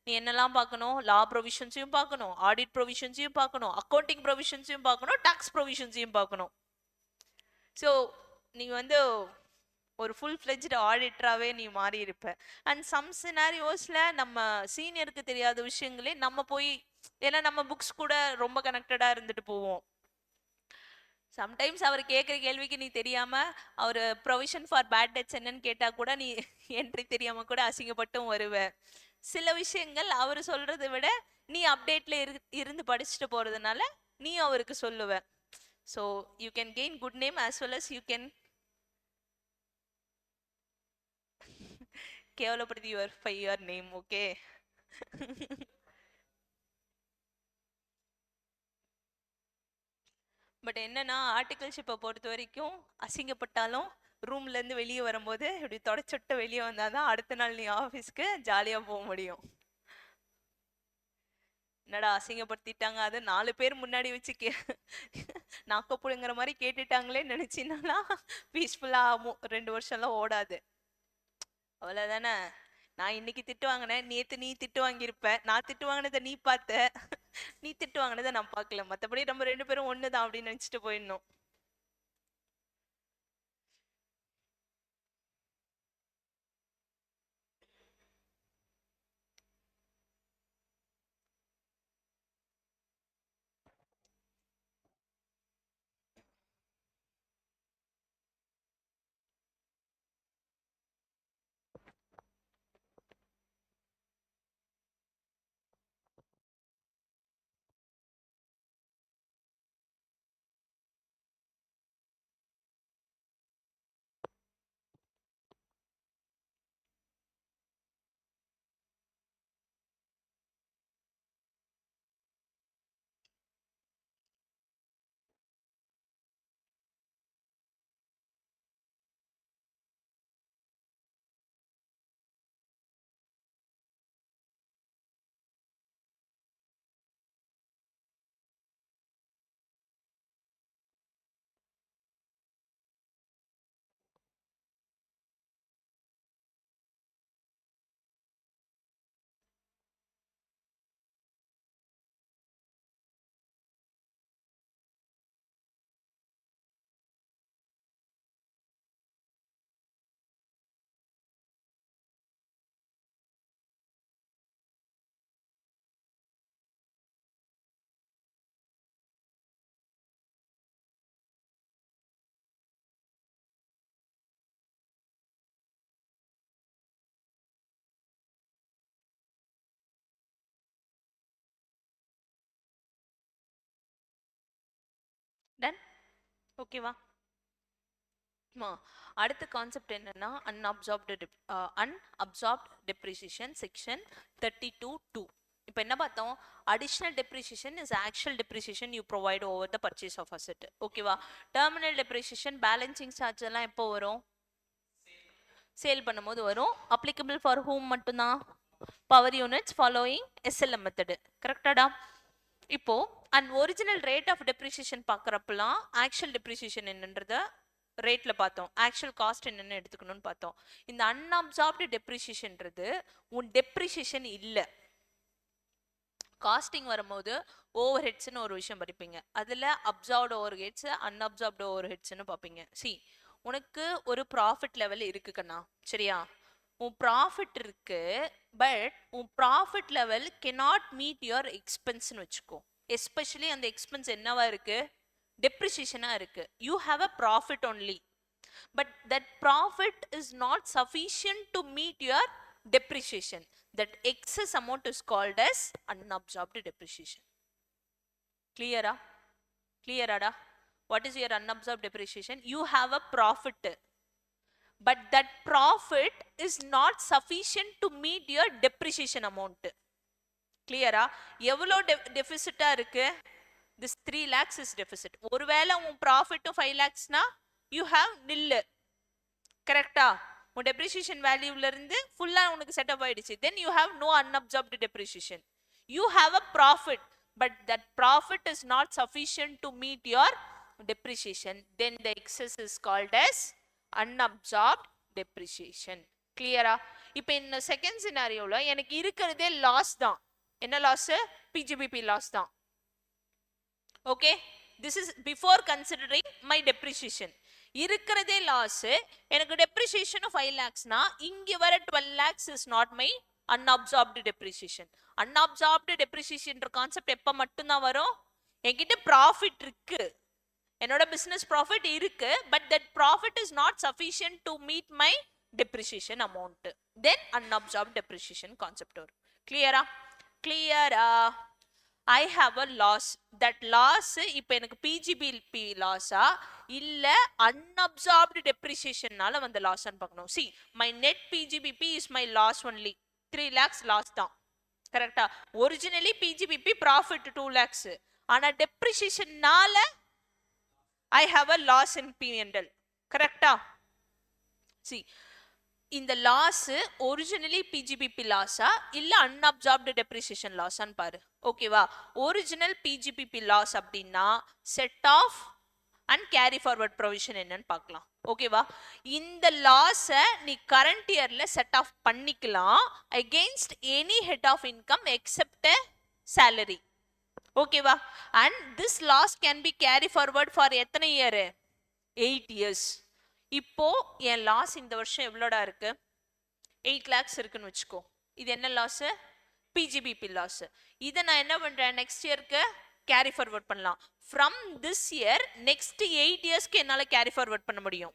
நீ என்னெல்லாம் பார்க்கணும்? லா ப்ரொவிஷன்ஸையும் பார்க்கணும், ஆடிட் ப்ரொவிஷன்ஸையும் பார்க்கணும், அக்கௌண்டிங் ப்ரொவிஷன்ஸையும் பார்க்கணும், டாக்ஸ் ப்ரொவிஷன்ஸையும் பார்க்கணும். ஸோ நீ வந்து ஒரு ஃபுல் ஃப்ளெஜ்டு ஆடிட்டராகவே நீ மாறி இருப்ப. அண்ட் சம் சினாரியோஸில் நம்ம சீனியருக்கு தெரியாத விஷயங்களே நம்ம போய், ஏன்னா நம்ம புக்ஸ் கூட ரொம்ப கனெக்டடாக இருந்துட்டு போவோம். சம்டைம்ஸ் அவர் கேட்குற கேள்விக்கு நீ தெரியாம அவர் ப்ரொவிஷன் ஃபார் பேட் டெட்ஸ் என்னன்னு கேட்டா கூட நீ என்ட்ரி தெரியாம கூட அசிங்கப்பட்டும் வருவ. சில விஷயங்கள் அவர் சொல்றதை விட நீ அப்டேட்ல இருந்து படிச்சுட்டு போறதுனால நீ அவருக்கு சொல்லுவ. So you can gain good name as well as you can கேவலப்படுத்தி யுவர் நேம். ஓகே. பட் என்னன்னா ஆர்டிகல்ஷிப்பை பொறுத்த வரைக்கும் அசிங்கப்பட்டாலும் ரூம்ல இருந்து வெளியே வரும்போது இப்படி தொடச்சுட்டு வெளியே வந்தாதான் அடுத்த நாள் நீ ஆஃபீஸ்க்கு ஜாலியா போக முடியும். என்னடா அசிங்கப்படுத்திட்டாங்க, அது 4 பேர் முன்னாடி வச்சு நாக்கப்புடுங்கிற மாதிரி கேட்டுட்டாங்களே நினைச்சினா பீஸ்ஃபுல்லா 2 வருஷம்லாம் ஓடாது. அவ்வளவுதானே. நான் இன்னைக்கு திட்டு வாங்கினேன், நேத்து நீ திட்டு வாங்கியிருப்ப, நான் திட்டு வாங்கினதை நீ பார்த்த, நீ திட்டு வாங்கினதை நான் பார்க்கல. மற்றபடி நம்ம 2 பேரும் ஒண்ணுதான் அப்படின்னு நினைச்சிட்டு போயிடணும். டன் ஓகேவா? அடுத்த கான்செப்ட் என்னன்னா அன்அப்சார்ப்டு டெப்ரிசியேஷன் செக்ஷன் 32(2). இப்போ என்ன பார்த்தோம்? Additional depreciation is actual depreciation you provide over the purchase of asset. ஓகேவா? டெர்மினல் டெப்ரிசியேஷன் பேலன்சிங் சார்ஜ் எல்லாம் எப்போ வரும்? சேல் பண்ணும்போது வரும். அப்ளிகபிள் ஃபார் ஹூம் மட்டும்தான்? Power units following SLM method. கரெக்டாடா? இப்போ and original rate of depreciation பார்க்குறப்பெல்லாம் ஆக்சுவல் டெப்ரிசியேஷன் என்னன்றத ரேட்ல பார்த்தோம், ஆக்சுவல் காஸ்ட் என்னன்னு எடுத்துக்கணும்னு பார்த்தோம். இந்த அன்அப்சார்ப்டு டெப்ரிசியேஷன்ன்றது உன் டெப்ரிசியேஷன் இல்லை. காஸ்டிங் வரும்போது ஓவர் ஹெட்ஸ்னு ஒரு விஷயம் படிப்பீங்க, அதில் அப்சார்ப்டு ஓவர் ஹெட்ஸ் அன்அப்சார்ப்டு ஓவர் ஹெட்ஸ்னு பார்ப்பீங்க. சி, உனக்கு ஒரு ப்ராஃபிட் லெவல் இருக்கு கண்ணா, சரியா? உன் ப்ராஃபிட் இருக்கு, பட் உன் profit level cannot meet your எக்ஸ்பென்ஸ்னு வச்சுக்கோ. எஸ்பெஷலி அந்த எக்ஸ்பென்ஸ் என்னவா இருக்கு? டெப்ரிசியேஷனா இருக்கு. You have a profit only, but that profit is not sufficient to meet your depreciation. That excess amount is called as unabsorbed depreciation. Clear? Clear ada? What is your unabsorbed depreciation? You have a profit, but that profit is not sufficient to meet your depreciation amount. Clear? எவ்வளோ டெபிசிட்டா இருக்கு? This 3 lakhs is deficit. ஒருவேளை உன் ப்ராஃபிட்டும் 5 lakhsனா you have nil. கரெக்டா? உன் depreciation வேல்யூல இருந்து ஃபுல்லா உனக்கு setup ஆயிடுச்சு. then you have no unabsorbed depreciation. You have a profit, but that profit is not sufficient to meet your depreciation. Then the excess is called as unabsorbed depreciation. Clear? இப்போ இந்த second சினாரியோல எனக்கு இருக்கிறதே loss தான். என்ன loss? PGBP loss தான். Okay, this is before considering my depreciation. இருக்கிறதே loss, எனக்கு depreciation 5 lakhsனா இங்க வர 12 lakhs is not my unabsorbed depreciation. unabsorbed depreciation concept எப்ப மட்டும் தான் வரும்? என்கிட்ட ப்ராஃபிட் இருக்கு, என்னோட பிசினஸ் ப்ராஃபிட் இருக்கு, but that profit is not sufficient to meet my depreciation amount. then unabsorbed depreciation concept வரும். கிளியரா? கிளியரா? I have a loss. That loss இப்போ எனக்கு பிஜிபிபி லாஸா இல்ல unabsorbed depreciationனால வந்த லாஸ்ன்னு பார்க்கணும். See, my net PGBP is my loss only. 3 lakhs loss தான். கரெக்டா? Originally PGBP profit 2 lakhs. ஆனா depreciationனால I have a loss in P&L. கரெக்டா? See, இந்த லாஸ் ஒரிஜினலி பிஜிபிபி லாஸா இல்ல அன்அப்சார்ப்டு டெப்ரிசியேஷன் லாஸான்னு பாரு. ஓகேவா? ஒரிஜினல் பிஜிபிபி லாஸ் அப்படின்னா set off and carry forward provision என்னன்னு பார்க்கலாம். ஓகேவா? இந்த லாஸை நீ கரண்ட் இயர்ல செட் ஆஃப் பண்ணிக்கலாம் against any head of income except salary. ஓகேவா? And this loss can be carry forward for எத்தனை இயர்? 8 years. இப்போ என் லாஸ் இந்த வருஷம் எவ்வளோடா இருக்கு? 8 lakhs இருக்குன்னு வச்சுக்கோ. இது என்ன லாஸ்? PGBP loss. இதை நான் என்ன பண்றேன்? நெக்ஸ்ட் இயருக்கு கேரி ஃபார்வர்ட் பண்ணலாம். ஃப்ரம் திஸ் இயர் நெக்ஸ்ட் 8 yearsக்கு என்னால கேரி ஃபார்வர்ட் பண்ண முடியும்.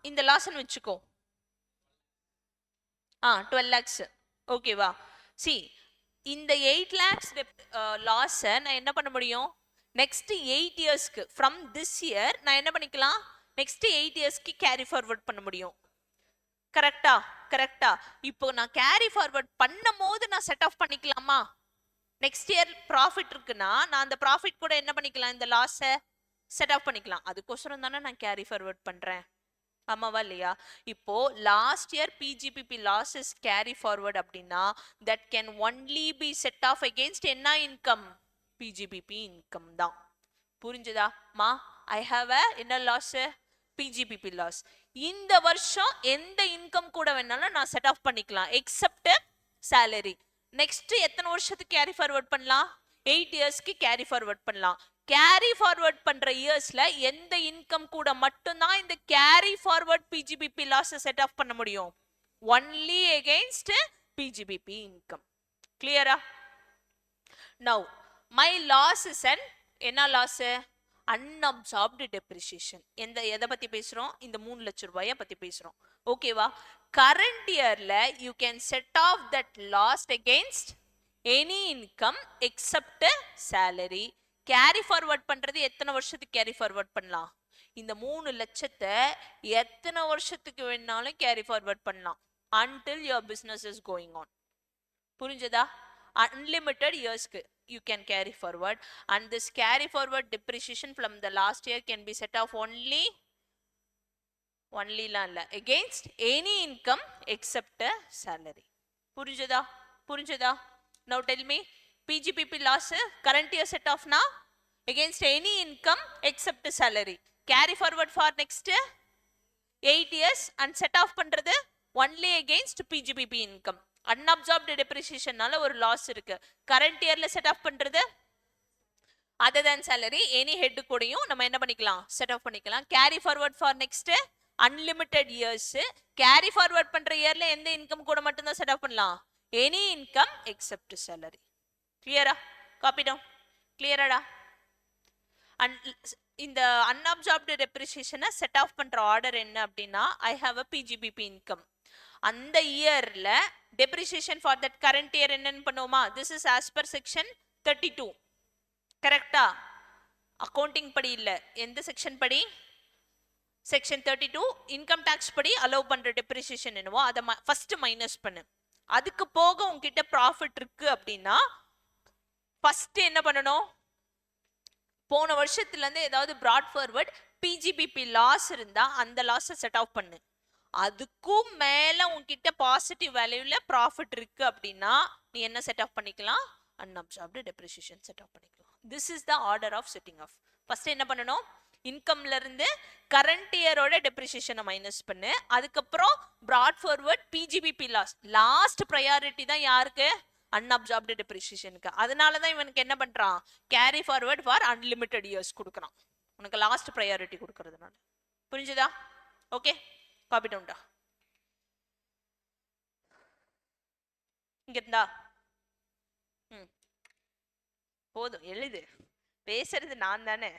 இந்த லாஸ்ன்னு வச்சுக்கோ. 12 lakhs. ஓகேவா? சி, இந்த 8 lakhs லாஸை நான் என்ன பண்ண முடியும்? நெக்ஸ்ட் 8 yearsக்கு ஃப்ரம் திஸ் இயர் நான் என்ன பண்ணிக்கலாம்? நெக்ஸ்ட் 8 yearsக்கு கேரி ஃபார்வர்ட் பண்ண முடியும். கரெக்டா? கரெக்டா? இப்போ நான் கேரி ஃபார்வர்ட் பண்ணும் போது நான் செட் ஆஃப் பண்ணிக்கலாமா? நெக்ஸ்ட் இயர் ப்ராஃபிட் இருக்குன்னா நான் அந்த ப்ராஃபிட் கூட என்ன பண்ணிக்கலாம்? இந்த லாஸை செட் ஆஃப் பண்ணிக்கலாம். அதுக்கோசரம் தானே நான் கேரி ஃபார்வர்ட் பண்றேன். ஆமாவா இல்லையா? இப்போ last year PGBP losses carry forward அப்படின்னா that can only be set off against என்ன இன்கம்? பிஜிபிபி இன்கம் தான். புரிஞ்சுதா மா? ஐ ஹாவ் அ என்ன லாஸ்? PGBP loss. இந்த வருஷம் எந்த இன்கம் கூட வேணாலும் நான் செட் ஆஃப் பண்ணிக்கலாம் எக்ஸெப்ட் சேலரி. நெக்ஸ்ட் எத்தனை வருஷத்துக்கு கேரி ஃபார்வர்ட் பண்ணலாம்? 8 yearsக்கு கேரி ஃபார்வர்ட் பண்ணலாம். கேரி ஃபார்வர்ட் பண்ற இயர்ஸ்ல எந்த இன்கம் கூட மட்டும்தான் இந்த carry forward PGBP loss set off பண்ண முடியும்? Only against PGBP income. கிளியரா? Now my loss is an என்ன லாஸ்? Unabsorbed depreciation. எதை பத்தி பேசுறோம்? இந்த 3 லட்சம் ரூபாயை பத்தி பேசுறோம். ஓகேவா? கரண்ட் இயர்ல you can set off that loss against any income except salary. Carry forward பண்றது எத்தனை வருஷத்துக்கு கேரி ஃபார்வர்ட் பண்ணலாம்? இந்த 3 லட்சத்தை எத்தனை வருஷத்துக்கு வேணாலும் கேரி ஃபார்வர்ட் பண்ணலாம் until your business is going on. புரிஞ்சதா? unlimited yearsக்கு you can carry forward, and this carry forward depreciation from the last year can be set off only இல்ல against any income except salary. புரிஞ்சதா? Now tell me, PGPP loss current year set off now against any income except salary. Carry forward for next 8 years and set off பண்றது only against PGPP income. Unabsorbed depreciation நால ஒரு loss இருக்கு. current yearல set off பண்றது other than salary any head கூடயும் நம்ம என்ன பண்ணிக்கலாம்? set off பண்ணிக்கலாம். carry forward for next unlimited years. carry forward பண்ற இயர்ல எந்த இன்கம் கூட மட்டும் தான் set off பண்ணலாம்? any income except salary. clear-ஆ? copy down. clear-ஆடா? and இந்த unabsorbed depreciation set off பண்ற order என்ன அப்படின்னா I have a PGBP income. அந்த இயர்ல depreciation for that current year என்னன்னு பண்ணுவோமா? this is as per section 32. கரெக்டா? அக்கவுண்டிங் படி இல்ல, எந்த செக்ஷன் படி? செக்ஷன் 32 இன்கம் டாக்ஸ் படி அலோவ் பண்ற டெப்ரிசியேஷன் என்னவோ அதை ஃபர்ஸ்ட் மைனஸ் பண்ணு. அதுக்கு போக உங்ககிட்ட ப்ராஃபிட் இருக்கு அப்படின்னா ஃபர்ஸ்ட் என்ன பண்ணணும்? போன வருஷத்துல இருந்து ஏதாவது பிராட் ஃபார்வர்ட் பிஜிபிபி லாஸ் இருந்தா அந்த லாஸை செட் ஆஃப் பண்ணு. அதுக்கும் மேல உங்ககிட்ட பாசிட்டிவ் வேல்யூல ப்ராஃபிட் இருக்கு அப்படின்னா நீ என்ன செட் ஆஃப் பண்ணிக்கலாம்? unabsorbed depreciation செட் ஆஃப் பண்ணிக்கலாம். this is the order of setting off. First என்ன பண்ணணும்? இன்கம்ல இருந்து கரண்ட் இயரோட டெப்ரிசியேஷனை மைனஸ் பண்ணு. அதுக்கப்புறம் brought forward PGBP loss. Last priority தான் யாருக்கு? unabsorbed depreciationக்கு. அதனால தான் இவனுக்கு என்ன பண்றான்? Carry forward for unlimited years கொடுக்குறான். உனக்கு லாஸ்ட் ப்ரையாரிட்டி கொடுக்கறதுனால. புரிஞ்சுதா? ஓகே, காப்பி டவுன்டா. இங்க இருந்தா போதும், எழுது. பேசுறது நான் தானே.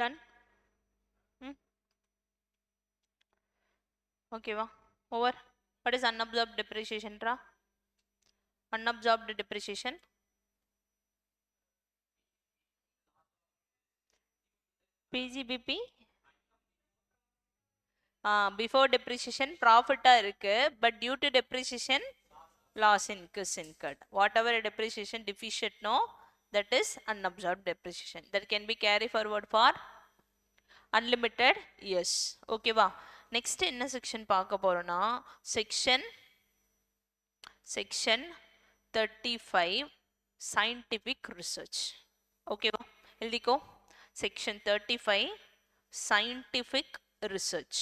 டன் ஓகேவா over what is unabsorbed depreciation ra unabsorbed depreciation pgbp before depreciation profit இருக்கு but due to depreciation loss is incurred whatever depreciation deficit no that is unabsorbed depreciation that can be carry forward for unlimited years ஓகேவா next என்ன section பார்க்க போறோம்னா section 35 scientific research ஓகேவா எழுதிக்கோ section 35 scientific research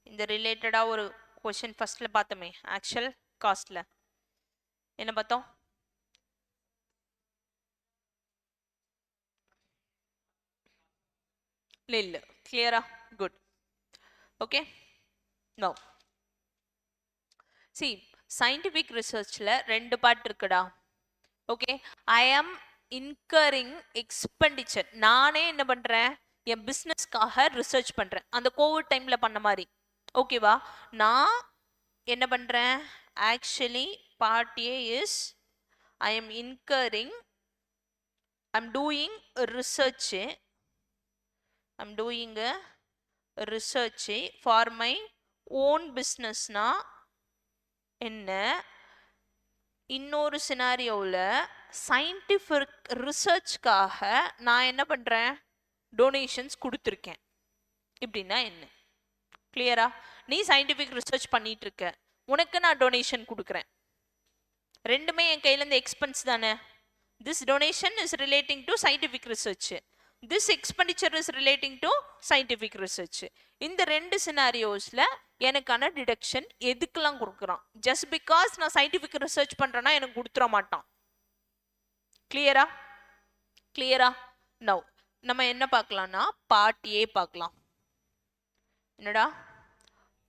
இந்த ரிலேட்டடா ஒரு question ஃபர்ஸ்ட்ல பார்த்தோமே ஆக்சுவல் காஸ்ட்ல என்ன பார்த்தோம் இல்ல கிளியரா good okay no see scientific researchல ரெண்டு பார்ட் இருக்குடா okay I am incurring expenditure நானே என்ன பண்றேன் என் பிசினஸ்க்காக ரிசர்ச் பண்றேன் அந்த கோவிட் டைம்ல பண்ண மாதிரி ஓகேவா நான் என்ன பண்றேன் actually part A is I am incurring I'm doing a research I'm doing a research for my own business na என்ன இன்னொரு சினாரியோவில் சயின்டிஃபிக் ரிசர்ச்காக நான் என்ன பண்ணுறேன் டொனேஷன்ஸ் கொடுத்துருக்கேன் இப்படின்னா என்ன கிளியரா நீ சயின்டிஃபிக் ரிசர்ச் பண்ணிட்டு இருக்க உனக்கு நான் டொனேஷன் கொடுக்குறேன் ரெண்டுமே என் கையிலேருந்து எக்ஸ்பென்ஸ் தானே this donation is relating to scientific research this expenditure is relating to scientific research இந்த ரெண்டு சினாரியோஸ்ல எனக்கான டிடக்ஷன் எதுக்கெல்லாம் கொடுக்குறான் ஜஸ்ட் பிகாஸ் நான் சயின்டிஃபிக் ரிசர்ச் பண்றேன்னா எனக்கு கொடுத்துட மாட்டான் கிளியரா நவ் நம்ம என்ன பார்க்கலாம்னா பார்ட் ஏ பார்க்கலாம் என்னடா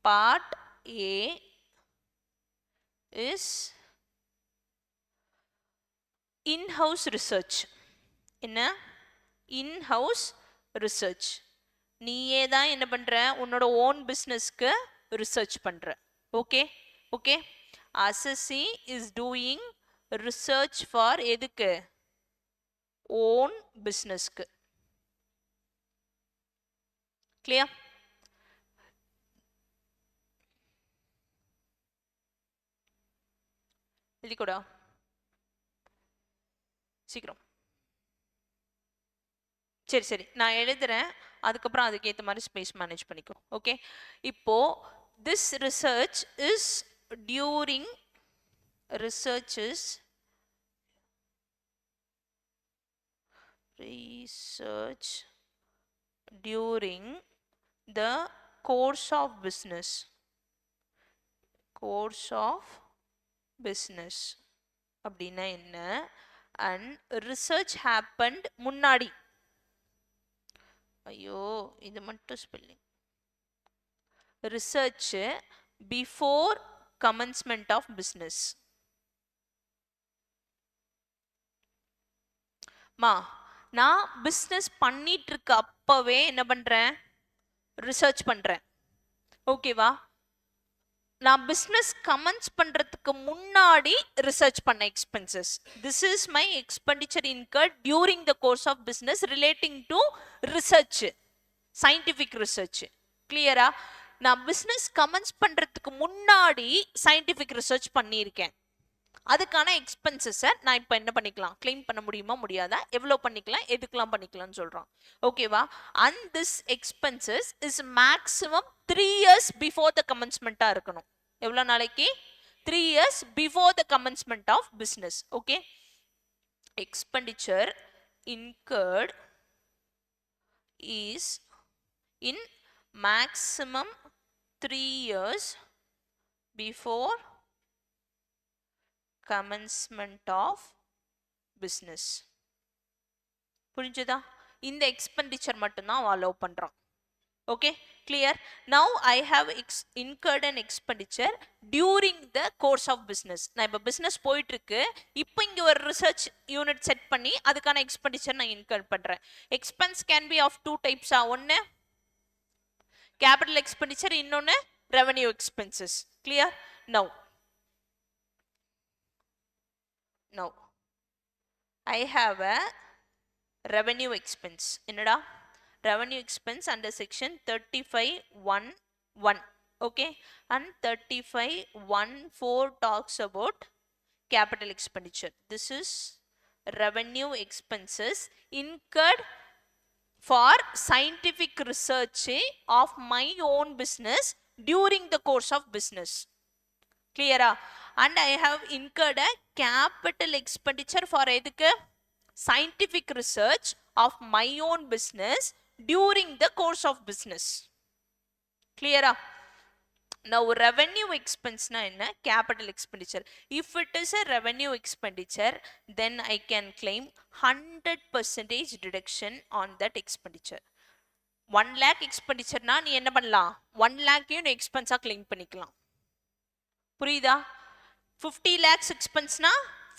part A is in-house research என்ன in-house research நீயே தான் என்ன பண்ற உன்னோட ஓன் பிசினஸ்க்கு ரிசர்ச் பண்ற okay assessee is doing research for எதுக்கு ஓன் பிசினஸ்க்கு கிளியர் எழுதிக்கூடா சீக்கிரம் சரி நான் எழுதுறேன் அதுக்கப்புறம் அதுக்கேற்ற மாதிரி ஸ்பேஸ் மேனேஜ் பண்ணிக்கோ ஓகே இப்போ this research is during research during the course of business அப்படின்னா என்ன and research happened முன்னாடி ஐயோ இது மட்டும் spelling research before commencement of business மா நான் பிஸ்னஸ் பண்ணிட்டு இருக்க அப்பவே என்ன பண்றேன் ரிசர்ச் பண்றேன் ஓகேவா நான் பிஸ்னஸ் கமென்ஸ் பண்றதுக்கு முன்னாடி ரிசர்ச் பண்ண expenses this is my expenditure incurred during the course of business relating to research scientific research கிளியரா நான் பிஸ்னஸ் கமென்ஸ் பண்றதுக்கு முன்னாடி சயின்டிஃபிக் ரிசர்ச் பண்ணியிருக்கேன் அதுக்கான எக்ஸ்பென்சஸை நான் இப்போ என்ன பண்ணிக்கலாம் கிளைம் பண்ண முடியுமா முடியாதா எவ்வளோ பண்ணிக்கலாம் எதுக்கெல்லாம் பண்ணிக்கலாம்னு சொல்கிறான் ஓகேவா and this expenses is maximum 3 years before the கமென்ஸ்மெண்ட்டாக இருக்கணும் எவ்வளோ நாளைக்கு 3 years before the commencement of business okay expenditure incurred is in maximum 3 years பிஃபோர் commencement of business புரிஞ்சுதா இந்த எக்ஸ்பெண்டிச்சர் மட்டும் தான் அலோவ் பண்றான் okay Clear? Now I have incurred an expenditure during the course of business. நான் இப்ப business போயிட்டு இருக்கு, இப்போ இங்க ஒரு ரிசர்ச் யூனிட் செட் பண்ணி அதுக்கான எக்ஸ்பெண்டிச்சர் நான் இன்கர் பண்றேன். Expense can be of two டைப்ஸா, ஒன்னு கேபிட்டல் எக்ஸ்பெண்டிச்சர், இன்னொன்னு revenue expenses. Clear? Now I have a revenue expense. என்னடா revenue expense under section 35(1)(1). Okay, and 35(1)(4) talks about capital expenditure. This is revenue expenses incurred for scientific research of my own business during the course of business. Clear? And I have incurred a capital expenditure for edukku scientific research of my own business during the course of business. Clear? Now revenue expense na enna? Capital expenditure. If it is a revenue expenditure, then I can claim 100% deduction on that expenditure. 1 lakh expenditure na நீ என்ன பண்ணலாம், 1 lakh யும் expense ஆ claim பண்ணிக்கலாம். புரியுதா? 50 lakhs expense na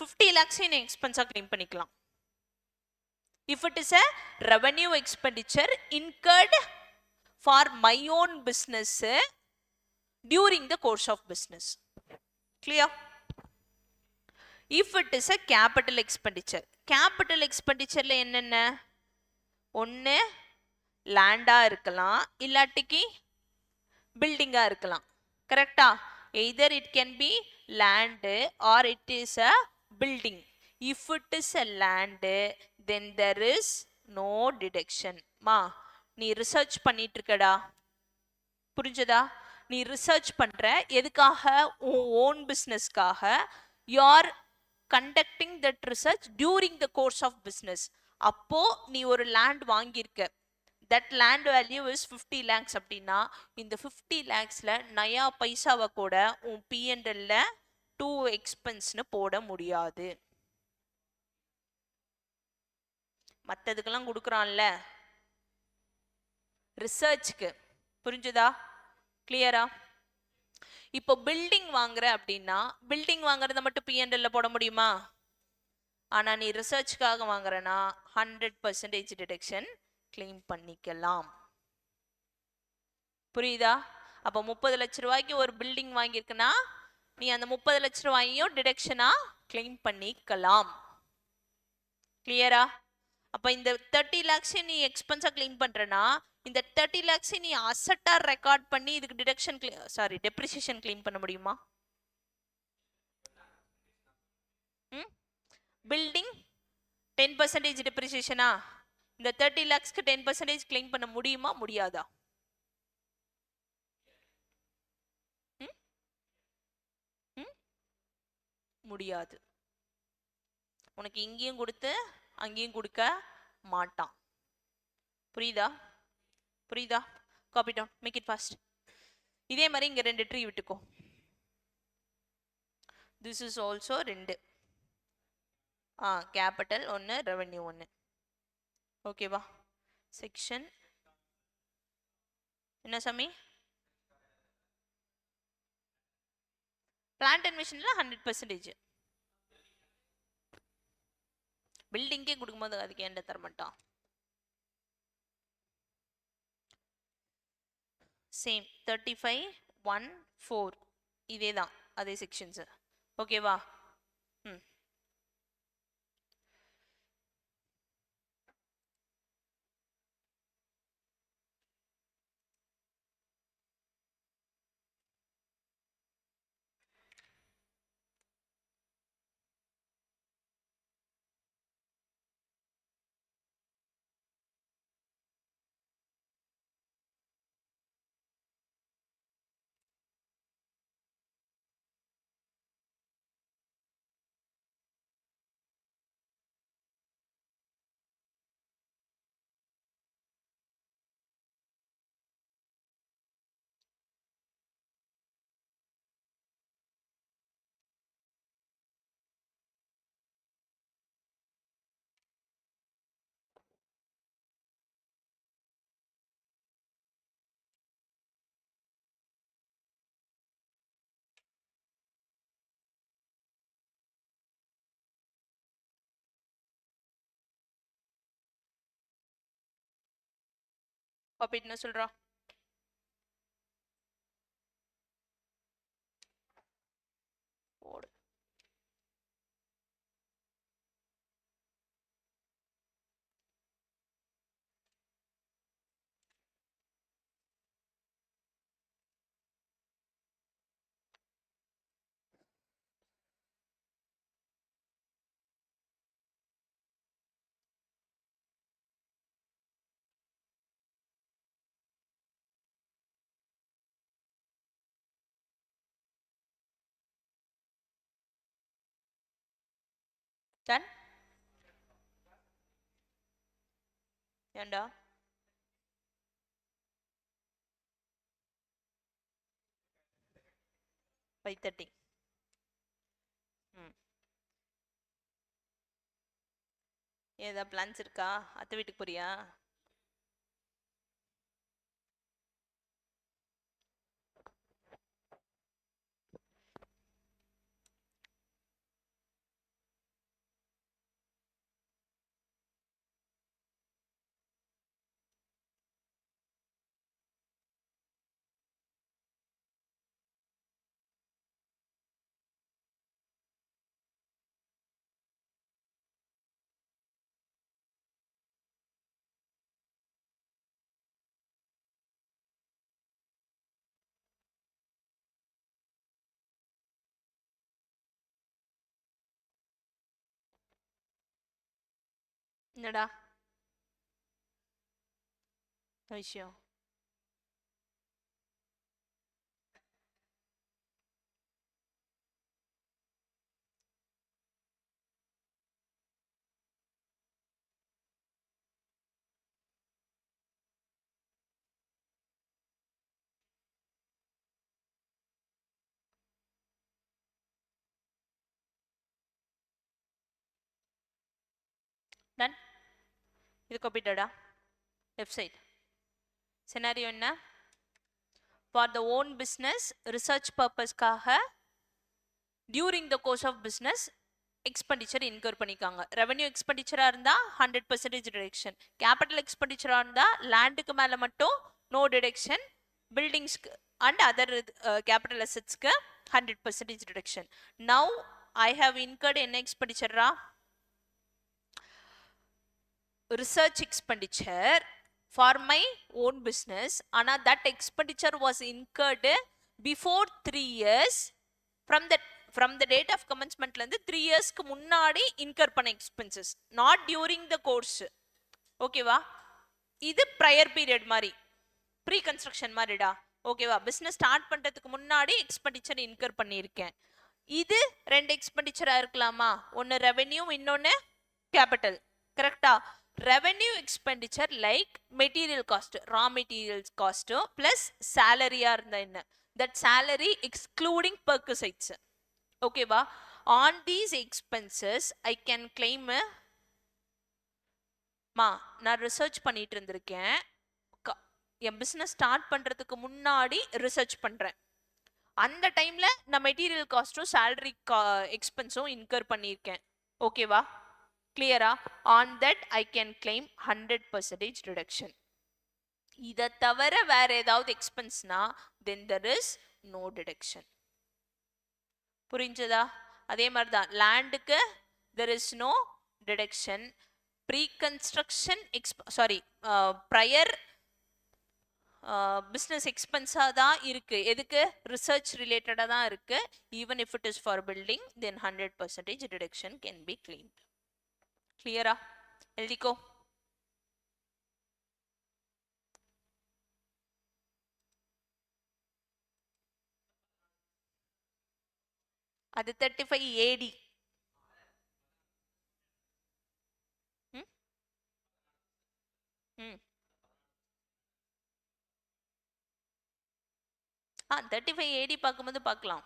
50 lakhs நீ expense ஆ claim பண்ணிக்கலாம். If it is a revenue expenditure incurred for my own business during the course of business. Clear? If it is a capital expenditure, capital expenditure ல என்னென்ன, ஒன்னு லேண்டா இருக்கலாம், இல்லாட்டிக்கு பில்டிங்கா இருக்கலாம். கரெக்டா? Either it can be land or it is a building. If it is a land, then there is no deduction. மா நீ research பண்ணிட்டு இருக்கடா, புரிஞ்சதா? நீ ரிசர்ச் பண்ற எதுக்காக, உன் own பிசினஸ்க்காக. you are conducting that research during the course of business. அப்போ நீ ஒரு லேண்ட் வாங்கியிருக்க, that land value is 50 lakhs அப்படின்னா இந்த 50 lakhsல நயா பைசாவை கூட உன் P&L டூ எக்ஸ்பென்ஸ்னு போட முடியாது. மற்றதுக்கெல்லாம் கொடுக்குறான்ல ரிசர்ச்க்கு, புரிஞ்சுதா? கிளியரா? இப்போ பில்டிங் வாங்குற அப்படின்னா பில்டிங் வாங்குறத மட்டும் P&L போட முடியுமா? ஆனா நீ ரிசர்ச்காக வாங்குறனா 100% டிடக்ஷன் கிளைம் பண்ணிக்கலாம். புரியுதா? அப்போ 30 லட்ச ரூபாய்க்கு ஒரு பில்டிங் வாங்கியிருக்குன்னா நீ அந்த 30 லட்ச ரூபாயையும் டிடக்ஷனா கிளைம் பண்ணிக்கலாம். கிளியரா? அப்ப இந்த 30 lakhs நீ எக்ஸ்பென்ஸா கிளைம் பண்றனா இந்த 30 lakhs நீ அசெட்டா ரெக்கார்ட் பண்ணி இதுக்கு டிடக்ஷன் டெப்ரிசியேஷன் கிளைம் பண்ண முடியுமா? பில்டிங் 10% டெப்ரிசியேஷனா, இந்த 30 lakhsக்கு 10% கிளைம் பண்ண முடியுமா முடியாதா? முடியாது. உனக்கு இங்கேயும் கொடுத்து அங்கேயும் கொடுக்க மாட்டான். புரியுதா? புரியுதா? Copy down, make it fast. இதே மாதிரி இங்க 2 ட்ரீ விட்டுக்கோ. This is also 2. Capital 1, revenue 1. ஓகேவா? செக்ஷன் என்ன சாமி? பிளான்ட் அண்ட் மிஷின்ல 100%. பில்டிங்கே கொடுக்கும்போது அதுக்கு ஏன்ட தர மாட்டான்? சேம் 35(1)(4 இதே தான், அதே செக்ஷன்ஸ். ஓகேவா? காப்பி என்ன சொல்றா? போடு. டன். ஏண்டா? $5:30. ஏதா பிளான்ஸ் இருக்கா? அத்தை வீட்டுக்கு போறியா? என்னடா விஷயம்? டன். இது காப்பிட்டடா. Left side. சினாரியோ என்ன? For the own business research பர்பஸ்க்காக during the course of business expenditure incur பண்ணிக்காங்க. ரெவன்யூ எக்ஸ்பெண்டிச்சராக இருந்தால் 100% டிடக்ஷன். கேபிட்டல் எக்ஸ்பெண்டிச்சராக இருந்தால் லேண்டுக்கு மேலே மட்டும் நோ டிடக்ஷன். பில்டிங்ஸ்க்கு அண்ட் அதர் கேபிட்டல் அசெட்ஸ்க்கு 100% deduction. Now I have incurred என்ன எக்ஸ்பெண்டிச்சரா? research expenditure for my own business. Ana that expenditure was incurred before 3 years from the date of commencement la irundhu 3 years ku munnadi incur panna expenses, not during the course. Okay va? இது prior period மாதிரி, pre construction மாதிரிடா. ஓகேவா? Business start பண்றதுக்கு முன்னாடி expenditure in her பண்ணியிருக்கேன். இது ரெண்டு எக்ஸ்பெண்டிச்சரா இருக்கலாமா? ஒன்னு ரெவென்யூ, இன்னொன்னு கேபிட்டல். கரெக்டா? revenue expenditure like material cost, raw materials cost plus salary ஆ இருந்தா என்ன, that salary excluding perquisites. okay வா? on these expenses I can claim நான் ரிசர்ச் பண்ணிட்டு இருந்திருக்கேன். என் பிசினஸ் ஸ்டார்ட் பண்றதுக்கு முன்னாடி ரிசர்ச் பண்றேன். அந்த டைம்ல நான் மெட்டீரியல் காஸ்டும் salary எக்ஸ்பென்ஸும் இன்கர் பண்ணியிருக்கேன். ஓகேவா? கிளியரா? on that I can claim 100% reduction. இதை தவிர வேற ஏதாவது எக்ஸ்பென்ஸ்னா then there is no deduction. புரிஞ்சதா? அதே மாதிரி தான் லேண்டுக்கு there is no deduction. pre-construction prior business expense தான் இருக்கு. எதுக்கு? research related தான் இருக்கு. even if it is for building then 100% deduction can be claimed. கிளியரா? எழுதிக்கோ. அது 35 AD. ம் 35 AD பார்க்கும்போது பார்க்கலாம்.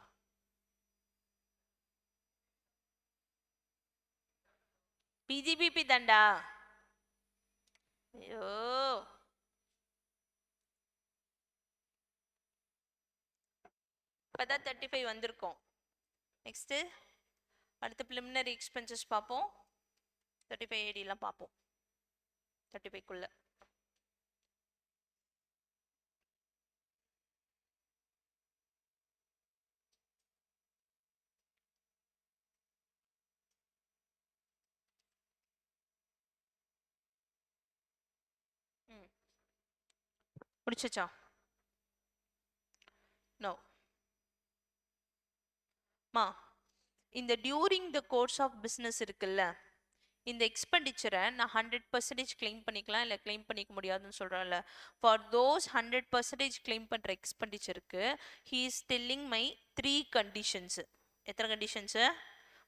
பிஜிபிபி தாண்டா. ஐயோ, இப்பதான் 35 வந்திருக்கோம். நெக்ஸ்ட் அடுத்த preliminary expenses பார்ப்போம். 35 AD எல்லாம் பார்ப்போம். 35 குள்ள முடிச்சச்சா? நோ மா, இந்த during the course of business இருக்குல்ல, இந்த எக்ஸ்பெண்டிச்சரை நான் 100% கிளைம் பண்ணிக்கலாம் இல்லை கிளைம் பண்ணிக்க முடியாதுன்னு சொல்கிறேன்ல. ஃபார் தோஸ் 100% கிளைம் பண்ணுற எக்ஸ்பெண்டிச்சருக்கு he is telling my 3 conditions. எத்தனை கண்டிஷன்ஸு?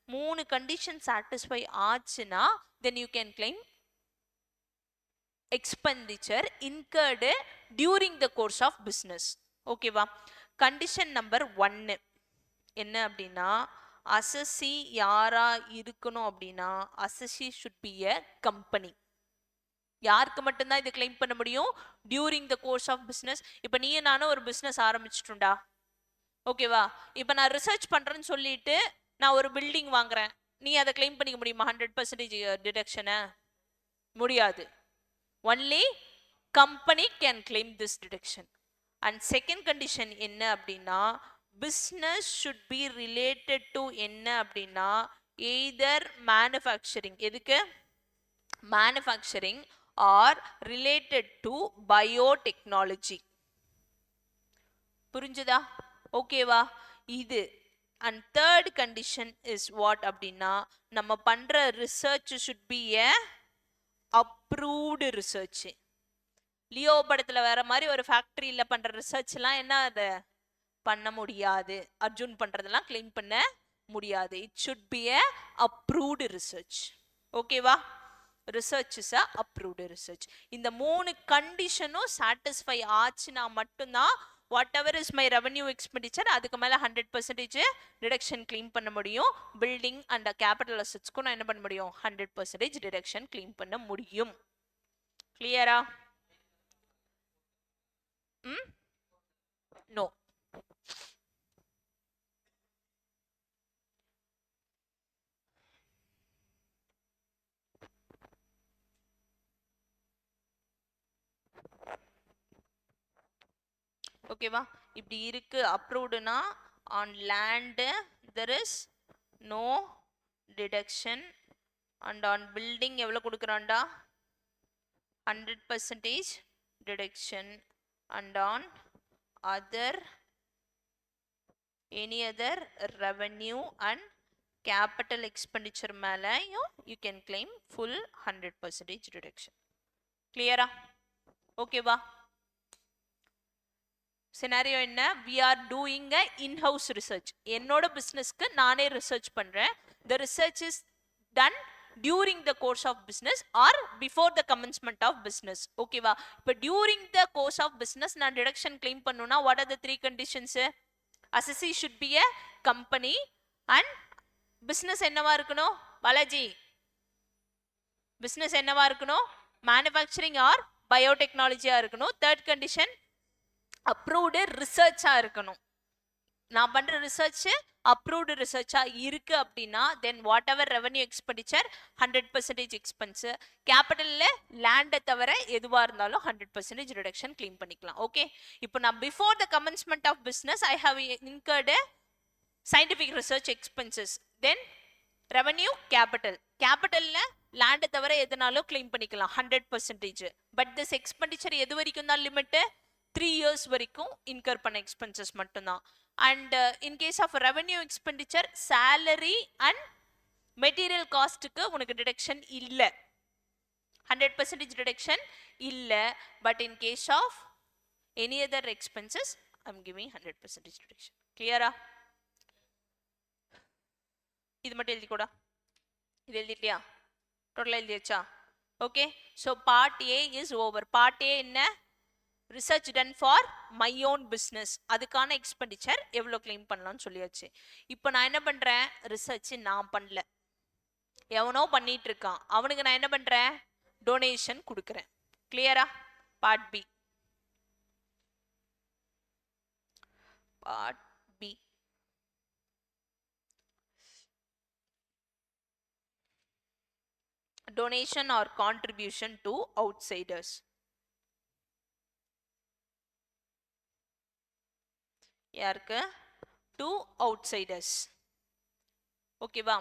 3 கண்டிஷன் சாட்டிஸ்ஃபை ஆச்சுன்னா then you can claim expenditure incurred during the course of business. ஓகேவா? கண்டிஷன் நம்பர் 1 என்ன அப்படின்னா, அசசி யாரா இருக்கணும் அப்படின்னா assessee should be a company. யாருக்கு மட்டும்தான் இது கிளைம் பண்ண முடியும்? During the course of business. இப்போ நீ நானும் ஒரு பிஸ்னஸ் ஆரம்பிச்சிட்டுண்டா, ஓகேவா? இப்போ நான் ரிசர்ச் பண்றேன்னு சொல்லிட்டு நான் ஒரு பில்டிங் வாங்குறேன், நீ அதை கிளைம் பண்ணிக்க முடியுமா 100% டிடக்ஷனை? முடியாது. Only company can claim this deduction. And second condition என்ன அப்படின்னா, business should be related to என்ன அப்படின்னா எய்தர் மேனுஃபேக்சரிங், எதுக்கு? Manufacturing or related to biotechnology. புரிஞ்சுதா? ஓகேவா? இது. And third condition is what அப்படின்னா, நம்ம பண்ற research should be a approved research. Leo படத்துல வேற மாதிரி ஒரு ஃபேக்டரியில பண்ற ரிசர்ச் எல்லாம் என்ன அது பண்ண முடியாது. அர்ஜுன் பண்றதெல்லாம் கிளைம் பண்ண முடியாது. It should be a approved research. ஓகேவா? Research is a approved research. இந்த 3 கண்டிஷனும் சாட்டிஸ்ஃபை ஆச்சுன்னா மட்டும்தான் whatever is my revenue expenditure அதுக்கு மேல 100% டிடக்ஷன் கிளைம் பண்ண முடியும். பில்டிங் அண்ட் கேபிட்டல் அசெட்ஸ்க்கும் நான் என்ன பண்ண முடியும்? 100% டிடக்ஷன் கிளைம் பண்ண முடியும். கிளியரா? நோ. ஓகேவா? இப்படி இருக்கு. அப்ரூவ்டுனா on land there is no deduction and on building எவ்வளவு கொடுக்குறான்டா? 100% deduction and on other any other revenue and capital expenditure மேலையும் you can claim full 100% deduction. கிளியரா? ஓகேவா? சினாரியோ என்ன? we are doing a in-house research. என்னோட பிசினஸ்க்கு நானே research பண்றேன். the research is done during the course of business or before the commencement of business. ஓகேவா? இப்போ during the course of business நான் deduction claim பண்ணனும்னா what are the 3 conditions? assessee should be a company and business என்னவா இருக்கணும்? Balaji, business என்னவா இருக்கணும்? manufacturing or biotechnology இருக்கணும். third condition approved ரிசர்ச்சா இருக்கணும். நான் பண்ற ரிசர்ச் அப்ரூவ்டு ரிசர்ச்சா இருக்கு அப்படின்னா then whatever revenue expenditure 100% expense. கேபிட்டல்ல லேண்டை தவிர எதுவா இருந்தாலும் 100% ரிடக்ஷன் கிளைம் பண்ணிக்கலாம். ஓகே? இப்போ நான் before the commencement of business I have incurred scientific research expenses, then revenue capital. கேபிட்டல்ல லேண்டை தவிர எதுனாலும் கிளைம் பண்ணிக்கலாம் 100%. பட் திஸ் எக்ஸ்பெண்டிச்சர் எது வரைக்கும் தான் லிமிட்? 3 years வரைக்கும் இன்கர் பண்ண எக்ஸ்பென்சஸ் மட்டும்தான். And in case of revenue expenditure salary and material காஸ்ட்டுக்கு உனக்கு டிடக்ஷன் இல்லை, 100% டிடக்ஷன் இல்லை. But in case of any other expenses I am giving 100% deduction. கிளியரா? இது மட்டும் எழுதிக்கூடா. இது எழுதிட்டியா? டோட்டலாக எழுதியாச்சா? Okay. So part A is over. Part A என்ன? Research done for my own business, அதுக்கான எக்ஸ்பெண்டிச்சர் எவ்வளோ கிளைம் பண்ணலாம்னு சொல்லியாச்சு. இப்போ நான் என்ன பண்றேன்? ரிசர்ச் நான் பண்ணல, எவனோ பண்ணிட்டு இருக்கான், அவனுக்கு நான் என்ன பண்றேன்? டொனேஷன் கொடுக்குறேன். கிளியரா? Part B. Part B donation or contribution to outsiders. யாருக்கு? to outsiders. ஓகேவா?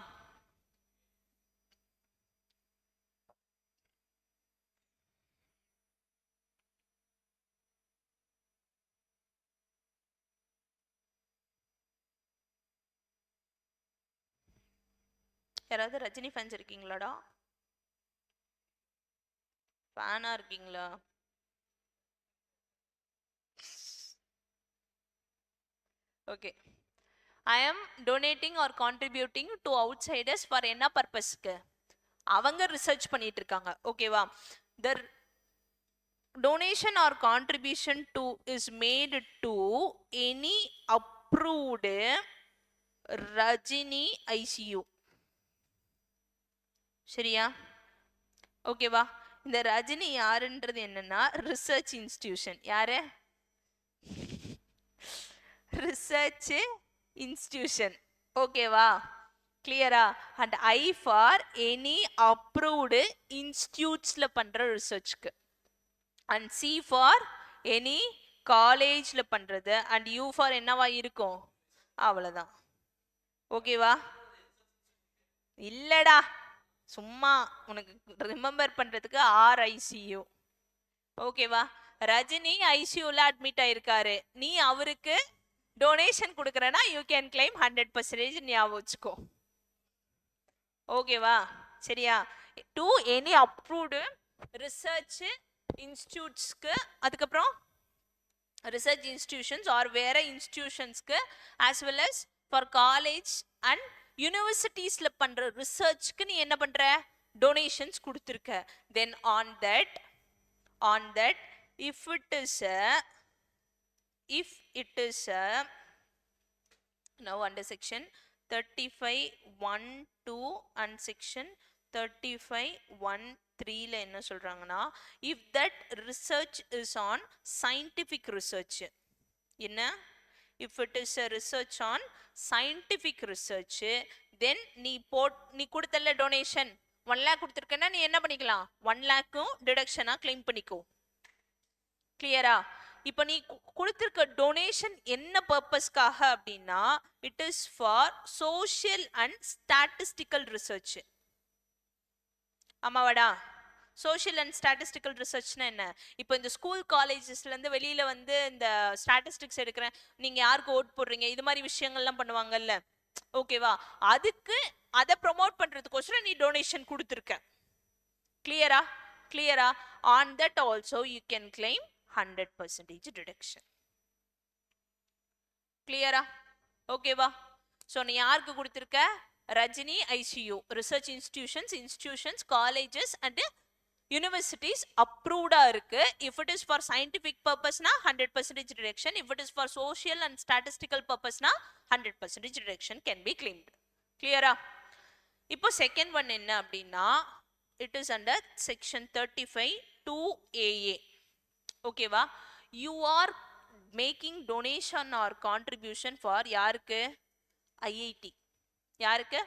யாராவது ரஜினி ஃபேன்ஸ் இருக்கீங்களாடா? ஃபேனா இருக்கீங்களா? Okay. I am donating or contributing to outsiders for என்ன பர்பஸ்க்கு? அவங்க ரிசர்ச் பண்ணிட்டு இருக்காங்க. ஓகேவா? The donation or contribution to is made to any approved Rajini ICU. சரியா? ஓகேவா? இந்த ரஜினி யாருன்றது என்னன்னா ரிசர்ச் இன்ஸ்டிடியூஷன். யாரு? Research institution. ஓகேவா? கிளியரா? And I for any approved இன்ஸ்டிடியூட்ஸ்ல பண்ற ரிசர்ச்க்கு, அண்ட் சி ஃபார் எனி காலேஜ்ல பண்றது, அண்ட் யூ ஃபார் என்னவா இருக்கும்? அவ்வளவுதான். ஓகேவா? இல்லடா, சும்மா உனக்கு ரிமெம்பர் பண்றதுக்கு RICU. ஓகேவா? ரஜினி ஐசியூல அட்மிட் ஆயிருக்காரு, நீ அவருக்கு டொனேஷன் கொடுக்கறனா யூ கேன் கிளைம் 100% ஞாபகம் வச்சுக்கோ. ஓகேவா? சரியா? டு எனி அப்ரூவ்டு ரிசர்ச் இன்ஸ்டிடியூட்ஸ்க்கு, அதுக்கப்புறம் ரிசர்ச் இன்ஸ்டிடியூஷன்ஸ் ஆர் வேற இன்ஸ்டிடியூஷன்ஸ்க்கு, as well as for college and யூனிவர்சிட்டிஸ்ல பண்ற ரிசர்ச்க்கு நீ என்ன பண்ற? டொனேஷன்ஸ் கொடுத்துருக்க. தென் on that if it is a now under section 35(1)(2) and section 35(1)(3) ல என்ன சொல்றாங்கன்னா, if that research is on scientific research, என்ன? if it is a research on scientific research, then நீ கொடுத்தல டொனேஷன் 1 lakh கொடுத்திருக்கேன்னா நீ என்ன பண்ணிக்கலாம்? 1 lakh டிடக்ஷனா கிளைம் பண்ணிக்கோ. கிளியரா? இப்ப நீ கொடுத்திருக்க டொனேஷன் என்ன பர்பஸ்க்காக அப்படின்னா, it is for social and statistical research. ஆமாவாடா? சோஷியல் அண்ட் ஸ்டாட்டிஸ்டிக்கல் ரிசர்ச்னா என்ன? இப்போ இந்த ஸ்கூல் காலேஜஸ்ல இருந்து வெளியில வந்து இந்த ஸ்டாட்டிஸ்டிக்ஸ் எடுக்கிறேன், நீங்க யாருக்கு ஓட் போடுறீங்க, இது மாதிரி விஷயங்கள்லாம் பண்ணுவாங்கல்ல. ஓகேவா? அதுக்கு அதை ப்ரொமோட் பண்றதுக்கோசரம் நீ டொனேஷன் கொடுத்துருக்க. கிளியரா? கிளியரா? on that also you can claim 100% deduction. கிளியரா? ஓகேவா? சோ நீ யாருக்கு கொடுத்திருக்க? Rajini ICU, research institutions, colleges and universities அப்ரூவ்டா இருக்கு. if it is for scientific purpose na 100% deduction, if it is for social and statistical purpose na 100% deduction can be claimed. கிளியரா? இப்போ second one என்ன அப்படின்னா, it is under section 35(2)AA. ஓகேவா? you are making donation or contribution for யாருக்கு? IIT. யாருக்கு?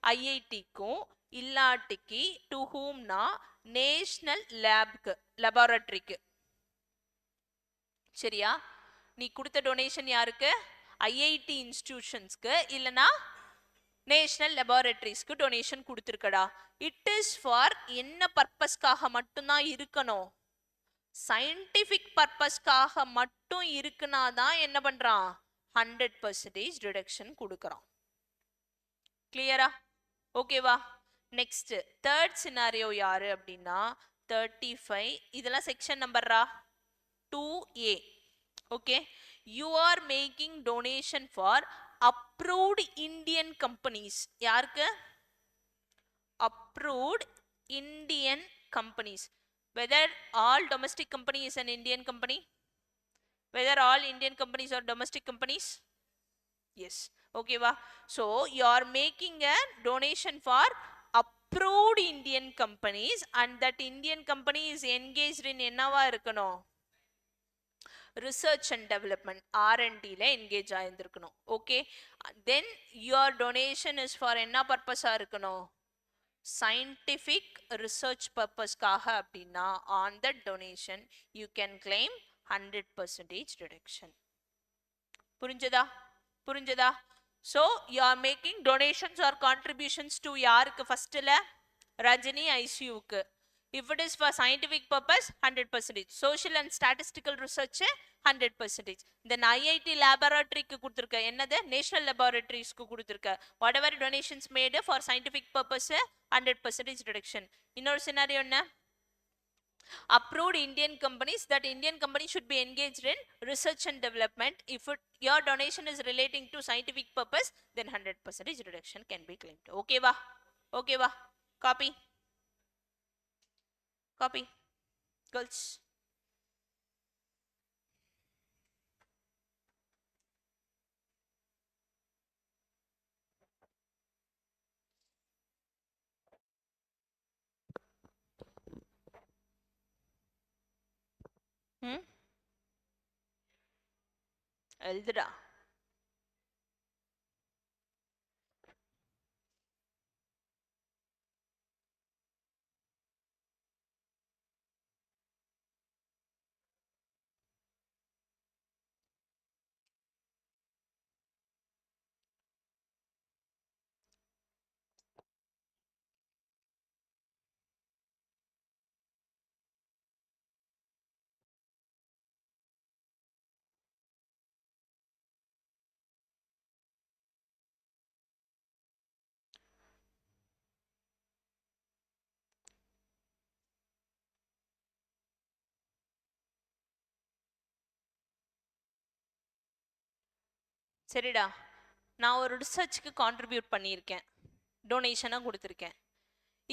IITக்கும் இல்லாட்டிக்கு to whom na national லேப்க்கு, லெபார்டரிக்கு. சரியா? நீ கொடுத்த டொனேஷன் யாருக்கு? IIT இன்ஸ்டிடியூஷன்ஸ்க்கு இல்லனா நேஷனல் லெபார்டரிஸ்க்கு டொனேஷன் கொடுத்திருக்கடா. இட் இஸ் ஃபார் என்ன பர்பஸ்க்காக மட்டும்தான் இருக்கணும்? சயின்டிபிக் பர்பஸ்க்காக மட்டும் இருக்குனாதான் என்ன பண்றான்? 100% டிடக்ஷன் கொடுக்கறான். கிளியரா? ஓகேவா? நெக்ஸ்ட் தேர்ட் சினாரியோ யாரு அப்படின்னா 35, இதெல்லாம் செக்ஷன் நம்பர்ரா 2A. Okay, you are making donation for approved Indian companies. யாருக்கு? approved Indian companies. Whether all domestic company is an Indian company? Whether all Indian companies are domestic companies? Yes. Okay va? So you are making a donation for approved Indian companies, and that Indian company is engaged in என்னவா இருக்கணும்? research and development, R&D ல engage ஆயிருக்கணும். Okay, then your donation is for என்ன purpose-ஆ இருக்கணும்? scientific research purpose-காக அப்படின்னா on that donation you can claim 100% deduction. புரிஞ்சதா? புரிஞ்சதா? so you are making donations or contributions to யாருக்கு? ஃபர்ஸ்ட்ல Rajini ICUக்கு. If it is for scientific purpose, 100%. Social and statistical research, 100%. Then IIT laboratory க்கு கொடுத்திருக்க என்னது national laboratories க்கு கொடுத்திருக்க whatever donations made for scientific purpose 100% reduction. இன்னொரு scenario என்ன? Approved Indian companies, that Indian company should be engaged in research and development. If your donation is relating to scientific purpose, then 100% reduction can be claimed. Okay va? Okay va? Copy. Copy. Girls. எழுதுடா. சரிடா, நான் ஒரு ரிசர்ச்சுக்கு contribute பண்ணியிருக்கேன், டொனேஷனாக கொடுத்துருக்கேன்.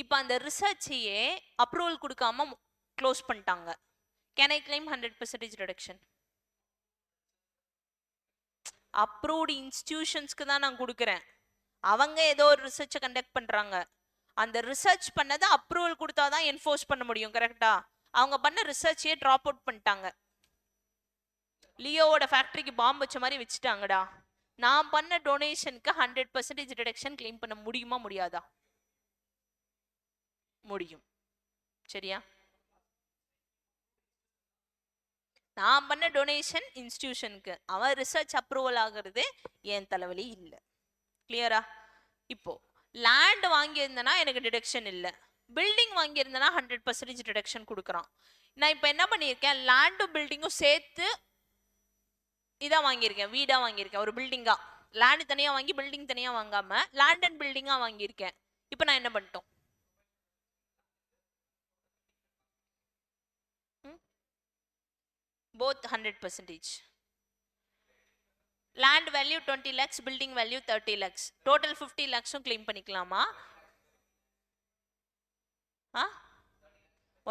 இப்போ அந்த ரிசர்ச்சையே approval கொடுக்காம close பண்ணிட்டாங்க. Can I claim 100% reduction? Approved இன்ஸ்டிடியூஷன்ஸ்க்கு தான் நான் கொடுக்குறேன். அவங்க ஏதோ ஒரு ரிசர்ச்சை கண்டக்ட் பண்ணுறாங்க. அந்த ரிசர்ச் பண்ணதை அப்ரூவல் கொடுத்தா தான் என்ஃபோர்ஸ் பண்ண முடியும். கரெக்டா? அவங்க பண்ண ரிசர்ச்சையே ட்ராப் அவுட் பண்ணிட்டாங்க. லியோவோட ஃபேக்டரிக்கு பாம்பு வச்ச மாதிரி வச்சுட்டாங்கடா. நான் பண்ண டொனேஷனுக்கு 100% ரிடக்ஷன் கிளைம் பண்ண முடியுமா முடியாதா? முடியும். சரியா? நான் பண்ண டொனேஷன் இன்ஸ்டிடியூஷனுக்கு, அவன் ரிசர்ச் அப்ரூவல் ஆகிறது என் தலைவலி இல்லை. கிளியரா? இப்போ லேண்ட் வாங்கியிருந்தேன்னா எனக்கு டிடக்ஷன் இல்லை, பில்டிங் வாங்கியிருந்தேன்னா 100% டிடக்ஷன் கொடுக்குறான். நான் இப்போ என்ன பண்ணியிருக்கேன், லேண்டும் பில்டிங்கும் சேர்த்து இதான் வாங்கியிருக்கேன், வீடாக வாங்கியிருக்கேன், ஒரு பில்டிங்கா. லேண்டு தனியாக வாங்கி பில்டிங் தனியாக வாங்காம லேண்ட் அண்ட் பில்டிங்காக வாங்கியிருக்கேன். இப்போ நான் என்ன பண்ணிட்டோம், both 100%. Land value 20 lakhs, building value 30 lakhs, total 50 lakhs claim பண்ணிக்கலாமா?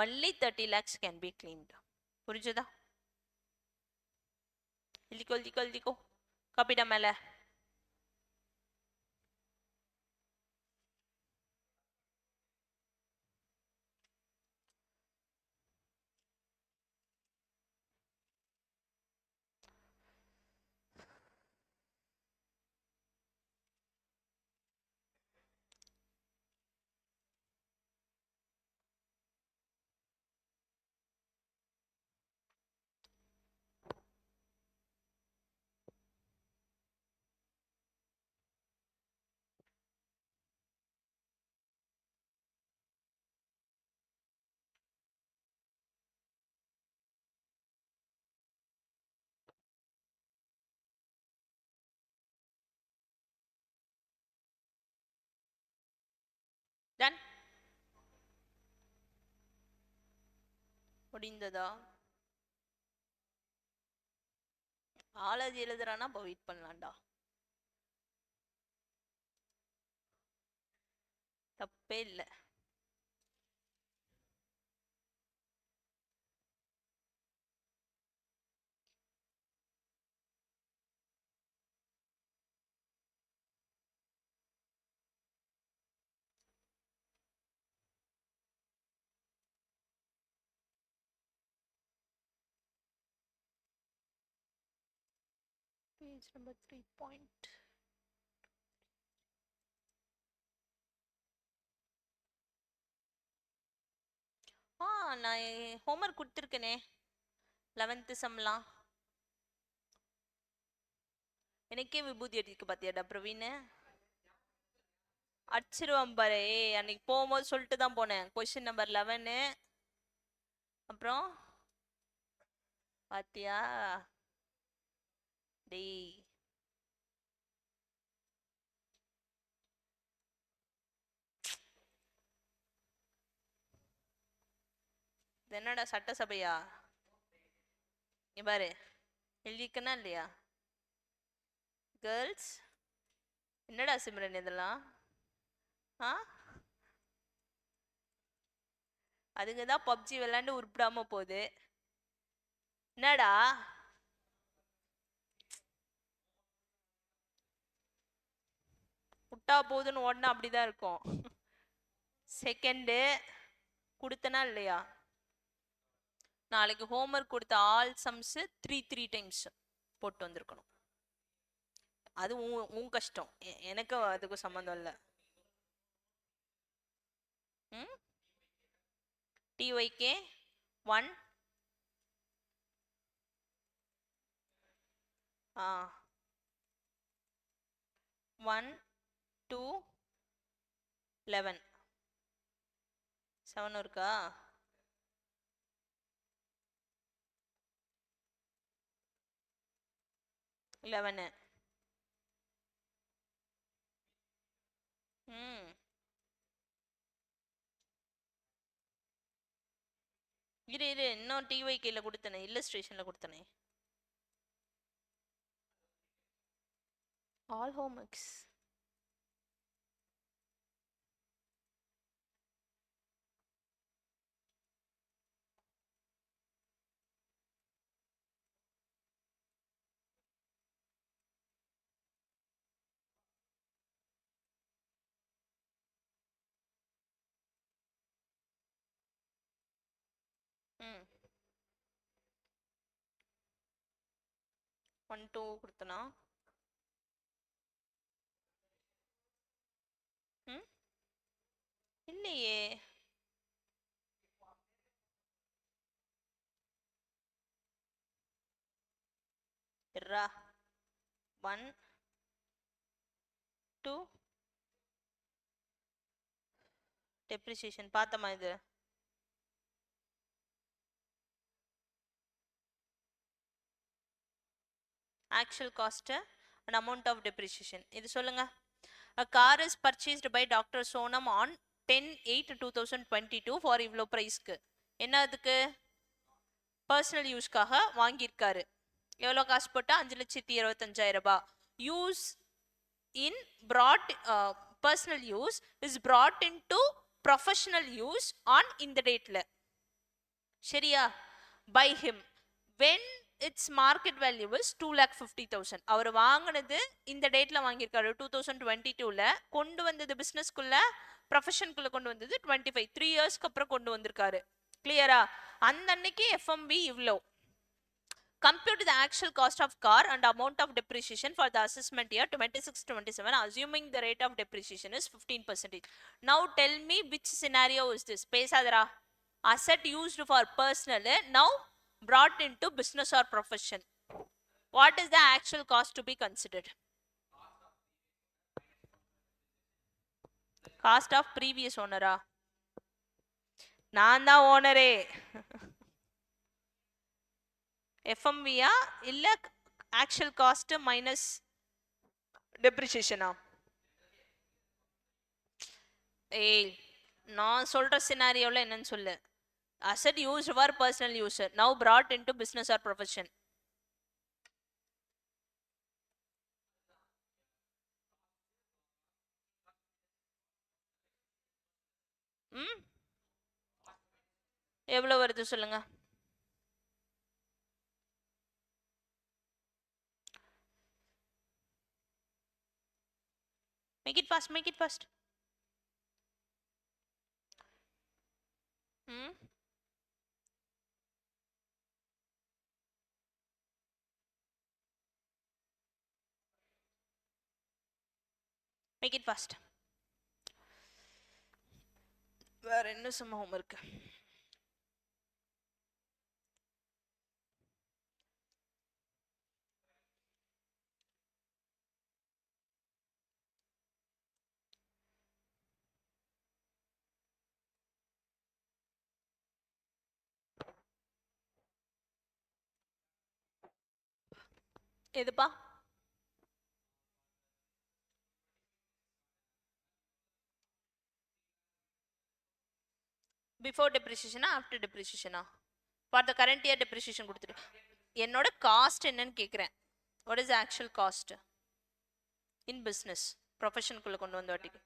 Only 30 lakhs can be claimed. புரிஞ்சுதா? எழுதிக்கோ காப்பிடா மேல. டன் முடிந்ததா? ஆளாதி எழுதுறானா இப்போ வெயிட் பண்ணலாம்டா, தப்பே இல்லை. Page number 3 point. நான் ஹோம்ஒர்க் கொடுத்துருக்கேனே 11th சம்லாம். எனக்கே விபூதி அடிக்கு பார்த்தியாடா பிரவீன்? அடிச்சிருவான் பாரு. அன்னைக்கு போகும்போது சொல்லிட்டு தான் போனேன். Question number 11. அப்புறம் பாத்தியா டேய். என்னடா சட்டசபையா? இங்க பாரு, எழுதிக்கனா இல்லையா? கேர்ள்ஸ். என்னடா சிம்ரன் இதெல்லாம்? ஆ, அதுங்க தான் பப்ஜி விளையாண்டு உருப்பிடாம போகுது. என்னடா விட்டா போகுதுன்னு ஓடனா அப்படிதான் இருக்கும். செகண்டு கொடுத்தனா இல்லையா? நாளைக்கு ஹோம்ஒர்க் கொடுத்த ஆல் சம்ஸ் 3 டைம்ஸ் போட்டு வந்திருக்கணும். அது உன் கஷ்டம், எனக்கு அதுக்கும் சம்மந்தம் இல்லை. டிஒய்கே 1 1 2 11 7 இருக்கா? லெவனு. இரு இரு, இன்னும் டிஒய்கேல கொடுத்தனே, இல்லஸ்ட்ரேஷன்ல கொடுத்தனே. All homeworks. ம் 1 2 கொடுத்தனா? இல்லையே. இர்ரா 1 2 டெப்ரிசியேஷன் பார்த்தமா? இது actual cost and amount of depreciation. இது சொல்லுங்க. A car is purchased by Dr. Sonam on 10/8/2022 for இவ்வளோ பிரைஸ்க்கு. என்ன அதுக்கு? பர்சனல் யூஸ்க்காக வாங்கியிருக்காரு. எவ்வளோ காசு போட்டா? 5,25,000 ரூபாய். Use in brought personal use is brought into professional use on இந்த டேட்ல. சரியா? by him when its market value is 2,50,000. அவர் வாங்கினது இந்த டேட்ல வாங்கியிருக்காரு 2022ல. கொண்டு வந்தது பிசினஸ்க்குள்ள, ப்ரொஃபஷனுக்குள்ள கொண்டு வந்தது 25 3 இயர்ஸ்க்கு அப்புறம் கொண்டு வந்திருக்காரு. கிளியரா? அந்த அன்னைக்கு எஃப்எம்பி இவ்வளோ. Compute the actual cost of car and amount of depreciation for the assessment year 26-27, assuming the rate of depreciation is 15%. Now tell me which scenario is this? பேசாதடா. Asset used for personal now brought into business or profession. What is the actual cost to be considered? Cost of previous owner. நான் தான் ஓனரே. எஃப்எம்வியா இல்ல actual cost minus டெப்ரிசியேஷனா? ஏய், நான் சொல்ற சினாரியோல என்னன்னு சொல்லு. Asset used for personal use now brought into business or profession. எவ்வளவு வருது சொல்லுங்க. Make it fast, make it fast. Make it fast. வேற என்ன சம்பவம் இருக்கு? எதுப்பா? பிஃபோர் டெப்ரிசியேஷனா ஆஃப்டர் டெப்ரிசியேஷனா? For the current year depreciation கொடுத்துட்டு என்னோட காஸ்ட் என்னன்னு கேட்குறேன். What is actual cost in business ப்ரொஃபஷனுக்குள்ளே கொண்டு வந்த வாட்டிக்கு?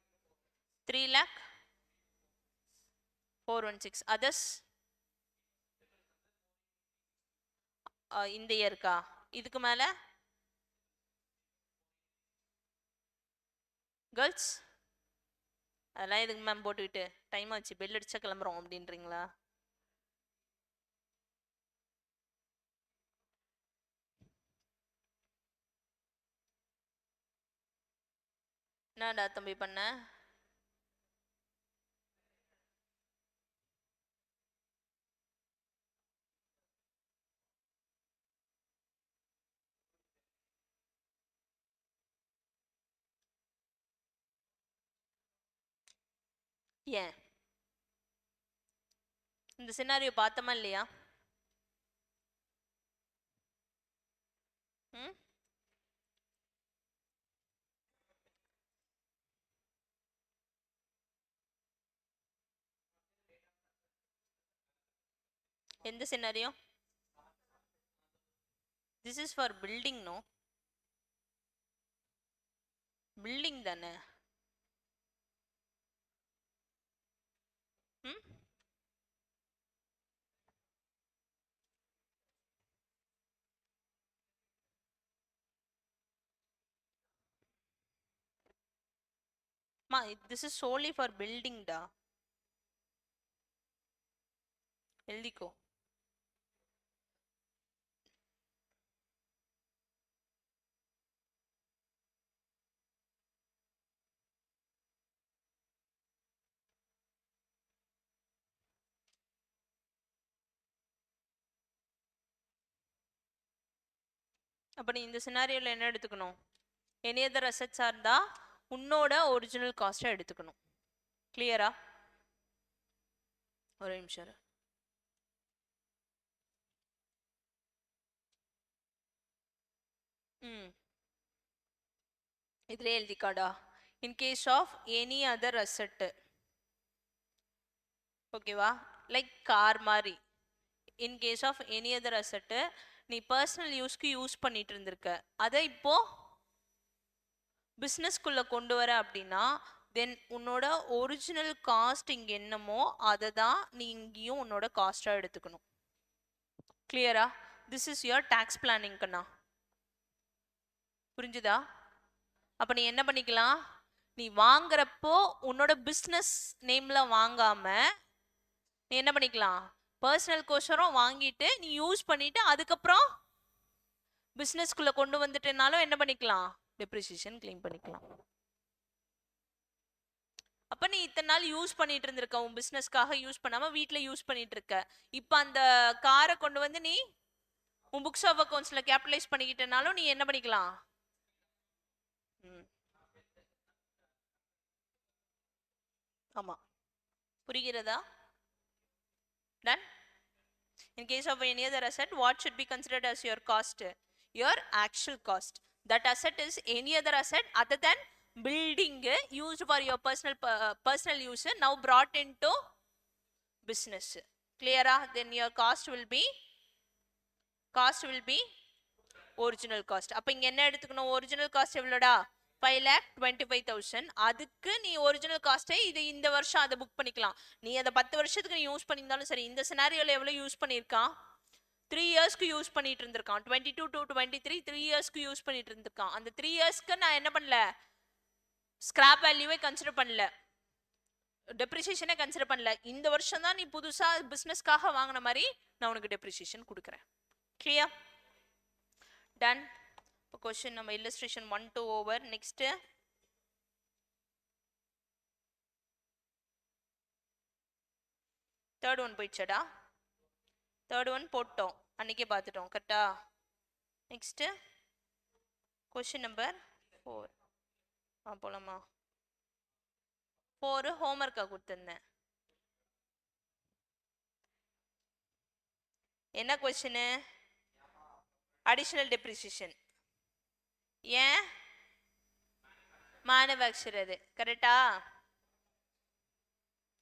3,04,16. அதர்ஸ் இந்த இயருக்கா? இதுக்கு மேலே கேர்ள்ஸ் அதெல்லாம் எதுக்கு மேம் போட்டுக்கிட்டு, டைம் ஆச்சு பெல் அடிச்சா கிளம்புறோம் அப்படின்றீங்களா? என்னடா தம்பி பண்ண? ஏன் இந்த சினாரியோ பார்த்தோமா இல்லையா? ம் எந்த சினாரியோ? This is for building. No building தானே. ம் மா this is solely for building டா. எழுதிக்கோ. அப்போ நீ இந்த சினாரியோவில் என்ன எடுத்துக்கணும்? எனி அதர் அசெட்ஸாக இருந்தால் உன்னோட ஒரிஜினல் காஸ்ட்டை எடுத்துக்கணும். கிளியரா? ஒரு நிமிஷம். ம் இதிலே எழுதிக்காடா. In case of any other asset, ஓகேவா, லைக் கார் மாதிரி. In case of any other asset நீ பர்சனல் யூஸ்க்கு யூஸ் பண்ணிட்டு இருந்திருக்க, அதை இப்போ பிஸ்னஸ்குள்ளே கொண்டு வர அப்படின்னா தென் உன்னோட ஒரிஜினல் காஸ்ட் இங்கே என்னமோ அதை தான் நீ இங்கேயும் உன்னோட காஸ்ட்டாக எடுத்துக்கணும். கிளியரா? திஸ் இஸ் யுவர் டேக்ஸ் பிளானிங்க்கண்ணா. புரிஞ்சுதா? அப்போ நீ என்ன பண்ணிக்கலாம், நீ வாங்குறப்போ உன்னோட பிஸ்னஸ் நேமில் வாங்காமல் நீ என்ன பண்ணிக்கலாம், பர்சனல் கோசரம் வாங்கிட்டு நீ யூஸ் பண்ணிட்டு அதுக்கப்புறம் பிஸ்னஸ்குள்ளே கொண்டு வந்துட்டேனாலும் என்ன பண்ணிக்கலாம், டெப்ரிசியேஷன் கிளைம் பண்ணிக்கலாம். அப்போ நீ இத்தனை நாள் யூஸ் பண்ணிட்டு இருந்திருக்க, உன் பிஸ்னஸ்க்காக யூஸ் பண்ணாமல் வீட்டில் யூஸ் பண்ணிட்டு இருக்க. இப்போ அந்த காரை கொண்டு வந்து நீ உன் புக்ஸ் ஆஃப் அக்கௌண்ட்ஸில் கேபிட்டலைஸ் பண்ணிக்கிட்டனாலும் நீ என்ன பண்ணிக்கலாம். ஆமாம், புரிகிறதா? Ton. In case of any other asset, what should be considered as your cost? Your actual cost. That asset is any other asset other than building used for your personal use now brought into business. Clear? Then your cost will be original cost. அப்ப இங்க என்ன எடுத்துக்கணும், original cost எவ்வளோடா? 5,25,000. அதுக்கு நீ original காஸ்ட்டை இது இந்த வருஷம் அதை புக் பண்ணிக்கலாம். நீ அதை 10 வருஷத்துக்கு நீ யூஸ் பண்ணியிருந்தாலும் சரி. இந்த சினாரியோவில் எவ்வளோ யூஸ் பண்ணியிருக்கான்? 3 இயர்ஸ்க்கு யூஸ் பண்ணிட்டு இருந்திருக்கான். 22 to 23 3 இயர்ஸ்க்கு யூஸ் பண்ணிட்டு இருந்திருக்கான். அந்த 3 இயர்ஸ்க்கு நான் என்ன பண்ணல, ஸ்கிராப் வேல்யூவே கன்சிடர் பண்ணல, டெப்ரிசியேஷனே கன்சிடர் பண்ணல. இந்த வருஷம் தான் நீ புதுசா பிசினஸ்க்காக வாங்கின மாதிரி நான் உனக்கு டெப்ரிசியேஷன் கொடுக்குறேன். கிளியர்? டன். Question நம்ம illustration 1 2 over. Next third one போயிடுச்சடா. third one போட்டோம், அன்னைக்கே பார்த்துட்டோம். கரெக்டா? Next question number 4. போலாமா? 4 ஹோம்ஒர்க்காக கொடுத்துருந்தேன். என்ன கொஸ்டின்? Additional depreciation. ஏன் மேனுஃபேக்சரர் கரெக்டா?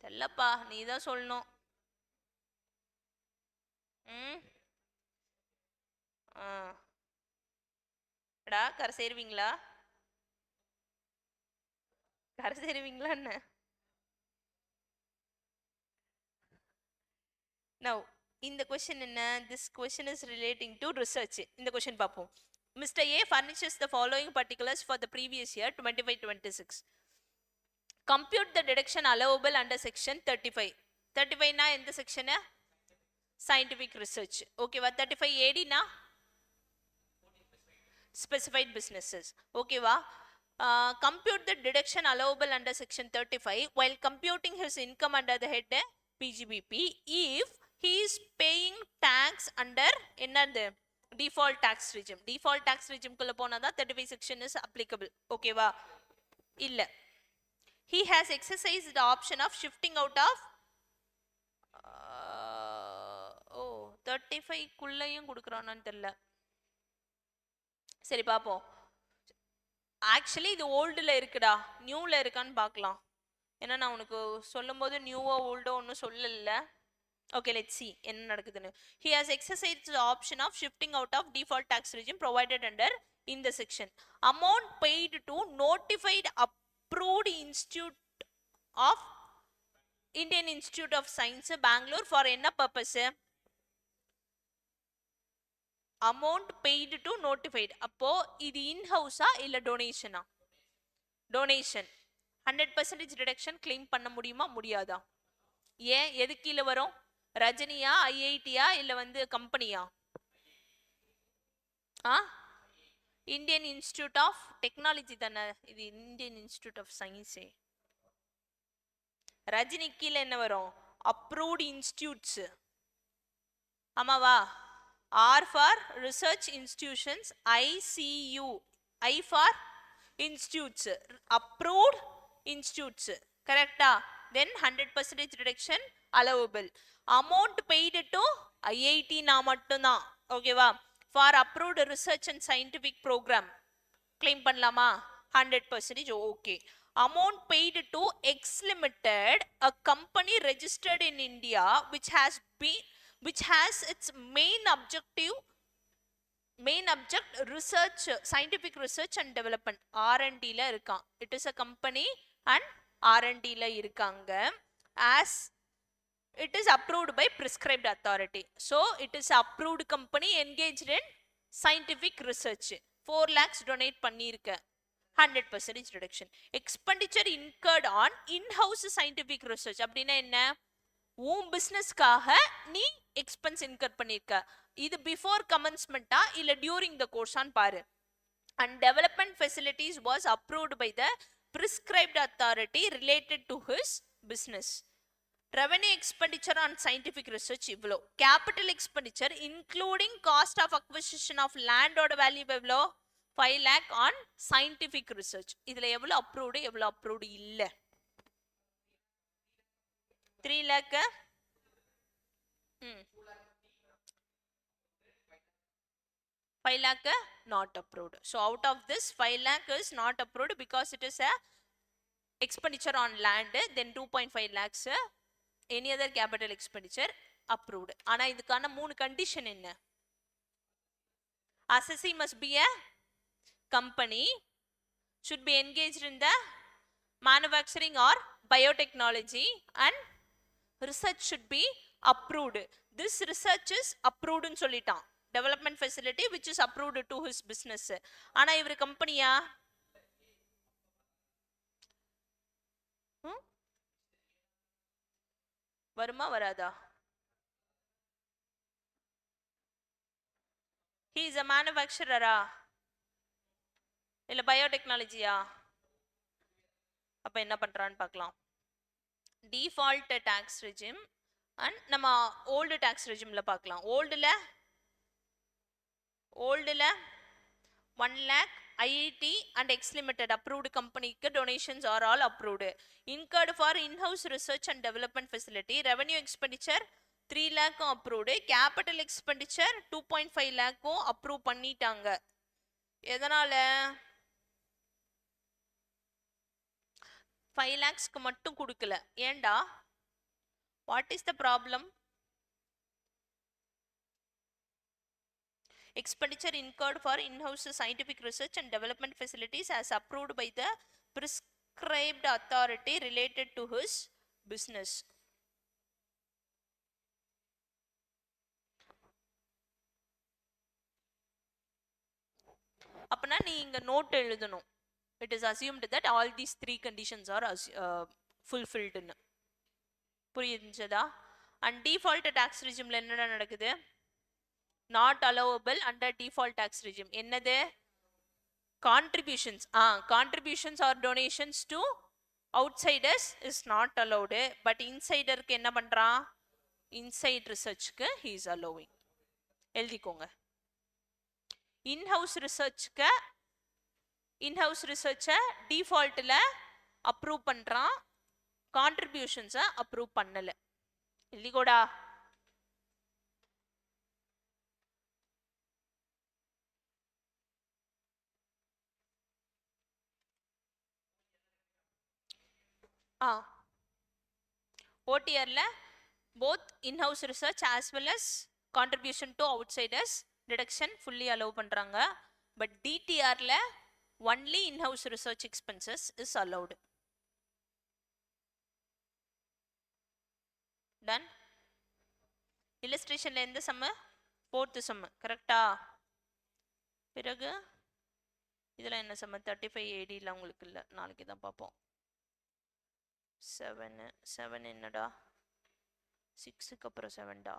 தெரியலப்பா, நீ தான் சொல்லணும். ம் டா கரை சேருவீங்களா? கரை சேருவீங்களா என்ன? நவ் இந்த கொஸ்டின் என்ன? This question is relating to research. இந்த கொஸ்டின் பார்ப்போம். Mr. A furnishes the following particulars for the previous year 25-26. Compute the deduction allowable under section 35. 35 na எந்த section? Scientific research. Okay வா? 35 AD na specified businesses. Okay வா? Compute the deduction allowable under section 35 while computing his income under the head PGBP if he is paying tax under என்னது default tax regime. Default tax regime குள்ள போனாதான் 35 section is applicable. Okay வா? இல்ல. He has exercised the option of shifting out of 35 குள்ளையும் கொடுக்குறானான்னு தெரியல. சரி பாப்போம். Actually இது ஓல்டுல இருக்குடா, நியூல இருக்கான்னு பார்க்கலாம். ஏன்னா நான் உனக்கு சொல்லும் போது நியூவோ ஓல்டோ ஒன்றும் சொல்லல. Okay, let's see என்ன நடக்குதுன்னு. He has exercised the option of shifting out of default tax regime provided under in the section. Amount paid to notified approved institute of Indian Institute of Science Bangalore for என்ன purpose? Amount paid to notified. அப்போ இது in-house இல்ல donation? Donation. 100% reduction claim பண்ண முடியுமா முடியாதா? ஏன் எது கீழ வரும்? ரஜினியா, ஐஐடியா இல்ல வந்து கம்பெனியா? இந்தியன் இன்ஸ்டிடியூட் ஆஃப் டெக்னாலஜி தானே இது, இந்தியன் இன்ஸ்டிடியூட் ஆஃப் சயின்ஸே. ரஜினி கீழ என்ன வரும்? Approved institutes. ஆமாவா? Or for research institutions, ICU, I for institutes, approved institutes. கரெக்டா? then 100% reduction allowable. Amount paid to IIT na mattumதான். ஓகேவா? for approved research and scientific program claim பண்ணலாமா? 100% okay. Amount paid to X Limited, a company registered in India which has its main object research, scientific research and development, R&D ல இருக்கான். It is a company and R&D ல இருக்காங்க. as it is approved by prescribed authority. So it is approved company engaged in scientific research. 4 lakhs donate பண்ணிருக்க. 100% reduction. Expenditure incurred on in-house scientific research. அப்படின்னா என்ன? உன் பிசினஸ்க்காக நீ expense in her பண்ணிருக்க. இது before கமென்ஸ்மெண்டா இல்ல டியூரிங் த கோர்ஸான்னு பாரு. And development facilities was approved by the prescribed authority related to his business. Revenue expenditure on scientific research இவ்வளோ. Capital expenditure including cost of acquisition of land ஓட value எவ்வளோ? 5 lakh on scientific research. இதுல எவ்வளோ approved எவ்வளோ approved இல்ல? 3 lakh. 5 lakh not approved. So out of this 5 lakh is not approved because it is a expenditure on land. Then 2.5 lakhs any other capital expenditure approved. ஆனா இதுக்கான 3 condition என்ன? Assessee must be a company, should be engaged in the manufacturing or biotechnology, and research should be approved. This research is approved ன்னு சொல்லிட்டான். Development facility which is approved to his business. ஆனா இவரு கம்பெனியா? வருமா வராதா? he is a manufacturer இல்ல பயோடெக்னாலஜியா? அப்ப என்ன பண்றான்னு பார்க்கலாம். default tax regime and நம்ம old tax regimeல பார்க்கலாம். oldல 1 lakh IIT and X Limited approved company donations are all approved. Incurred for in-house research and development facility. Revenue expenditure 3 lakh approved. Capital expenditure 2.5 lakh approve பண்ணிட்டாங்க. எதனால 5 lakhsக்கு மட்டும் கொடுக்கல? ஏண்டா? What is the problem? Expenditure incurred for in-house scientific research and development facilities as approved by the prescribed authority related to his business. அப்பனா நீ இங்க note எழுதணும். It is assumed that all these three conditions are fulfilled. புரியுதுச்சதா? And default tax regimeல என்னடா நடக்குது? Not allowable under default tax regime. என்னது? Contributions. Contributions or donations to outsiders is not allowed. But insider க்கு என்ன பண்றான்? Inside research க்கு he is allowing. எழுதிக்கோங்க. In-house research க்கு in-house research defaultல approve பண்றான், contributions approve பண்ணல. எழுதிக்கோடா. OTRல both in-house research as well as contribution to outsiders deduction fully allow பண்றாங்க. But DTRல only in-house research expenses is allowed. Done? Illustrationல எந்த sum? Fourth sum. கரெக்டா? பிறகு இதுல என்ன sum? 35 ADல உங்களுக்கு இல்ல, நாளைக்கு தான் பார்ப்போம். 7 என்னடா? 6க்கு அப்புறம் 7 டா.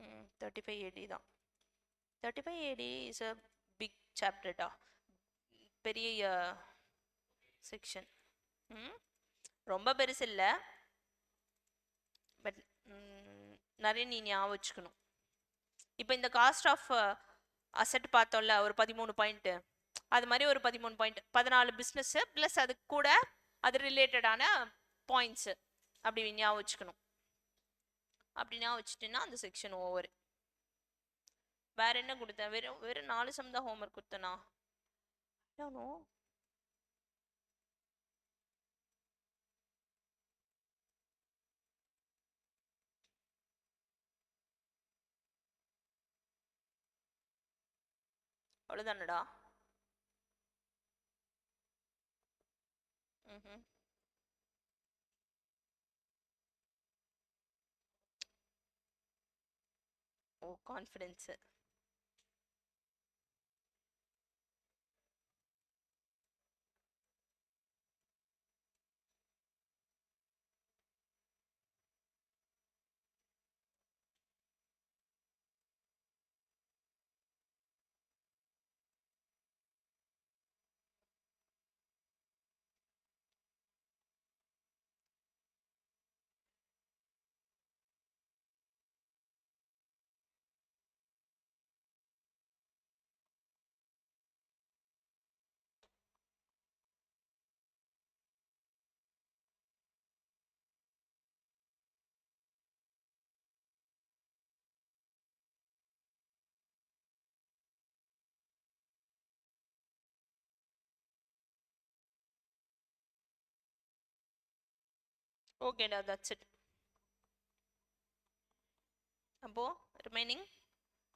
ம் 35 AD தான். 35 AD is a big chapter டா. பெரிய செக்ஷன். ரொம்ப பெருசு இல்லை, பட் நிறைய நீ ஞாபகம் வச்சுக்கணும். இப்போ இந்த காஸ்ட் ஆஃப் அசெட் பார்த்தோம்ல ஒரு 13 பாயிண்ட், அது மாதிரி ஒரு 13 பாயிண்ட் 14 பிஸ்னஸ் ப்ளஸ் அது கூட அது ரிலேட்டடான பாயிண்ட்ஸ் அப்படி ஞாபகம் வச்சுக்கணும். அப்படி ஞாபகம் வச்சுட்டேன்னா அந்த செக்ஷன் ஓவர். வேற என்ன கொடுத்தேன்? வெறும் 4 சம் தான் ஹோம்ஒர்க் கொடுத்தேனா? அவ்வளோதானடா? ஓ கான்ஃபிடென்ஸ். ஓகேடா, தட்ஸ் இட். அப்போ ரிமைனிங்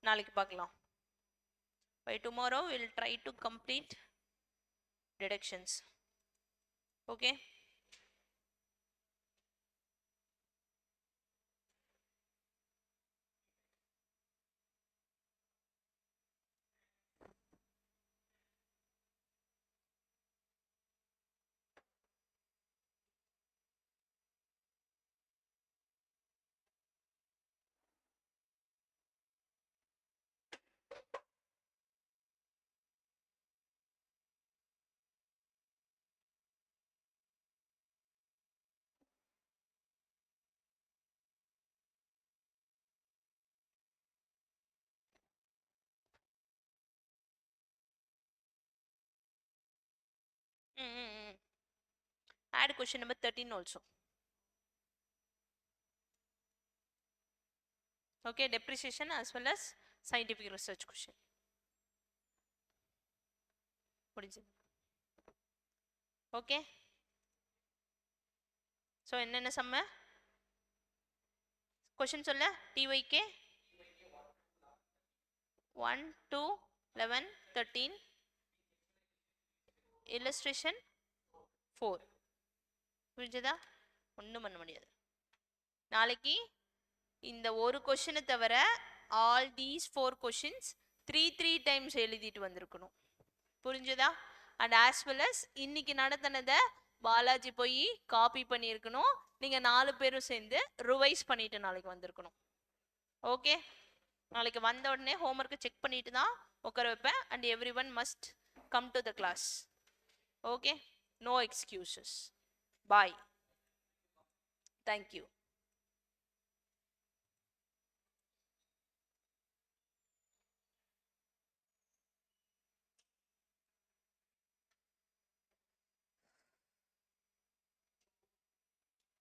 நாளைக்கு பார்க்கலாம். By tomorrow we'll try to complete deductions. Okay? Add question number 13 also. Okay, depreciation as well as scientific research question. Okay. So என்னென்ன சம்ம கொஸ்டின் சொல்ல TYK 1 2 11 13 illustration 4 புரிஞ்சதா? ஒன்றும் பண்ண முடியாது. நாளைக்கு இந்த ஒரு கொஸ்டினை தவிர ஆல் தீஸ் 4 கொஸ்டின்ஸ் 3 டைம்ஸ் எழுதிட்டு வந்திருக்கணும். புரிஞ்சதா? அண்ட் ஆஸ் வெல் அஸ் இன்னைக்கு நடத்தினதை பாலாஜி போய் காப்பி பண்ணியிருக்கணும். நீங்கள் 4 பேரும் சேர்ந்து ரிவைஸ் பண்ணிட்டு நாளைக்கு வந்திருக்கணும். ஓகே, நாளைக்கு வந்த உடனே ஹோம்ஒர்க்கை செக் பண்ணிட்டு தான் உட்கார வைப்பேன். And every one must come to the class. Okay, no excuses. Bye. Thank you.